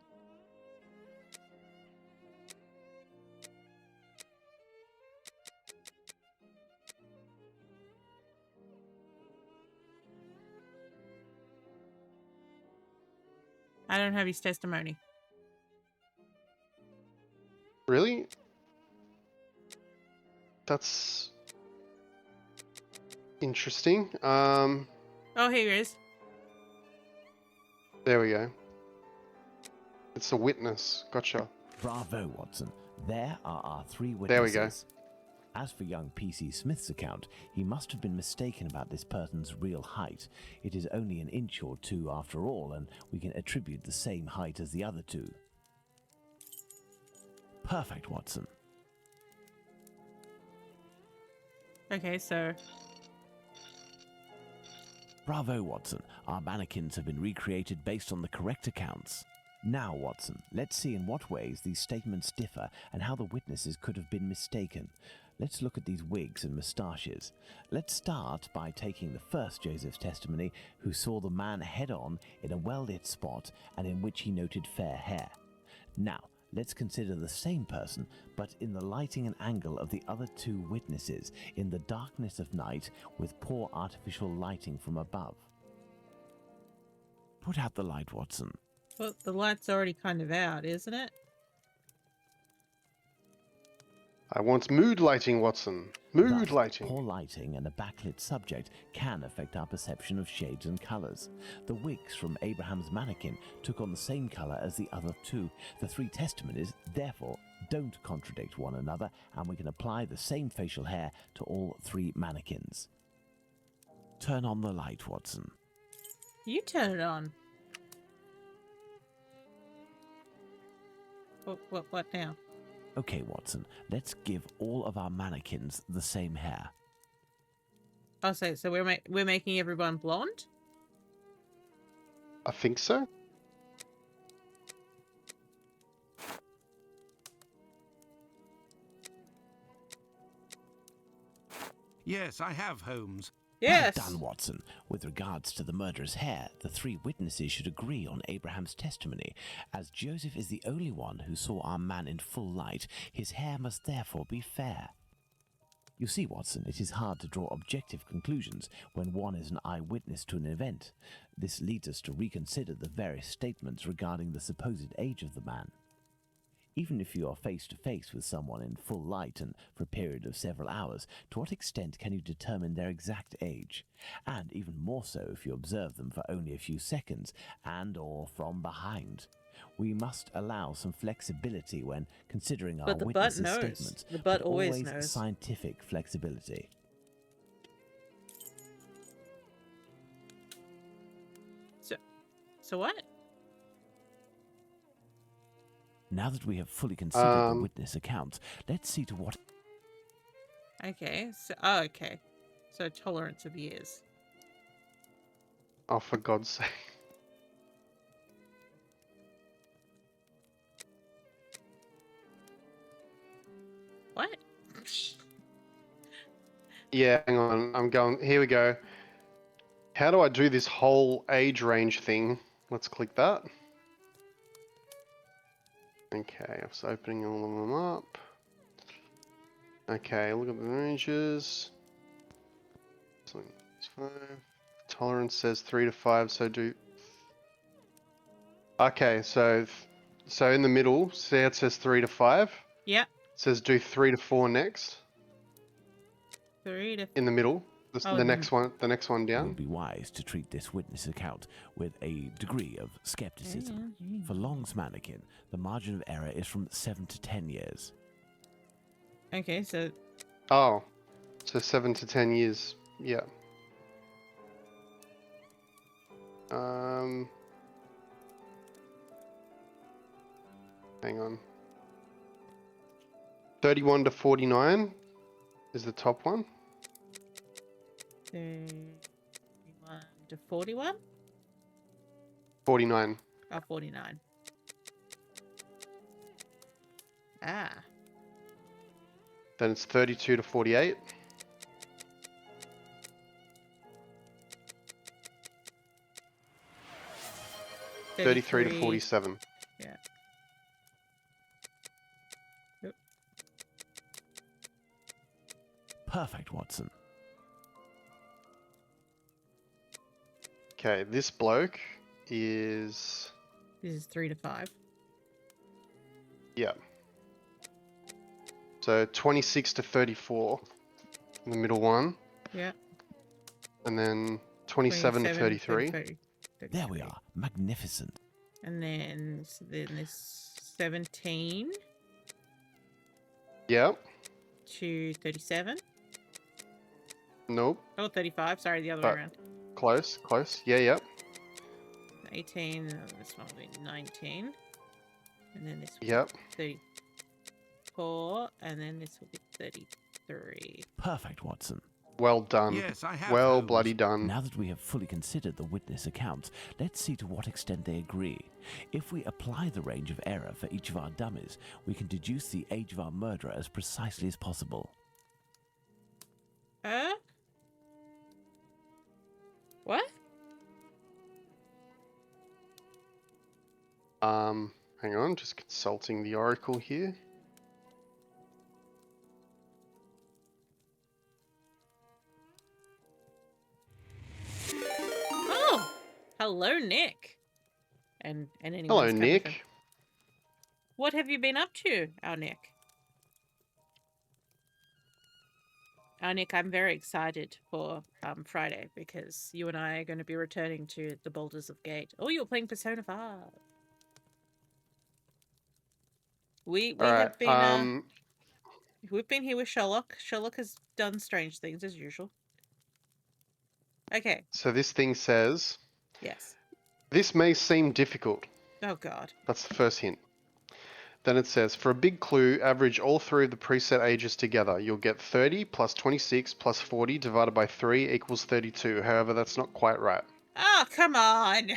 I don't have his testimony. Really? That's interesting. Oh, here he is. There we go. It's a witness. Gotcha. Bravo, Watson. There are our three witnesses. There we go. As for young P.C. Smith's account, he must have been mistaken about this person's real height. It is only an inch or two after all, and we can attribute the same height as the other two. Perfect, Watson. Okay, so... Bravo, Watson. Our mannequins have been recreated based on the correct accounts. Now, Watson, let's see in what ways these statements differ and how the witnesses could have been mistaken. Let's look at these wigs and moustaches. Let's start by taking the first Joseph's testimony, who saw the man head-on in a well-lit spot and in which he noted fair hair. Now, let's consider the same person, but in the lighting and angle of the other two witnesses, in the darkness of night with poor artificial lighting from above. Put out the light, Watson. Well, the light's already kind of out, isn't it? I want mood lighting, Watson. Mood Thus, lighting. poor lighting and a backlit subject can affect our perception of shades and colours. The wigs from Abraham's mannequin took on the same colour as the other two. The three testimonies, therefore, don't contradict one another, and we can apply the same facial hair to all three mannequins. Turn on the light, Watson. You turn it on. What now? Okay, Watson, let's give all of our mannequins the same hair. Oh, so we're making everyone blonde? I think so. Yes, I have, Holmes. Yes. Well done, Watson. With regards to the murderer's hair, the three witnesses should agree on Abraham's testimony. As Joseph is the only one who saw our man in full light, his hair must therefore be fair. You see, Watson, it is hard to draw objective conclusions when one is an eyewitness to an event. This leads us to reconsider the various statements regarding the supposed age of the man. Even if you are face to face with someone in full light and for a period of several hours, to what extent can you determine their exact age? And even more so if you observe them for only a few seconds and or from behind. We must allow some flexibility when considering our But the butt witnesses' knows. statements, The butt but always always knows. scientific flexibility. So what? Now that we have fully considered the witness accounts, let's see to what... Okay, so okay. So tolerance of years. Oh, for God's sake. What? Yeah, hang on. I'm going. Here we go. How do I do this whole age range thing? Let's click that. Okay, I was opening all of them up. Okay, look at the ranges. So it's 5. Tolerance says 3 to 5, so do... Okay, so in the middle, see how it says 3 to 5? Yep. It says do 3 to 4 next. 3 to... In the middle. The next one It down. would be wise to treat this witness account with a degree of skepticism. For Long's mannequin, the margin of error is from 7 to 10 years. Okay, so... Oh, so 7 to 10 years. Yeah. Hang on. 31 to 49 is the top one. 31 to 41? 49. Oh, 49. Ah. Then it's 32 to 48. $33 to 47. Yeah. Yep. Perfect, Watson. Okay, this bloke is... This is 3 to 5. Yeah. So 26 to 34 in the middle one. Yeah. And then 27 to 33. 33. There we are. Magnificent. And then this 17 Yep. to 37. Nope. Oh, 35. Sorry, the other way around. Close, close. Yeah, yep. 18. This one will be 19. And then this will Yep. be 34. And then this will be 33. Perfect, Watson. Well done. Yes, I have well those. bloody done. Now that we have fully considered the witness accounts, let's see to what extent they agree. If we apply the range of error for each of our dummies, we can deduce the age of our murderer as precisely as possible. What? Hang on, just consulting the oracle here. Oh! Hello, Nick. And anyone. Hello, Nick. What have you been up to, our Nick? Nick, I'm very excited for Friday because you and I are going to be returning to the Boulders of Gate. Oh, you're playing Persona 5. We All right. have been we've been here with Sherlock. Sherlock has done strange things as usual. Okay. So this thing says, Yes. this may seem difficult. Oh God. That's the first hint. Then it says, for a big clue, average all three of the preset ages together. You'll get 30 plus 26 plus 40 divided by 3 equals 32. However, that's not quite right. Oh, come on.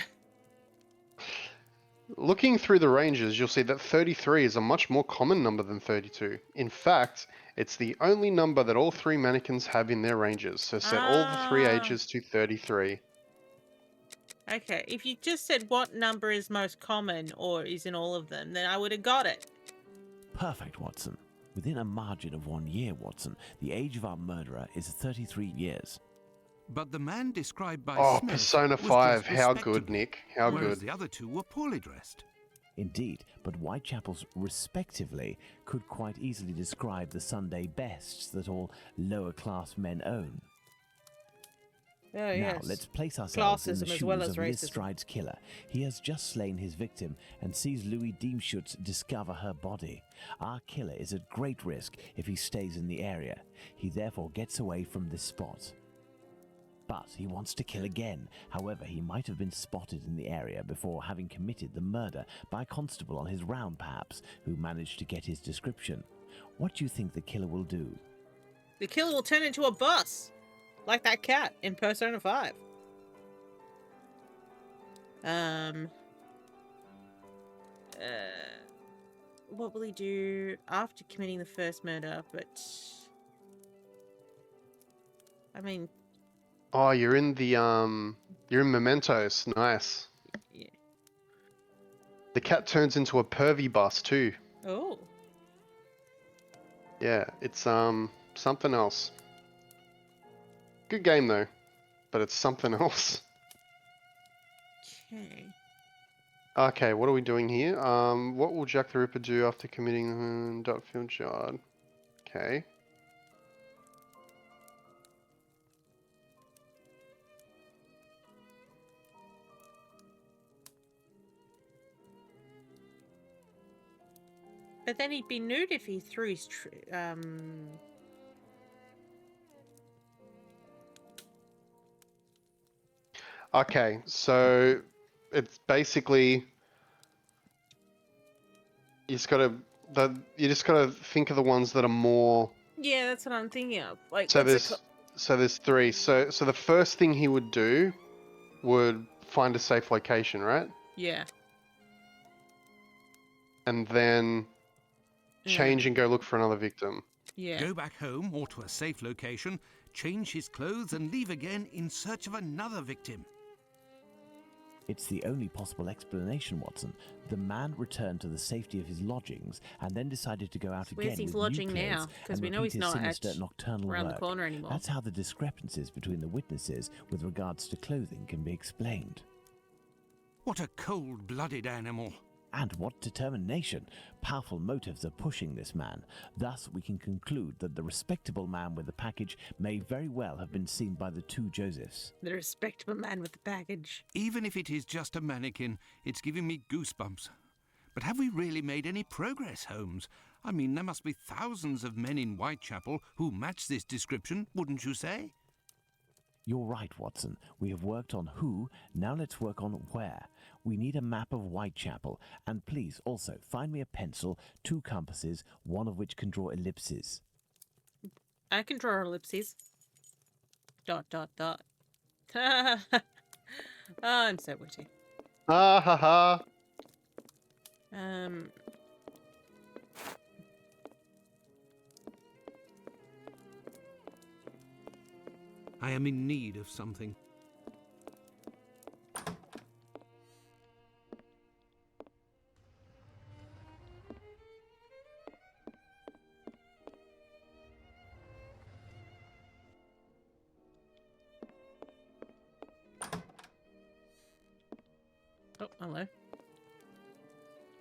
Looking through the ranges, you'll see that 33 is a much more common number than 32. In fact, it's the only number that all three mannequins have in their ranges. So set all the three ages to 33. Okay, if you just said what number is most common or is in all of them, then I would have got it. Perfect, Watson. Within a margin of 1 year, Watson, the age of our murderer is 33 years. But the man described by Oh, Smith Persona was 5. dressed How good, respectably, Nick. How whereas good. the other two were poorly dressed. Indeed, but Whitechapel's respectively could quite easily describe the Sunday bests that all lower-class men own. Oh, Now, yes. let's place ourselves in the Classism as shoes well as of Liz racism. Stride's killer. He has just slain his victim and sees Louis Diemschutz discover her body. Our killer is at great risk if he stays in the area. He therefore gets away from this spot. But he wants to kill again. However, he might have been spotted in the area before having committed the murder by a constable on his round, perhaps, who managed to get his description. What do you think the killer will do? The killer will turn into a bus, like that cat in Persona 5. What will he do after committing the first murder? But I mean, Oh, you're in Mementos. Nice. yeah. The cat turns into a pervy bus too. Oh. Yeah, it's something else. Good game though, but it's something else. Okay. Okay, what are we doing here? What will Jack the Ripper do after committing Dutfield Yard? Okay. But then he'd be nude if he threw his Okay, so it's basically you just gotta think of the ones that are more. Yeah, that's what I'm thinking of. Like, So what's it there's three. So the first thing he would do would find a safe location, right? Yeah. And then change and go look for another victim. Yeah. Go back home or to a safe location, change his clothes and leave again in search of another victim. It's the only possible explanation, Watson. The man returned to the safety of his lodgings and then decided to go out Where's again his with lodging new now? clothes 'Cause and we know repeat he's his not at sinister nocturnal around the work. corner anymore. That's how the discrepancies between the witnesses with regards to clothing can be explained. What a cold-blooded animal. And what determination! Powerful motives are pushing this man. Thus, we can conclude that the respectable man with the package may very well have been seen by the two Josephs. The respectable man with the package. Even if it is just a mannequin, it's giving me goosebumps. But have we really made any progress, Holmes? I mean, there must be thousands of men in Whitechapel who match this description, wouldn't you say? You're right, Watson. We have worked on who, now let's work on where. We need a map of Whitechapel, and please also find me a pencil, 2 compasses, one of which can draw ellipses. I can draw ellipses. ... Oh, I'm so witty. Ah ha ha. I am in need of something. Oh, hello.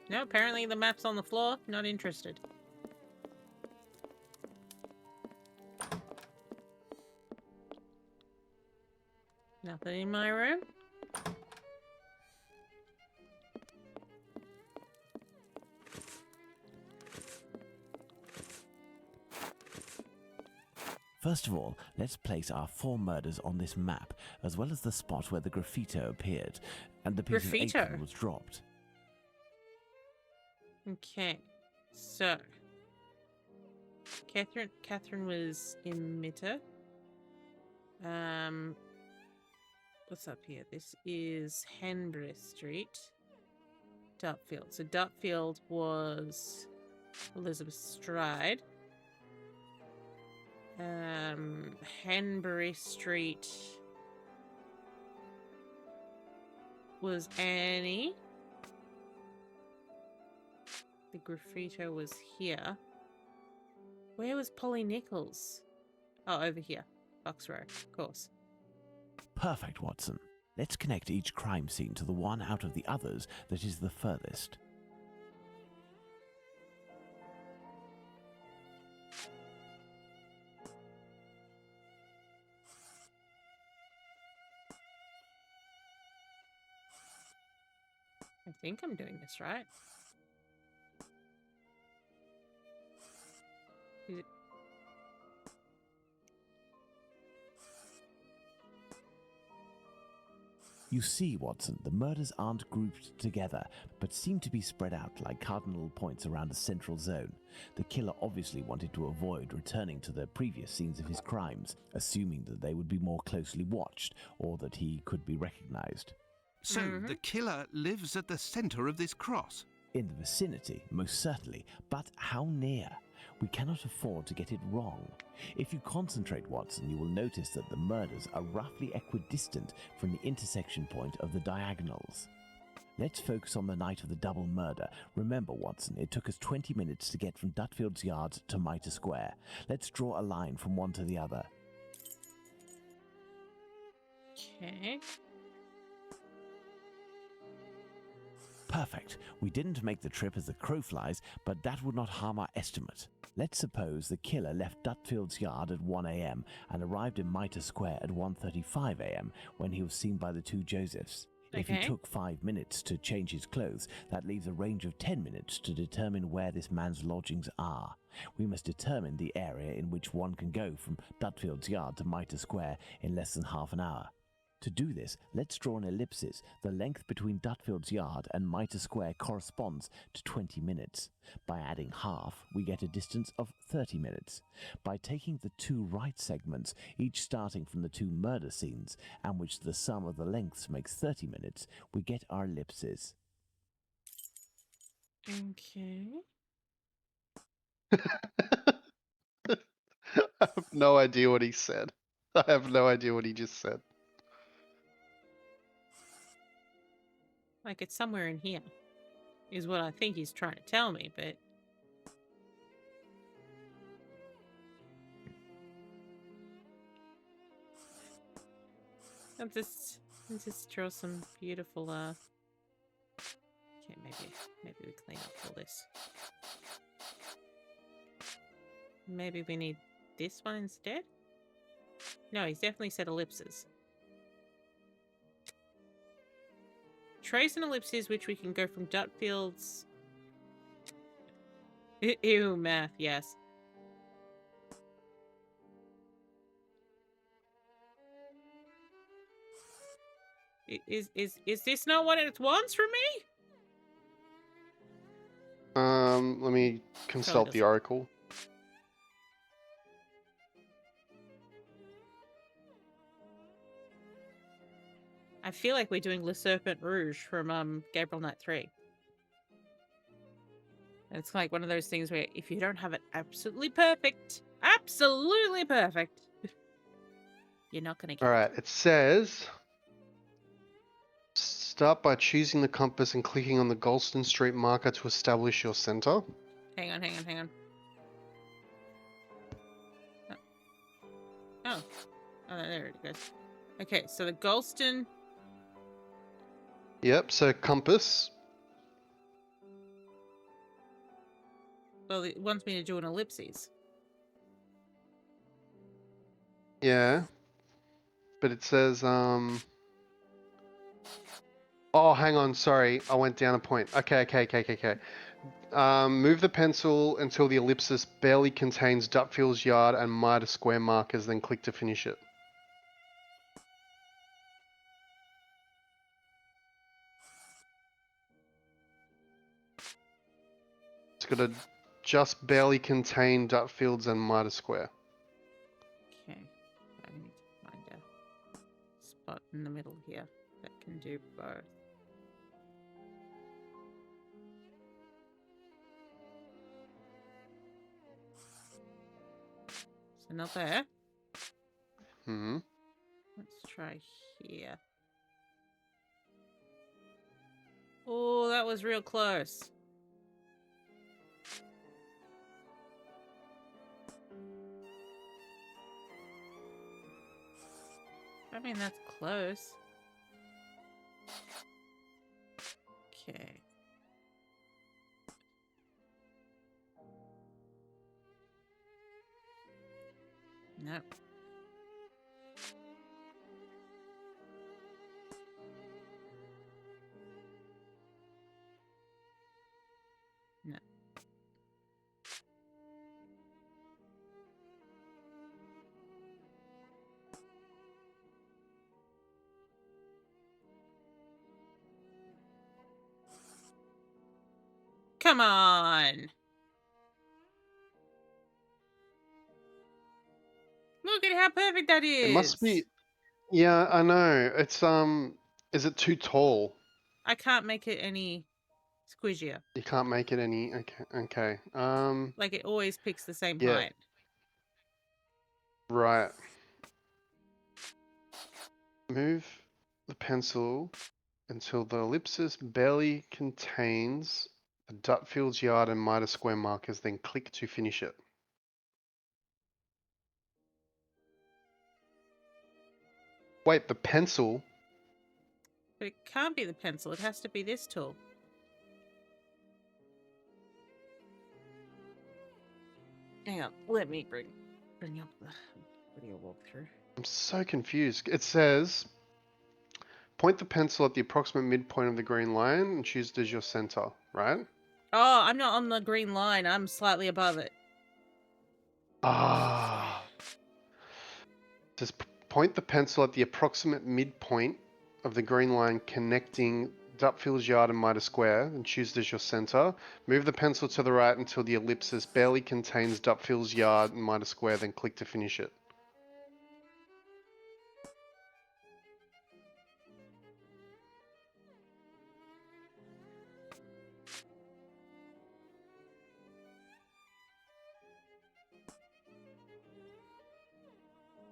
No, apparently the map's on the floor. Not interested. Nothing in my room. First of all, let's place our 4 murders on this map, as well as the spot where the graffito appeared, and the piece of apron was dropped. Okay, so Catherine was emitter. What's up here? This is Henbury Street, Dutfield. So Dutfield was Elizabeth Stride. Henbury Street was Annie. The graffito was here. Where was Polly Nichols? Oh, over here. Box Row, of course. Perfect, Watson. Let's connect each crime scene to the one out of the others that is the furthest. I think I'm doing this right. Is it... You see, Watson, the murders aren't grouped together, but seem to be spread out like cardinal points around a central zone. The killer obviously wanted to avoid returning to the previous scenes of his crimes, assuming that they would be more closely watched or that he could be recognized. So, the killer lives at the center of this cross? In the vicinity, most certainly, but how near? We cannot afford to get it wrong. If you concentrate, Watson, you will notice that the murders are roughly equidistant from the intersection point of the diagonals. Let's focus on the night of the double murder. Remember, Watson, it took us 20 minutes to get from Dutfield's Yard to Mitre Square. Let's draw a line from one to the other. Okay. Perfect. We didn't make the trip as the crow flies, but that would not harm our estimate. Let's suppose the killer left Dutfield's Yard at 1 a.m. and arrived in Mitre Square at 1:35 a.m. when he was seen by the two Josephs. If he took 5 minutes to change his clothes, that leaves a range of 10 minutes to determine where this man's lodgings are. We must determine the area in which one can go from Dutfield's Yard to Mitre Square in less than half an hour. To do this, let's draw an ellipsis. The length between Dutfield's Yard and Mitre Square corresponds to 20 minutes. By adding half, we get a distance of 30 minutes. By taking the two right segments, each starting from the two murder scenes, and which the sum of the lengths makes 30 minutes, we get our ellipses. Okay. I have no idea what he said. I have no idea what he just said. Like, it's somewhere in here, is what I think he's trying to tell me, but... Let's just draw some beautiful, Okay, maybe we clean up all this. Maybe we need this one instead? No, he's definitely said ellipses. Trace an ellipses which we can go from Dutfield's... Ew, math, yes. Is this not what it wants from me? Let me consult the oracle. I feel like we're doing Le Serpent Rouge from Gabriel Knight 3. And it's like one of those things where if you don't have it absolutely perfect, you're not going to get Alright, it says... Start by choosing the compass and clicking on the Golston Street marker to establish your center. Hang on. Oh, there it goes. Okay, so the Golston... Yep, so compass. Well, it wants me to do an ellipses. Yeah. but it says Oh, hang on. Sorry, I went down a point. Okay. Move the pencil until the ellipsis barely contains Dutfield's Yard and Mitre Square markers, then click to finish it. It's got to just barely contain Dutfields and Mitre Square. Okay. I need to find a spot in the middle here that can do both. So not there. Mm-hmm. Let's try here. Oh, that was real close. I mean, that's close. Okay. No. No. Come on. Look at how perfect that is. It must be. Yeah, I know. It's Is it too tall? I can't make it any squishier. You can't make it any. Okay. Like it always picks the same Yeah. height. Right. Move the pencil until the ellipsis barely contains the Dutfield's Yard and Mitre Square markers, then click to finish it. Wait, the pencil? But it can't be the pencil. It has to be this tool. Hang on. Let me bring up the video walkthrough. I'm so confused. It says, point the pencil at the approximate midpoint of the green line and choose it as your center, right? Oh, I'm not on the green line. I'm slightly above it. Ah. Just point the pencil at the approximate midpoint of the green line connecting Dutfield's Yard and Mitre Square and choose it as your center. Move the pencil to the right until the ellipsis barely contains Dutfield's Yard and Mitre Square, then click to finish it.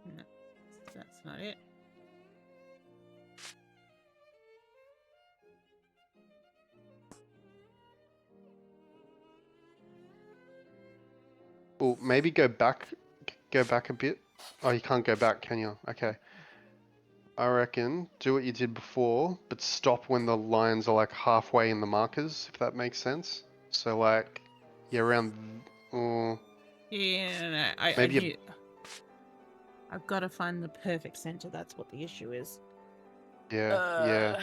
No, that's not it. Well, maybe go back a bit. Oh, you can't go back, can you? Okay. I reckon do what you did before, but stop when the lines are like halfway in the markers, if that makes sense. So like, yeah, around. Yeah, no, Maybe I've got to find the perfect center. That's what the issue is. yeah.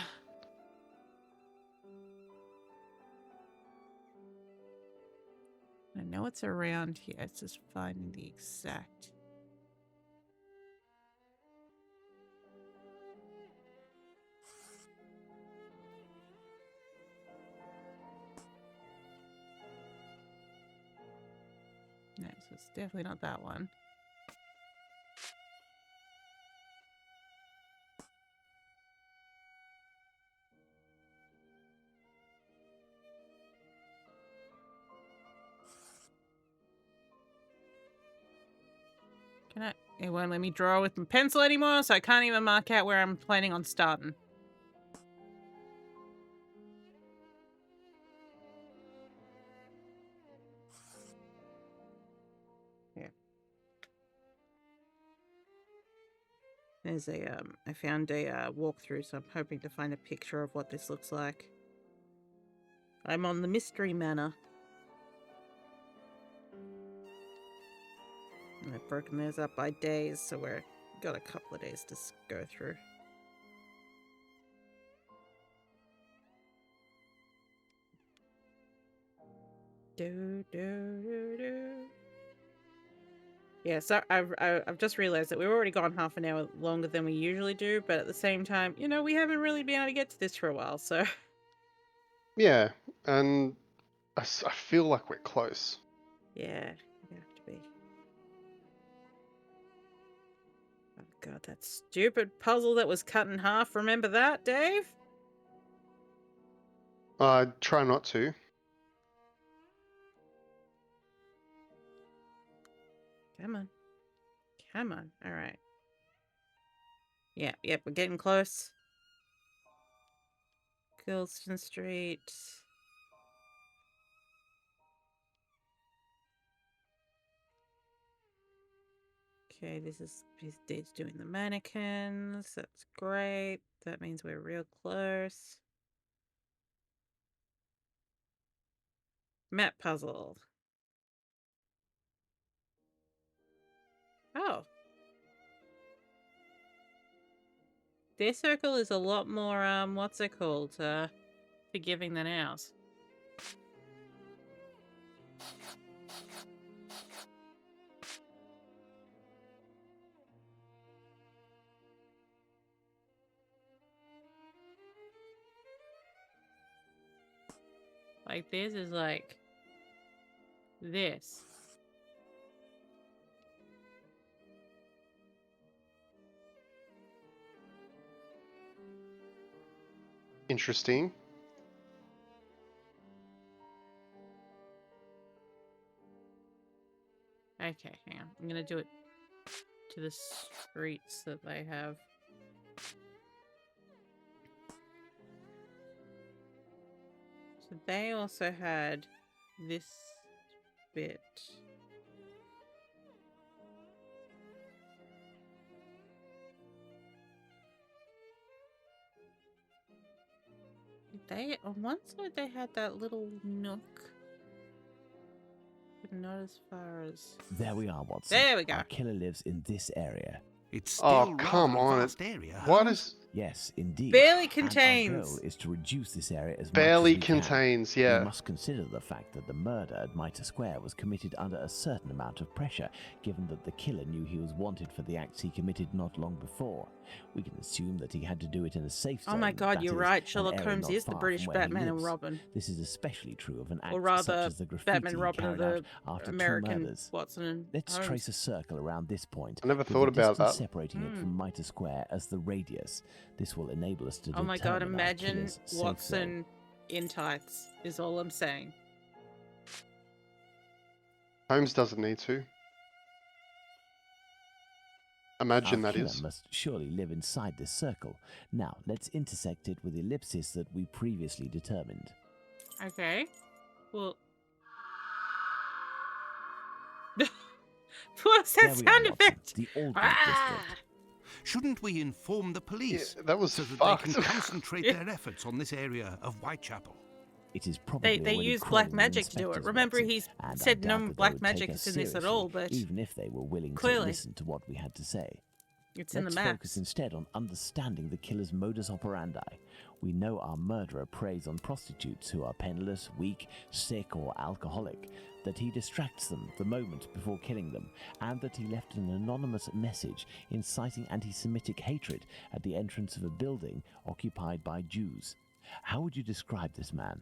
I know it's around here. It's just finding the exact. No, so it's definitely not that one. It won't let me draw with my pencil anymore, so I can't even mark out where I'm planning on starting. Yeah. There's a I found a walkthrough, so I'm hoping to find a picture of what this looks like. I'm on the Mystery Manor. And I've broken those up by days, so we're got a couple of days to go through. Yeah, so I've just realized that we've already gone half an hour longer than we usually do, but at the same time, you know, we haven't really been able to get to this for a while, so. Yeah, and I feel like we're close. Yeah, you have to be. Oh god, that stupid puzzle that was cut in half. Remember that, Dave? Try not to. Come on. Come on. All right. Yeah, yep, we're getting close. Gilston Street. Okay, this is Dave's doing the mannequins. That's great. That means we're real close. Map puzzle. Oh. Their circle is a lot more, what's it called? Forgiving than ours. Like, theirs is like this. Interesting. Okay, hang on. I'm gonna do it to the streets that they have. So they also had this bit. They, on one side they had that little nook. But not as far as... There we are, Watson. There we go. Our killer lives in this area. It's still come rather a on. vast area, What Holmes. is... Yes, indeed. Barely And contains. our goal is to reduce this area as Barely much as we contains, can. yeah. We must consider the fact that the murder at Mitre Square was committed under a certain amount of pressure, given that the killer knew he was wanted for the acts he committed not long before. We can assume that he had to do it in a safe zone. Oh my god, that you're is, right. an Sherlock area Holmes not is the far British from where he Batman and lives. Robin. This is especially true of an act Or rather, such as the graffiti Batman and Robin carried are out the after American two murders. Watson and Let's Holmes. trace a circle around this point. I never with thought the about distance that. separating it from Mitre Square as the radius. This will enable us to Oh my god, determine our imagine killer's safe zone. Watson in tights, is all I'm saying. Holmes doesn't need to. Imagine Our that killer is. must surely live inside this circle. Now, let's intersect it with the ellipsis that we previously determined. Okay. Well... What's that There we are, sound Watson, effect? the Aldgate Ah! district. Shouldn't we inform the police Yeah, that was so that fucked. they can concentrate their efforts on this area of Whitechapel? It is probably They already use crawling black with magic to do it. inspectors, Remember, Watson, he's and I said doubt no that they black would magic take us is in this at seriously, all, but even if they were willing clearly. to listen to what we had to say. It's in the Let's maps. focus instead on understanding the killer's modus operandi. We know our murderer preys on prostitutes who are penniless, weak, sick, or alcoholic, that he distracts them the moment before killing them, and that he left an anonymous message inciting anti-Semitic hatred at the entrance of a building occupied by Jews. How would you describe this man?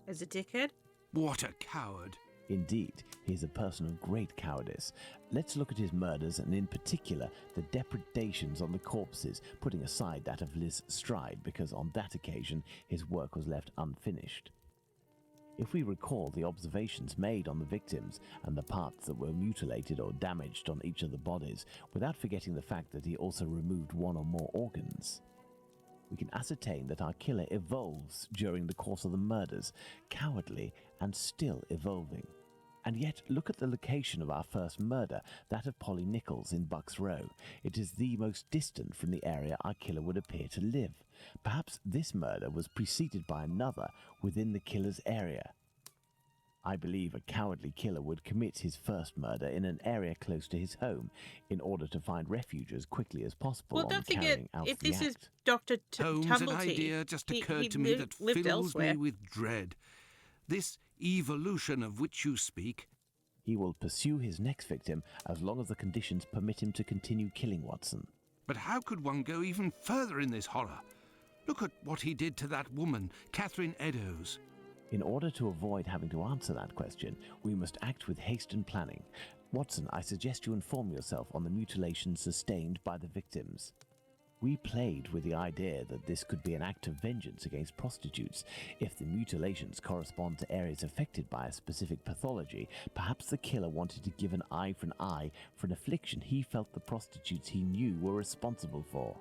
As a dickhead? What a coward. Indeed, he is a person of great cowardice. Let's look at his murders, and in particular, the depredations on the corpses, putting aside that of Liz Stride, because on that occasion his work was left unfinished. If we recall the observations made on the victims and the parts that were mutilated or damaged on each of the bodies, without forgetting the fact that he also removed one or more organs, we can ascertain that our killer evolves during the course of the murders, cowardly and still evolving. And yet, look at the location of our first murder, that of Polly Nichols in Bucks Row. It is the most distant from the area our killer would appear to live. Perhaps this murder was preceded by another within the killer's area. I believe a cowardly killer would commit his first murder in an area close to his home in order to find refuge as quickly as possible Well, on don't forget, carrying out if the this is act. Dr. Holmes, an Tumbleteeth, idea just he occurred to me that lived fills me elsewhere. with dread. This evolution of which you speak. He will pursue his next victim as long as the conditions permit him to continue killing Watson. But how could one go even further in this horror? Look at what he did to that woman, Catherine Eddowes. In order to avoid having to answer that question, we must act with haste and planning. Watson, I suggest you inform yourself on the mutilations sustained by the victims. We played with the idea that this could be an act of vengeance against prostitutes. If the mutilations correspond to areas affected by a specific pathology, perhaps the killer wanted to give an eye for an affliction he felt the prostitutes he knew were responsible for.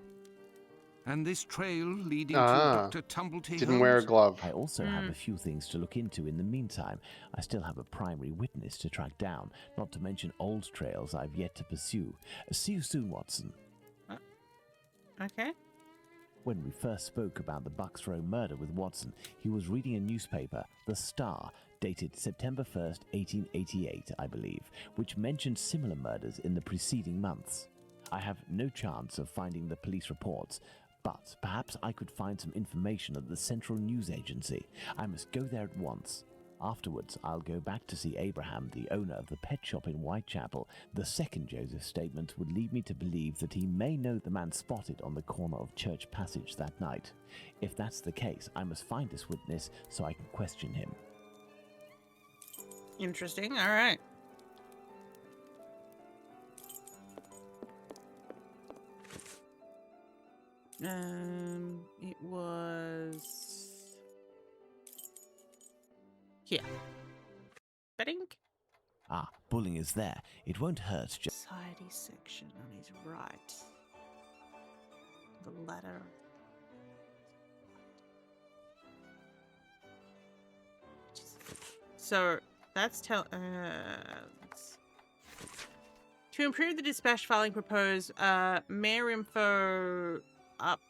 And this trail leading Ah, to Dr. Tumbleteeth didn't wear a glove. I also have a few things to look into in the meantime. I still have a primary witness to track down, not to mention old trails I've yet to pursue. See you soon, Watson. Okay. When we first spoke about the Bucks Row murder with Watson, he was reading a newspaper, The Star, dated September 1st, 1888, I believe, which mentioned similar murders in the preceding months. I have no chance of finding the police reports, but perhaps I could find some information at the Central News Agency. I must go there at once. Afterwards, I'll go back to see Abraham, the owner of the pet shop in Whitechapel. The second Joseph's statement would lead me to believe that he may know the man spotted on the corner of Church Passage that night. If that's the case, I must find this witness so I can question him. Interesting. All right. It was here. Betting? Ah, Bulling is there. It won't hurt just... Society section on his right. The ladder. So that's to improve the dispatch filing, propose mayor info up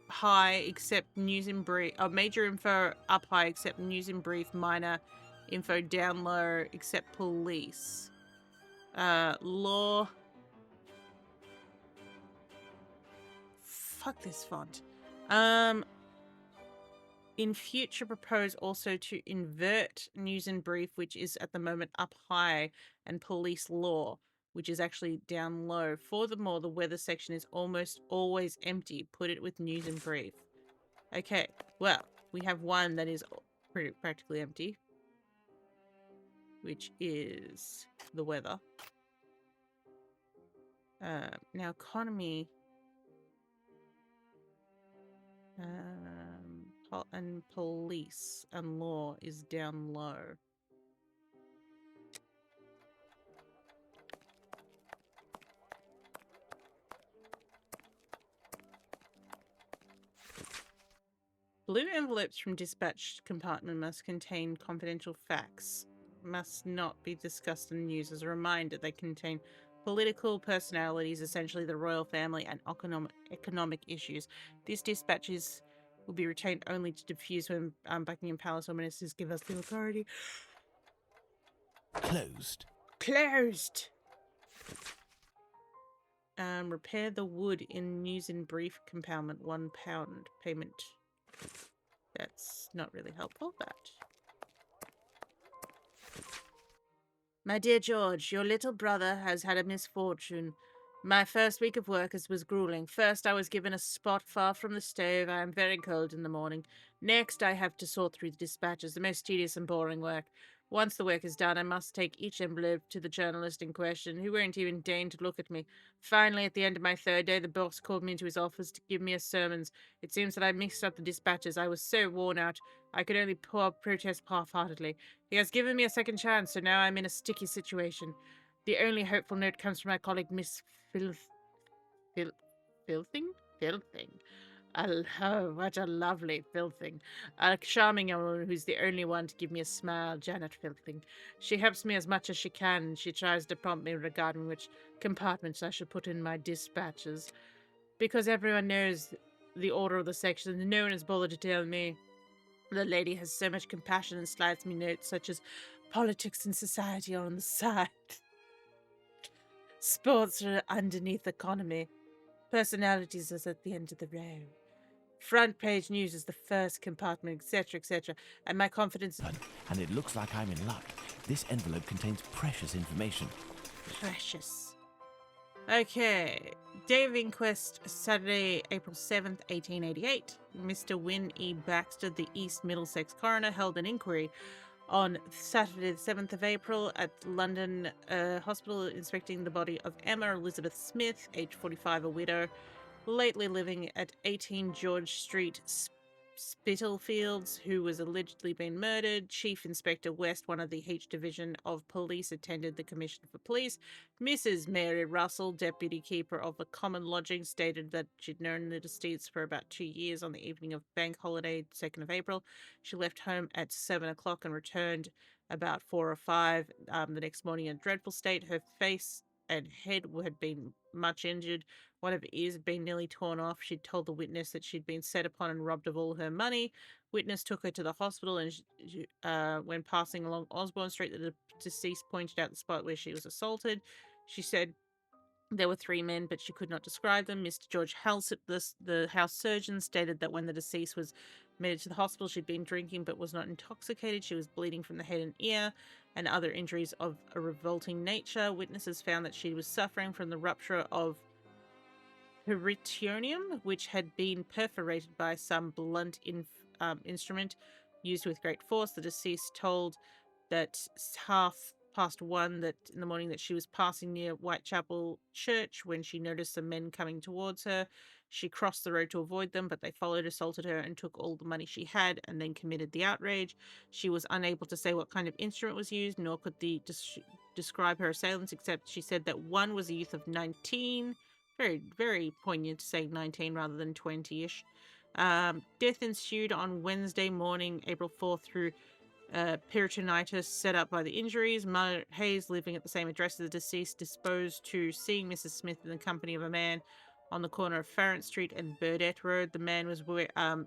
high except news in brief, major info up high except news in brief, minor info down low except police. Law. Fuck this font. In future, propose also to invert news and brief, which is at the moment up high, and police law, which is actually down low. Furthermore, the weather section is almost always empty. Put it with news and brief. Okay, well, we have one that is practically empty, which is the weather. Now, economy... and police and law is down low. Blue envelopes from dispatch compartment must contain confidential facts. Must not be discussed in the news. As a reminder, they contain political personalities, essentially the royal family, and economic issues. These dispatches will be retained only to diffuse when Buckingham Palace or ministers give us the authority. Closed. Closed! Repair the wood in news and brief compartment, £1 payment. That's not really helpful, but... My dear George, your little brother has had a misfortune. My first week of work was grueling. First, I was given a spot far from the stove. I am very cold in the morning. Next, I have to sort through the dispatches, the most tedious and boring work. Once the work is done, I must take each envelope to the journalist in question, who won't even deign to look at me. Finally, at the end of my third day, the boss called me into his office to give me a sermon. It seems that I mixed up the dispatches. I was so worn out, I could only protest half-heartedly. He has given me a second chance, so now I'm in a sticky situation. The only hopeful note comes from my colleague, Miss Filthing? Oh, what a lovely Filthing. A charming young woman who's the only one to give me a smile, Janet Filthing. She helps me as much as she can, and she tries to prompt me regarding which compartments I should put in my dispatches. Because everyone knows the order of the sections, no one has bothered to tell me. The lady has so much compassion and slides me notes such as politics and society are on the side. Sports are underneath economy. Personalities is at the end of the row. Front page news is the first compartment, etc., etc. And my confidence... And it looks like I'm in luck. This envelope contains precious information. Precious. Okay. Day of inquest, Saturday, April 7th, 1888. Mr. Wynne E. Baxter, the East Middlesex coroner, held an inquiry on Saturday, the 7th of April at London Hospital, inspecting the body of Emma Elizabeth Smith, age 45, a widow, lately living at 18 George Street, Spitalfields, who was allegedly been murdered. Chief Inspector West, one of the H Division of Police, attended the Commission for Police. Mrs. Mary Russell, deputy keeper of a common lodging, stated that she'd known the deceased for about 2 years. On the evening of Bank Holiday, 2nd of April, she left home at 7 o'clock and returned about 4 or 5 the next morning in a dreadful state. Her face and head had been much injured. One of her ears had been nearly torn off. She'd told the witness that she'd been set upon and robbed of all her money. Witness took her to the hospital, and when passing along Osborne Street, the deceased pointed out the spot where she was assaulted. She said there were 3 men, but she could not describe them. Mr. George Halsett, the house surgeon, stated that when the deceased was admitted to the hospital, she'd been drinking but was not intoxicated. She was bleeding from the head and ear and other injuries of a revolting nature. Witnesses found that she was suffering from the rupture of peritoneum, which had been perforated by some blunt instrument used with great force. The deceased told that 1:30 that in the morning that she was passing near Whitechapel Church when she noticed some men coming towards her. She crossed the road to avoid them, but they followed, assaulted her, and took all the money she had, and then committed the outrage. She was unable to say what kind of instrument was used, nor could they describe her assailants, except she said that one was a youth of 19. Very, very poignant, saying 19 rather than 20-ish. Death ensued on Wednesday morning, April 4th, through peritonitis set up by the injuries. Margaret Hayes, living at the same address as the deceased, disposed to seeing Mrs. Smith in the company of a man on the corner of Farrant Street and Burdett Road. The man was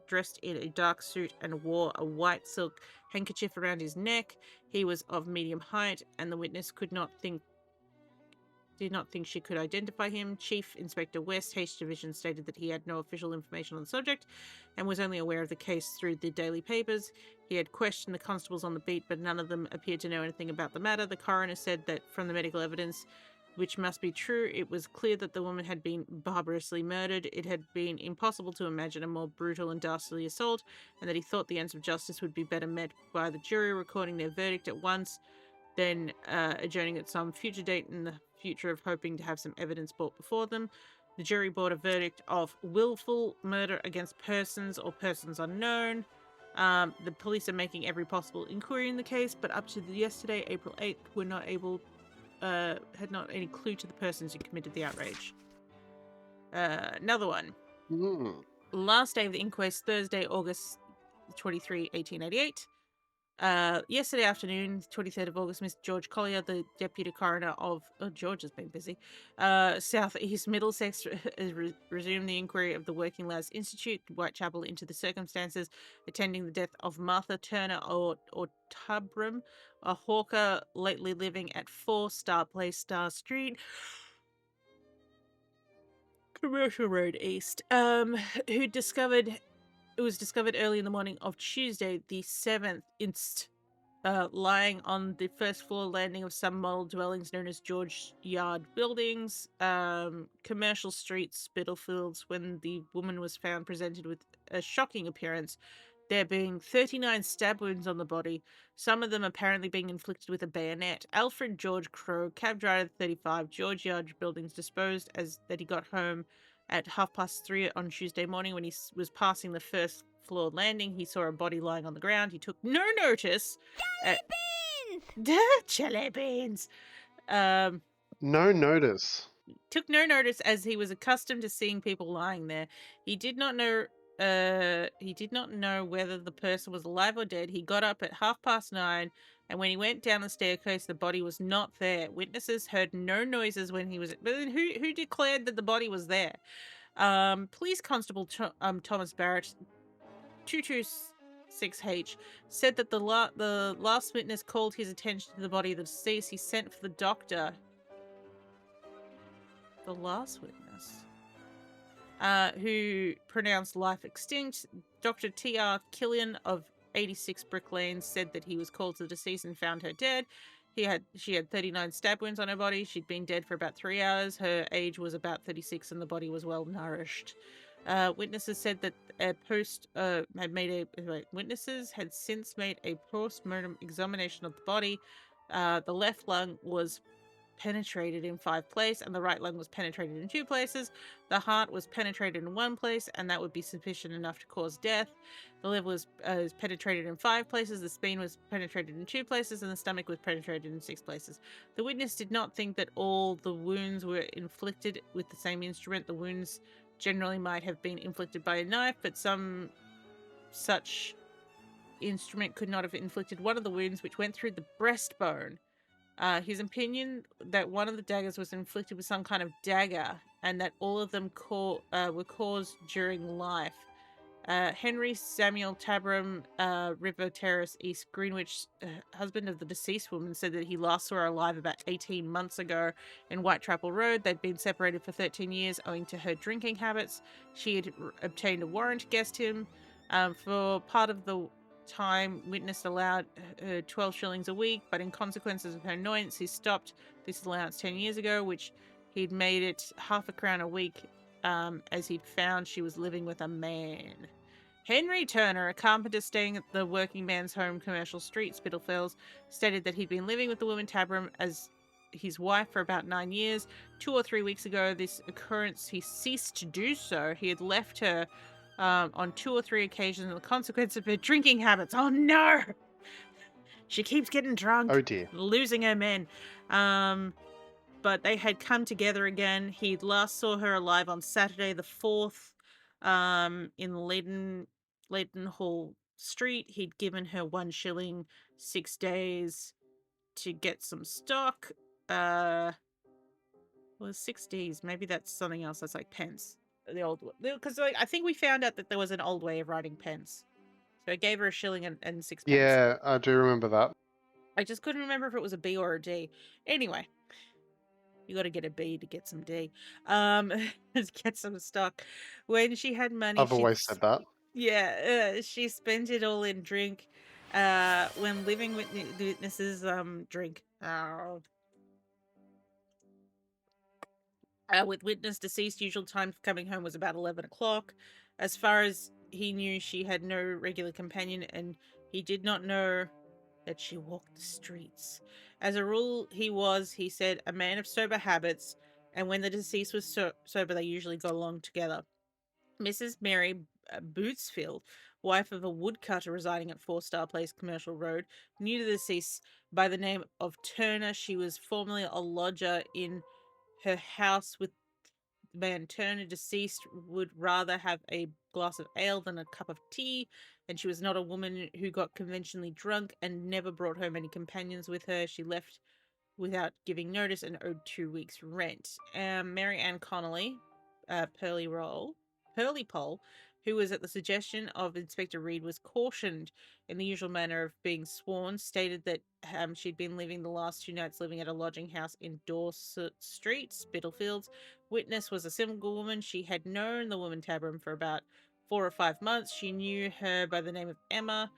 dressed in a dark suit and wore a white silk handkerchief around his neck. He was of medium height, and the witness did not think she could identify him. Chief Inspector West, H Division, stated that he had no official information on the subject and was only aware of the case through the daily papers. He had questioned the constables on the beat, but none of them appeared to know anything about the matter. The coroner said that from the medical evidence, which must be true, it was clear that the woman had been barbarously murdered. It had been impossible to imagine a more brutal and dastardly assault, and that he thought the ends of justice would be better met by the jury recording their verdict at once, then adjourning at some future date in the future of hoping to have some evidence brought before them. The jury brought a verdict of willful murder against persons or persons unknown. The police are making every possible inquiry in the case, but up to yesterday, April 8th, were not able, had not any clue to the persons who committed the outrage. Another one. Last day of the inquest, Thursday, August 23, 1888. Yesterday afternoon, 23rd of August, Mr. George Collier, the deputy coroner of... Oh, George has been busy. South East Middlesex resumed the inquiry of the Working Lads Institute, Whitechapel, into the circumstances attending the death of Martha Turner or Tubram, a hawker lately living at 4 Star Place, Star Street, Commercial Road East, who discovered... It was discovered early in the morning of Tuesday, the 7th inst, lying on the first floor landing of some model dwellings known as George Yard Buildings, Commercial Street, Spitalfields, when the woman was found presented with a shocking appearance, there being 39 stab wounds on the body, some of them apparently being inflicted with a bayonet. Alfred George Crowe, cab driver 35, George Yard Buildings, disposed as that he got home at 3:30 on Tuesday morning. When he was passing the first floor landing, he saw a body lying on the ground. He took no notice. Jelly beans! No notice. Took no notice as he was accustomed to seeing people lying there. He did not know whether the person was alive or dead. He got up at 9:30, and when he went down the staircase, the body was not there. Witnesses heard no noises when he was... But then who declared that the body was there? Police Constable Thomas Barrett, 22 6H, said that the last witness called his attention to the body of the deceased. He sent for the doctor. The last witness, who pronounced life extinct. Dr. T.R. Killian of 86 Brick Lane said that he was called to the deceased and found her dead. She had 39 stab wounds on her body. She'd been dead for about 3 hours. Her age was about 36 and the body was well nourished. Witnesses said that witnesses had since made a post-mortem examination of the body. The left lung was penetrated in 5 places, and the right lung was penetrated in 2 places. The heart was penetrated in 1 place, and that would be sufficient enough to cause death. The liver was penetrated in 5 places, the spleen was penetrated in 2 places, and the stomach was penetrated in 6 places. The witness did not think that all the wounds were inflicted with the same instrument. The wounds generally might have been inflicted by a knife, but some such instrument could not have inflicted one of the wounds, which went through the breastbone. His opinion that one of the daggers was inflicted with some kind of dagger, and that all of them were caused during life. Henry Samuel Tabram, River Terrace, East Greenwich, husband of the deceased woman, said that he last saw her alive about 18 months ago in Whitechapel Road. They'd been separated for 13 years owing to her drinking habits. She had obtained a warrant against him. For part of the time, witness allowed her 12 shillings a week, but in consequences of her annoyance, he stopped this allowance 10 years ago, which he'd made it half a crown a week, as he'd found she was living with a man. Henry Turner, a carpenter staying at the Working Man's Home, Commercial Street, Spitalfields, stated that he'd been living with the woman Tabram as his wife for about 9 years. 2 or 3 weeks ago, this occurrence, he ceased to do so. He had left her on 2 or 3 occasions, and the consequence of her drinking habits. Oh no! She keeps getting drunk. Oh dear. Losing her men. But they had come together again. He last saw her alive on Saturday the 4th in Leighton Street. He'd given her 1 shilling 6 days to get some stock. Well, 6 days. Maybe that's something else. That's like pence. The old, because like, I think we found out that there was an old way of writing pence. So I gave her 1 shilling and 6 pence. Yeah, I do remember that. I just couldn't remember if it was a B or a D. Anyway, you got to get a B to get some D. To get some stock. When she had money, I've always said that. Yeah, she spent it all in drink. When living with the witnesses, drink. With witness deceased, usual time for coming home was about 11 o'clock. As far as he knew, she had no regular companion, and he did not know that she walked the streets. As a rule, he said, a man of sober habits, and when the deceased was sober, they usually got along together. Mrs. Mary Bootsfield, wife of a woodcutter residing at 4-Star Place Commercial Road, knew the deceased by the name of Turner. She was formerly a lodger in her house with man Turner. Deceased would rather have a glass of ale than a cup of tea, and she was not a woman who got conventionally drunk and never brought home any companions with her. She left without giving notice and owed 2 weeks' rent. Mary Ann Connolly, Pearly Pole, who was at the suggestion of Inspector Reed, was cautioned in the usual manner of being sworn, stated that she'd been living the last 2 nights living at a lodging house in Dorset Street, Spitalfields. Witness was a single woman. She had known the woman Tabram for about 4 or 5 months. She knew her by the name of Emma.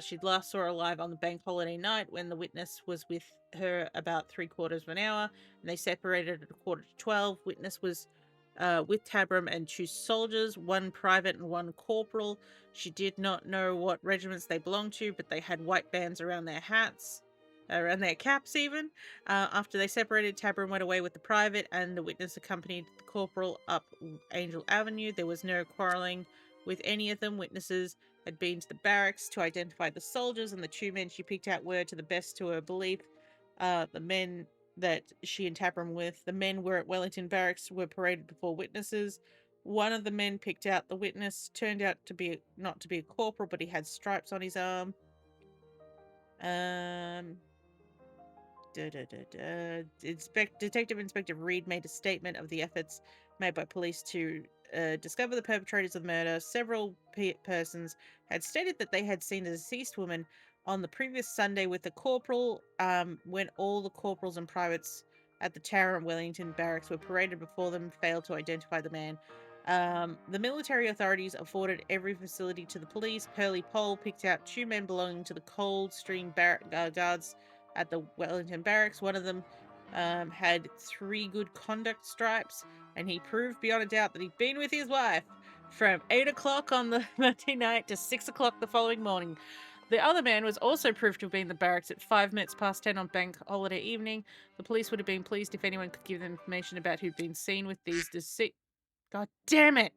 She'd last saw her alive on the bank holiday night when the witness was with her about 3/4 of an hour, and they separated at 11:45. Witness was with Tabram and 2 soldiers, 1 private and 1 corporal. She did not know what regiments they belonged to, but they had white bands around their hats, around their caps even. After they separated, Tabram went away with the private, and the witness accompanied the corporal up Angel Avenue. There was no quarrelling with any of them. Witnesses had been to the barracks to identify the soldiers, and the 2 men she picked out were, to the best to her belief, the men that she and Tabram with. The men were at Wellington Barracks, were paraded before witnesses. One of the men picked out the witness turned out to be not to be a corporal, but he had stripes on his arm. Detective Inspector Reed made a statement of the efforts made by police to discover the perpetrators of the murder. Several persons had stated that they had seen the deceased woman on the previous Sunday with the corporal, when all the corporals and privates at the Tower and Wellington barracks were paraded before them, failed to identify the man. The military authorities afforded every facility to the police. Pearly Pole picked out 2 men belonging to the Coldstream guards at the Wellington barracks. One of them had 3 good conduct stripes, and he proved beyond a doubt that he'd been with his wife from 8 o'clock on the Monday night to 6 o'clock the following morning. The other man was also proved to have been in the barracks at 5 minutes past 10 on bank holiday evening. The police would have been pleased if anyone could give them information about who'd been seen with these deceased. God damn it!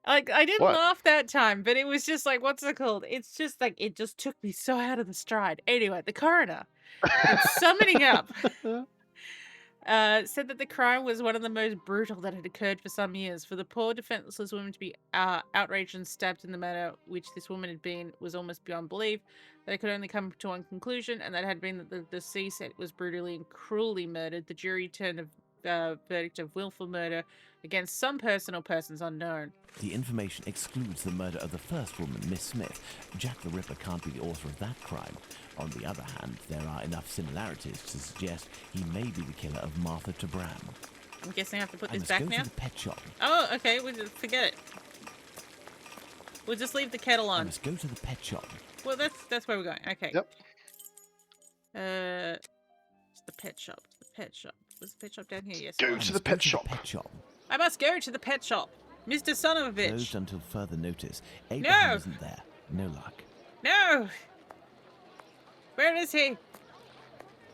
Like, I didn't laugh that time, but it was just like, what's it called? It's just like, it just took me so out of the stride. Anyway, the coroner, in summing up, said that the crime was one of the most brutal that had occurred for some years. For the poor defenseless woman to be outraged and stabbed in the manner which this woman had been was almost beyond belief. They could only come to one conclusion, and that had been that the deceased was brutally and cruelly murdered. The jury turned a verdict of willful murder against some person or persons unknown. The information excludes the murder of the first woman, Miss Smith. Jack the Ripper can't be the author of that crime. On the other hand, there are enough similarities to suggest he may be the killer of Martha Tabram. I'm guessing I have to put I this must back go now? to the pet shop. Oh, okay, we'll just forget it. We'll just leave the kettle I on. must go to the pet shop. Well, that's where we're going. Okay. Yep. It's the pet shop. The pet shop. Was the pet shop down here? Yes. Go it was. to the pet shop. I must go to the pet shop. Mr. Son of a bitch. Closed until further notice. Abraham No! isn't there. No luck. No! Where is he?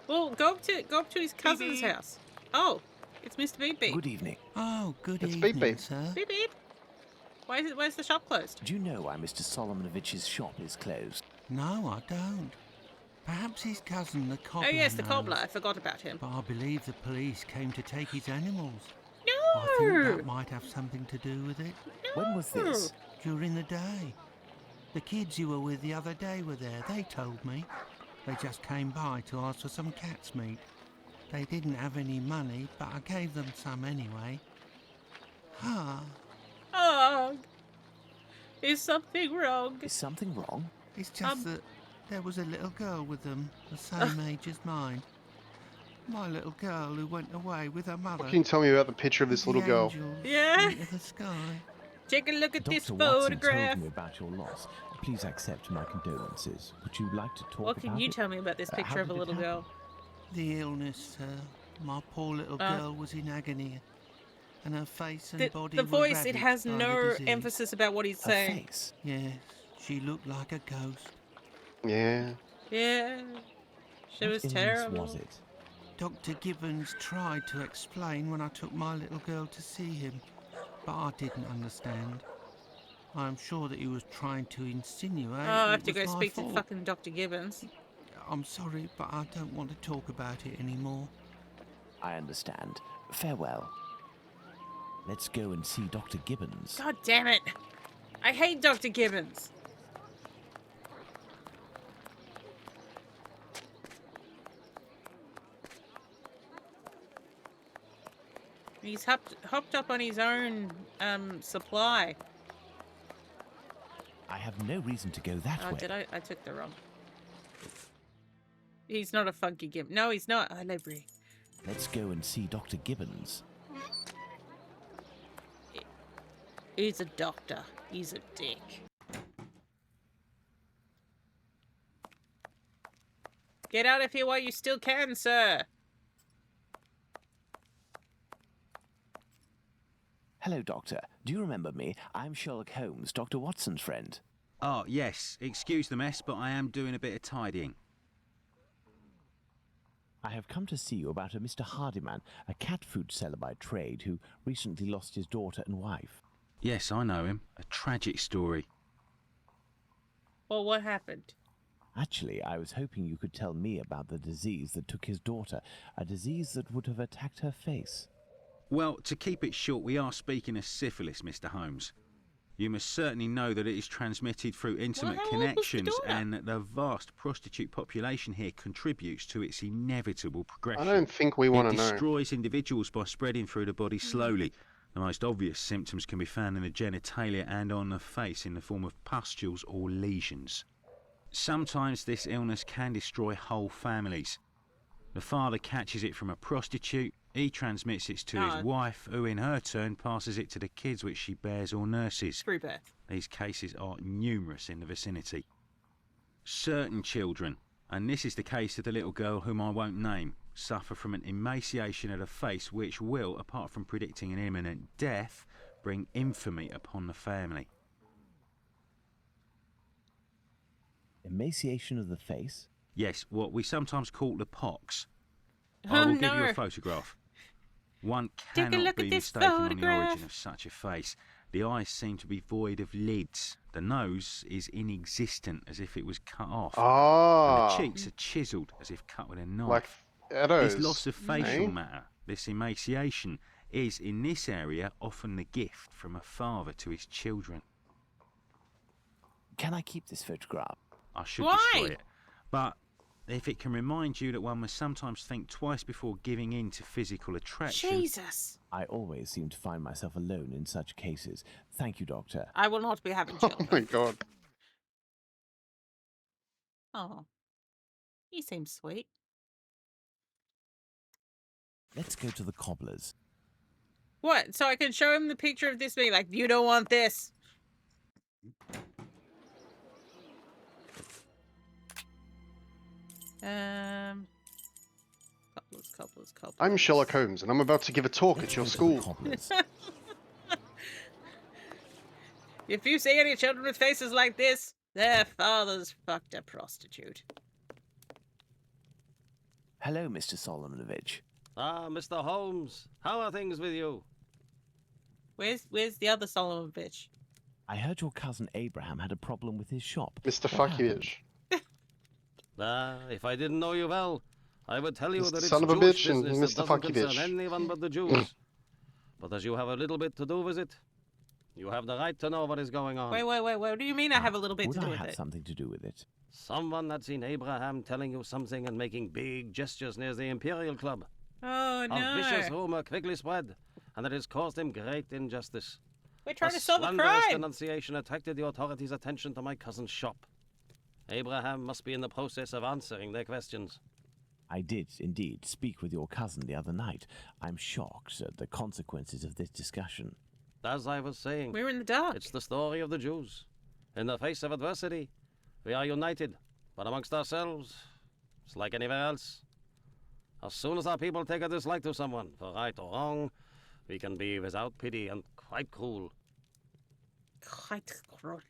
Well, go up to his cousin's house. Oh, it's Mr. Beep Beep. Good evening. Oh, good It's evening, Beep Beep. sir. Beep Beep. Where's the shop closed? Do you know why Mr. Solomonovich's shop is closed? No, I don't. Perhaps his cousin, the cobbler. Oh yes, the knows. cobbler. I forgot about him. But I believe the police came to take his animals. No! I think that might have something to do with it. When was this? During the day. The kids you were with the other day were there. They told me. They just came by to ask for some cat's meat. They didn't have any money, but I gave them some anyway. Ah. Oh, is something wrong? Is something wrong? It's just that there was a little girl with them, the same age as mine. My little girl who went away with her mother. What can you tell me about the picture of this little girl? Yeah. Into the sky. Take a look at this Dr. Watson photograph. told me about your loss. Please accept my condolences. Would you like to talk What can about you it? tell me about this How picture of a did it little happen? girl? The illness, sir. My poor little girl was in agony, and her face and body The were voice, it ravaged has by the no disease. emphasis about what he's saying. Yes, she looked like a ghost. Yeah. Yeah. She was terrible. Dr. Gibbons tried to explain when I took my little girl to see him, but I didn't understand. I'm sure that he was trying to insinuate. Oh, I have it to was go my speak fault. to fucking Dr. Gibbons. I'm sorry, but I don't want to talk about it anymore. I understand. Farewell. Let's go and see Dr. Gibbons. God damn it. I hate Dr. Gibbons. He's hopped up on his own supply. I have no reason to go that Oh, way. did I? I took the wrong. He's not a funky gimp. No, he's not. I library. Let's go and see Dr. Gibbons. He's a doctor. He's a dick. Get out of here while you still can, sir. Hello, Doctor. Do you remember me? I'm Sherlock Holmes, Dr. Watson's friend. Oh, yes. Excuse the mess, but I am doing a bit of tidying. I have come to see you about a Mr. Hardyman, a cat food seller by trade who recently lost his daughter and wife. Yes, I know him. A tragic story. Well, what happened? Actually, I was hoping you could tell me about the disease that took his daughter, a disease that would have attacked her face. Well, to keep it short, we are speaking of syphilis, Mr. Holmes. You must certainly know that it is transmitted through intimate connections and that the vast prostitute population here contributes to its inevitable progression. I don't think we want to It know. destroys individuals by spreading through the body slowly. The most obvious symptoms can be found in the genitalia and on the face in the form of pustules or lesions. Sometimes this illness can destroy whole families. The father catches it from a prostitute, he transmits it to his wife, who in her turn passes it to the kids which she bears or nurses. Through birth. These cases are numerous in the vicinity. Certain children, and this is the case of the little girl whom I won't name, suffer from an emaciation of the face which will, apart from predicting an imminent death, bring infamy upon the family. Emaciation of the face? Yes, what we sometimes call the pox. Oh, I will give you no. a photograph. One Take a cannot look be at this mistaken on the photograph. origin of such a face. The eyes seem to be void of lids. The nose is inexistent, as if it was cut off. And the cheeks are chiselled, as if cut with a knife. Like Edo's, This loss of facial eh? matter, this emaciation, is in this area often the gift from a father to his children. Can I keep this photograph? I should Why? destroy it. But if it can remind you that one must sometimes think twice before giving in to physical attraction. Jesus. I always seem to find myself alone in such cases. Thank you, Doctor. I will not be having Oh children. my god. Oh. He seems sweet. Let's go to the cobbler's. What? So I can show him the picture of this being like, you don't want this. Cobblers. I'm Sherlock Holmes, and I'm about to give a talk at your school. If you see any children with faces like this, their father's fucked a prostitute. Hello, Mr. Solomonovich. Ah, Mr. Holmes. How are things with you? Where's the other Solomon bitch? I heard your cousin Abraham had a problem with his shop. Mr. What Fuckywitch. Ah, if I didn't know you well, I would tell you Mr. that it's Son of a Jewish bitch and business that Mr. doesn't Fuckywitch. concern anyone but the Jews. But as you have a little bit to do with it, you have the right to know what is going on. Wait. What do you mean I have a little bit Would to do I with have it? something to do with it? Someone had seen Abraham telling you something and making big gestures near the Imperial Club. Oh, no. A vicious rumor quickly spread, and it has caused him great injustice. We're trying A to solve a slanderous crime. denunciation attracted the authorities' attention to my cousin's shop. Abraham must be in the process of answering their questions. I did, indeed, speak with your cousin the other night. I'm shocked at the consequences of this discussion. As I was saying, we're in the dark. It's the story of the Jews. In the face of adversity, we are united, but amongst ourselves, it's like anywhere else. As soon as our people take a dislike to someone, for right or wrong, we can be without pity and quite cruel. Quite cruel.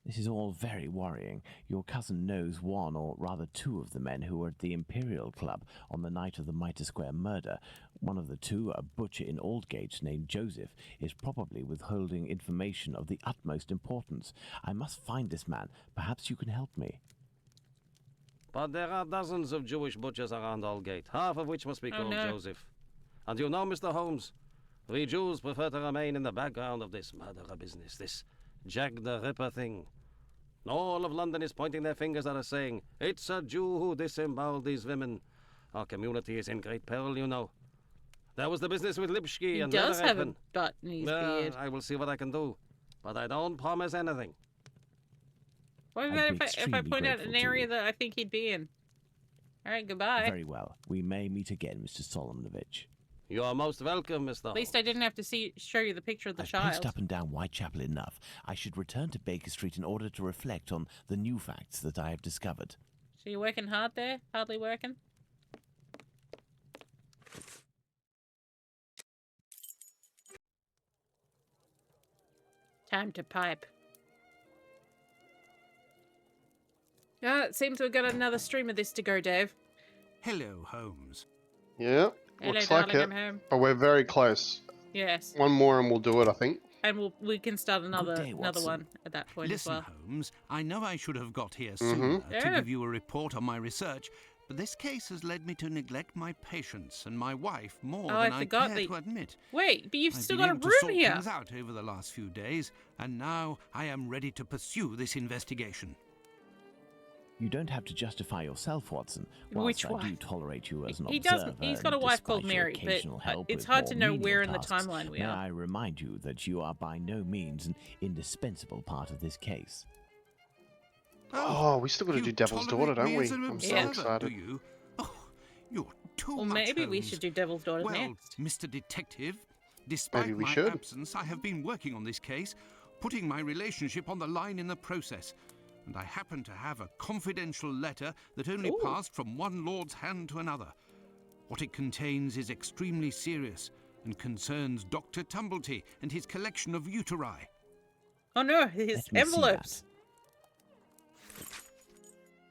This is all very worrying. Your cousin knows one, or rather two, of the men who were at the Imperial Club on the night of the Mitre Square murder. One of the two, a butcher in Aldgate named Joseph, is probably withholding information of the utmost importance. I must find this man. Perhaps you can help me. But there are dozens of Jewish butchers around Aldgate, half of which must be called Joseph. And you know, Mr. Holmes, we Jews prefer to remain in the background of this murderer business, this Jack the Ripper thing. All of London is pointing their fingers at us saying, it's a Jew who disemboweled these women. Our community is in great peril, you know. There was the business with Lipsky He and does have a Ledereffen. butt in his beard. I will see what I can do, but I don't promise anything. What about if I point out an area that I think he'd be in? All right, goodbye. Very well. We may meet again, Mr. Solomonovich. You are most welcome, Mr. At least I didn't have to show you the picture of the I've child. paced up and down Whitechapel enough. I should return to Baker Street in order to reflect on the new facts that I have discovered. So you're working hard there? Hardly working? Time to pipe. It seems we've got another stream of this to go, Dave. Hello, Holmes. Yeah, Hello, looks like darling, it. I'm home. But we're very close. Yes. One more and we'll do it, I think. And we can start another Watson. one at that point Listen, as well. Holmes, I know I should have got here Mhm. sooner to give you a report on my research, but this case has led me to neglect my patients and my wife more Oh, than I I forgot care that. to admit. Wait, but you've I've still been got a able to room sort here. things out over the last few days, and now I am ready to pursue this investigation. You don't have to justify yourself, Watson. Whilst Which I do wife? tolerate you as an He observer, doesn't. He's got a and wife called despite your Mary, but occasional help it's with hard to more know menial where in the tasks, timeline we may are. I remind you that you are by no means an indispensable part of this case. Oh, we still got to you do Devil's Daughter, tolerate don't me we? as an I'm so observer, excited. do you? Oh, you're too Well, much, maybe we Holmes. should do Devil's Daughters Well, next. Mr. Detective, despite Maybe we my should. absence, I have been working on this case, putting my relationship on the line in the process. And I happen to have a confidential letter that only passed from one lord's hand to another. What it contains is extremely serious and concerns Dr. Tumblety and his collection of uteri. Oh no, his envelopes.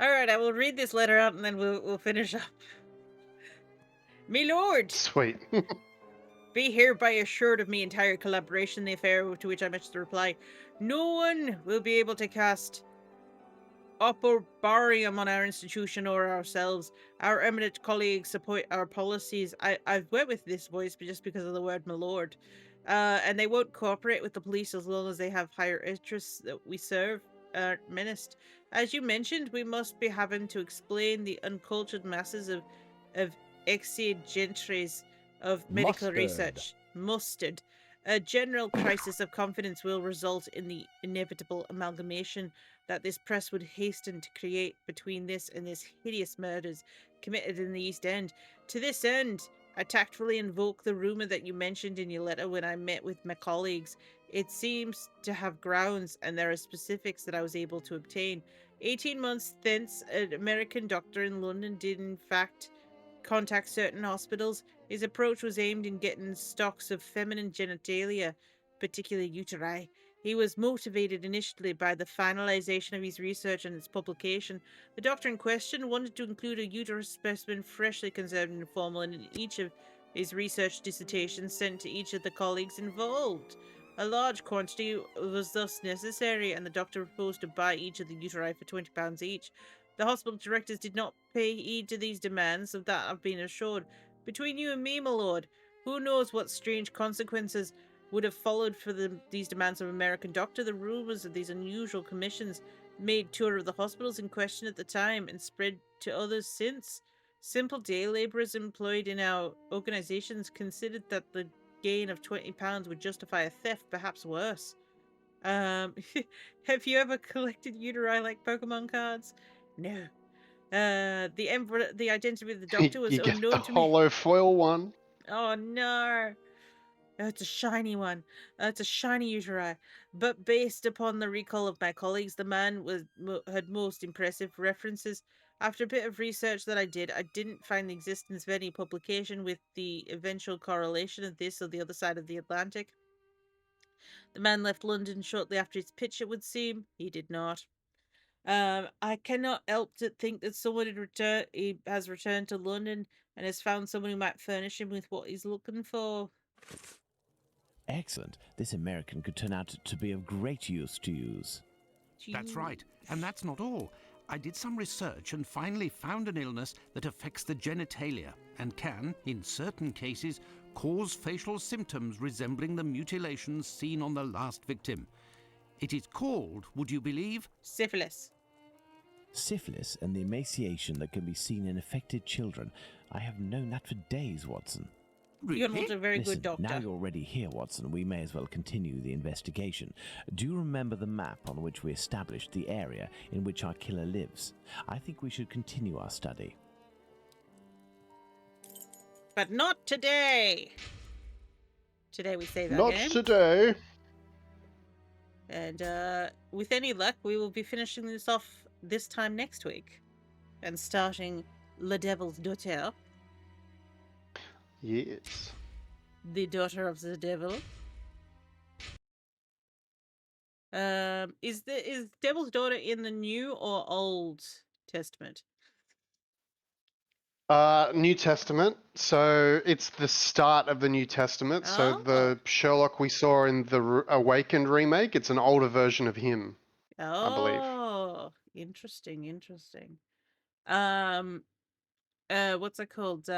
All right, I will read this letter out and then we'll finish up. Me lord. Sweet. Be hereby assured of me entire collaboration in the affair, to which I much to reply. No one will be able to cast opprobrium on our institution or ourselves. Our eminent colleagues support our policies. I've went with this voice just because of the word my lord. And they won't cooperate with the police as long as they have higher interests that we serve menaced. As you mentioned, we must be having to explain the uncultured masses of exigentries of medical research. Mustard. A general crisis of confidence will result in the inevitable amalgamation that this press would hasten to create between this and this hideous murders committed in the East End. To this end, I tactfully invoke the rumor that you mentioned in your letter when I met with my colleagues. It seems to have grounds, and there are specifics that I was able to obtain. 18 months thence, an American doctor in London did in fact contact certain hospitals. His approach was aimed in getting stocks of feminine genitalia, particularly uteri. He was motivated initially by the finalization of his research and its publication. The doctor in question wanted to include a uterus specimen freshly conserved in formalin in each of his research dissertations sent to each of the colleagues involved. A large quantity was thus necessary, and the doctor proposed to buy each of the uteri for £20 each. The hospital directors did not pay heed to these demands, of that I've been assured. Between you and me, my lord, who knows what strange consequences would have followed for these demands of American doctor. The rumors of these unusual commissions made tour of the hospitals in question at the time and spread to others since. Simple day labourers employed in our organisations considered that the gain of £20 would justify a theft, perhaps worse. Have you ever collected uteri like Pokemon cards? No. The identity of the doctor was you get unknown the to me. hollow foil one. Oh no. It's a shiny one. It's a shiny uteri. But based upon the recall of my colleagues, the man had most impressive references. After a bit of research that I did, I didn't find the existence of any publication with the eventual correlation of this or the other side of the Atlantic. The man left London shortly after his pitch, it would seem. He did not. I cannot help to think that someone he has returned to London and has found someone who might furnish him with what he's looking for. Excellent. This American could turn out to be of great use to use. That's right. And that's not all. I did some research and finally found an illness that affects the genitalia and can, in certain cases, cause facial symptoms resembling the mutilations seen on the last victim. It is called, would you believe? Syphilis. Syphilis and the emaciation that can be seen in affected children. I have known that for days, Watson. Really? You're not a very Listen, good doctor. now you're already here, Watson. We may as well continue the investigation. Do you remember the map on which we established the area in which our killer lives? I think we should continue our study. But not today. Today we save our Not game. today. And with any luck, we will be finishing this off this time next week. And starting Le Devil's Daughter. Yes. The daughter of the devil. Is Devil's Daughter in the New or Old Testament? New Testament. So it's the start of the New Testament. So the Sherlock we saw in the Awakened remake, it's an older version of him, I believe. Oh, interesting. what's it called?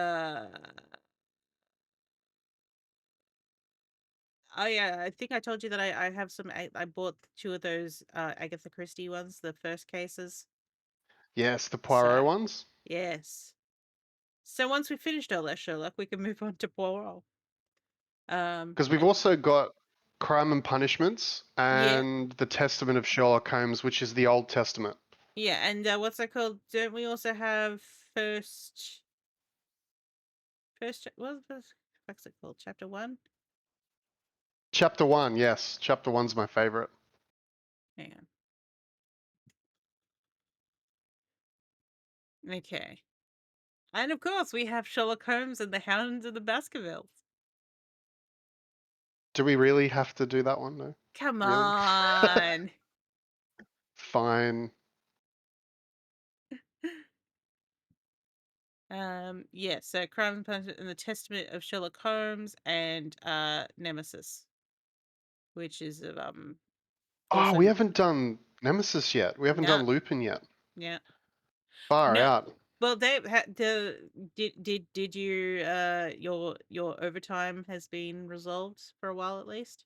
Oh yeah, I think I told you that I have some. I bought 2 of those Agatha Christie ones, the first cases. Yes, the So Poirot ones. yes. So once we finished all that Sherlock, we can move on to Poirot. Because we've also got Crime and Punishments Yeah, and the Testament of Sherlock Holmes, which is the Old Testament. yeah, and what's that called? Don't we also have first? What's it called? Chapter 1. Chapter 1, yes. Chapter 1's my favorite. Hang on. Okay. And of course, we have Sherlock Holmes and the Hounds of the Baskervilles. Do we really have to do that one, though? Come Really? on. Fine. Yeah, so Crime and Punishment and the Testament of Sherlock Holmes and Nemesis, which is Oh, also we haven't done Nemesis yet. We haven't no, done Lupin yet. yeah, Far no. out. Well, Dave, did you your overtime has been resolved for a while at least?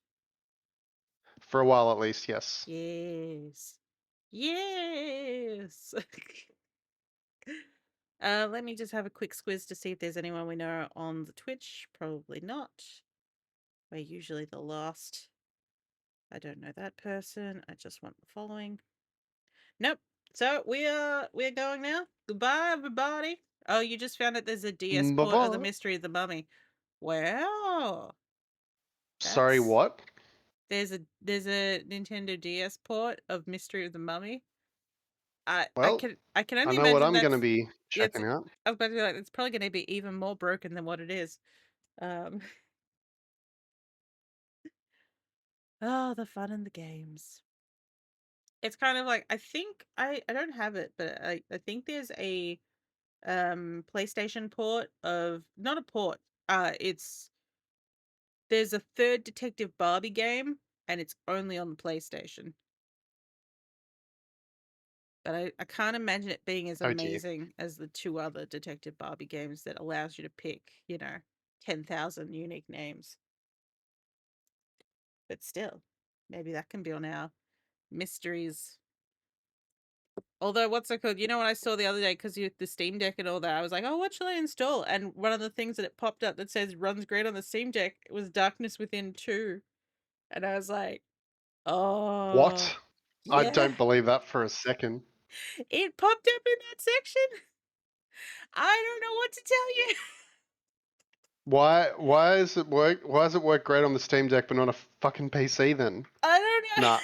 For a while at least, yes. Yes, yes. Let me just have a quick squiz to see if there's anyone we know on the Twitch. Probably not. We're usually the last. I don't know that person. I just want the following. Nope. So we're going now. Goodbye, everybody. Oh, you just found out there's a DS port of the Bye-bye. Mystery of the Mummy. Wow. Sorry, That's what? there's a Nintendo DS port of Mystery of the Mummy. I Well, can I only know what imagine I'm going to that's be it's. checking out. I was about to be like, it's probably going to be even more broken than what it is. Um. Oh, the fun and the games. It's kind of like I don't have it, but I think there's a PlayStation port of not a port. There's a third Detective Barbie game and it's only on the PlayStation. But I can't imagine it being as Oh, dear. amazing as the 2 other Detective Barbie games that allows you to pick, 10,000 unique names. But still, maybe that can be on our mysteries. Although, what's it called? You know what I saw the other day, because you the Steam Deck and all that, I was like, oh, what shall I install? And one of the things that it popped up that says runs great on the Steam Deck was Darkness Within 2. And I was like, oh, What? I yeah. don't believe that for a second. It popped up in that section. I don't know what to tell you. Why is it work? Why does it work great on the Steam Deck but not a fucking PC then? I don't know. Nah.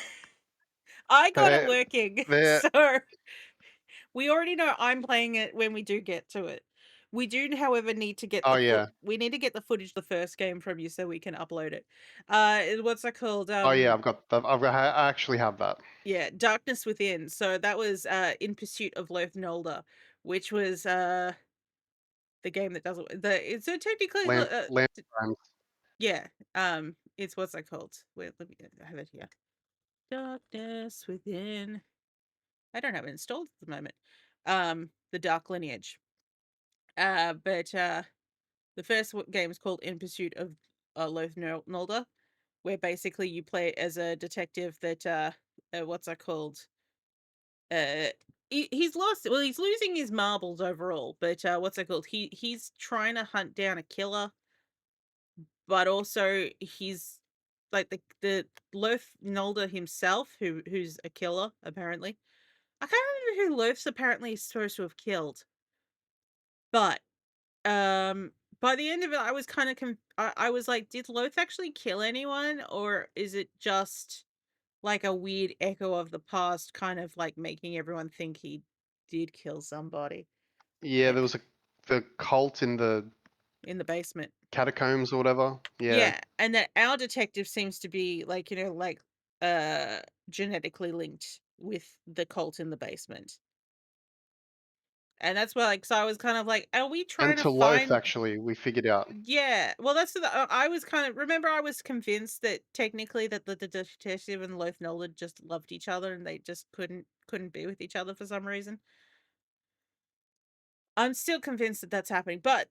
I got it They're, working. they're, So we already know I'm playing it when we do get to it. We do, however, need to get oh the yeah. we need to get the footage of the first game from you so we can upload it. What's that called? Oh yeah, I've got that. I actually have that. Yeah, Darkness Within. So that was In Pursuit of Loth Nolda, which was the game that doesn't so technically Lamp Crimes. yeah, it's what's that called? Wait, let me have it here. Darkness Within. I don't have it installed at the moment. The Dark Lineage. But the first game is called In Pursuit of Loth Nolda, where basically you play as a detective that what's that called? He's lost. Well, he's losing his marbles overall. But what's that called? He's trying to hunt down a killer, but also he's like the Loth Nolda himself, who's a killer apparently. I can't remember who Loth's apparently supposed to have killed, but by the end of it, I was kind of I was like, did Loth actually kill anyone, or is it just like a weird echo of the past, kind of like making everyone think he did kill somebody Yeah, there was the cult in the basement. catacombs or whatever. Yeah. Yeah, and that our detective seems to be like, uh genetically linked with the cult in the basement. And that's why, like, so I was kind of like, are we trying And to to Loth, find actually, we figured out. Yeah, well, that's I was kind of remember I was convinced that technically that the detective and Loth Nolan just loved each other and they just couldn't be with each other for some reason. I'm still convinced that that's happening, but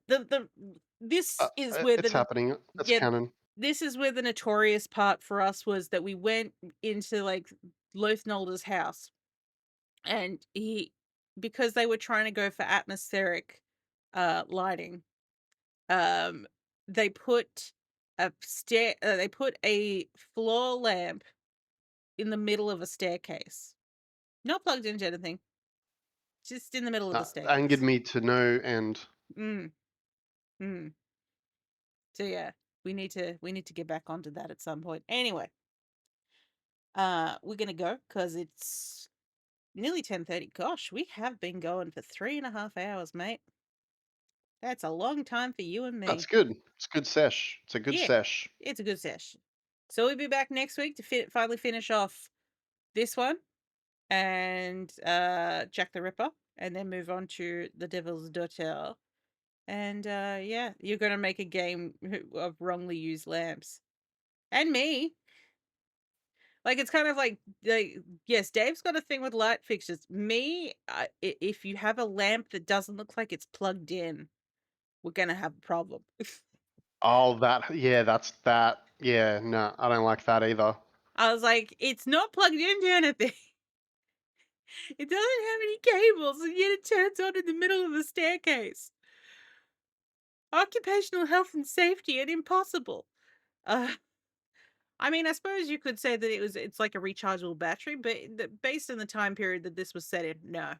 this is where It's happening. That's canon. This is where the notorious part for us was that we went into like Lothnolder's house, and because they were trying to go for atmospheric lighting, they put they put a floor lamp in the middle of a staircase, not plugged into anything, just in the middle of the staircase. Angered me to no end. So yeah, we need to get back onto that at some point. Anyway, we're gonna go because it's nearly 10:30. Gosh, we have been going for 3.5 hours, mate. That's a long time for you and me. That's good. It's a good sesh. It's a good sesh. It's a good sesh. So we'll be back next week to finally finish off this one and Jack the Ripper, and then move on to the Devil's Daughter. And yeah, you're gonna make a game of wrongly used lamps, and me. Like, it's kind of like yes, Dave's got a thing with light fixtures. Me, if you have a lamp that doesn't look like it's plugged in, we're gonna have a problem. Oh, that's that. Yeah, no, I don't like that either. I was like, it's not plugged into anything. It doesn't have any cables, and yet it turns on in the middle of the staircase. Occupational health and safety and impossible. I mean, I suppose you could say that it's like a rechargeable battery, but based on the time period that this was set in, no.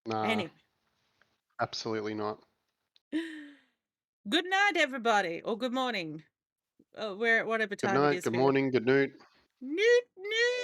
Nah. Anyway. Absolutely not. Good night, everybody, or good morning. Whatever Good time it night, is. good morning, good noon. Noot, noot.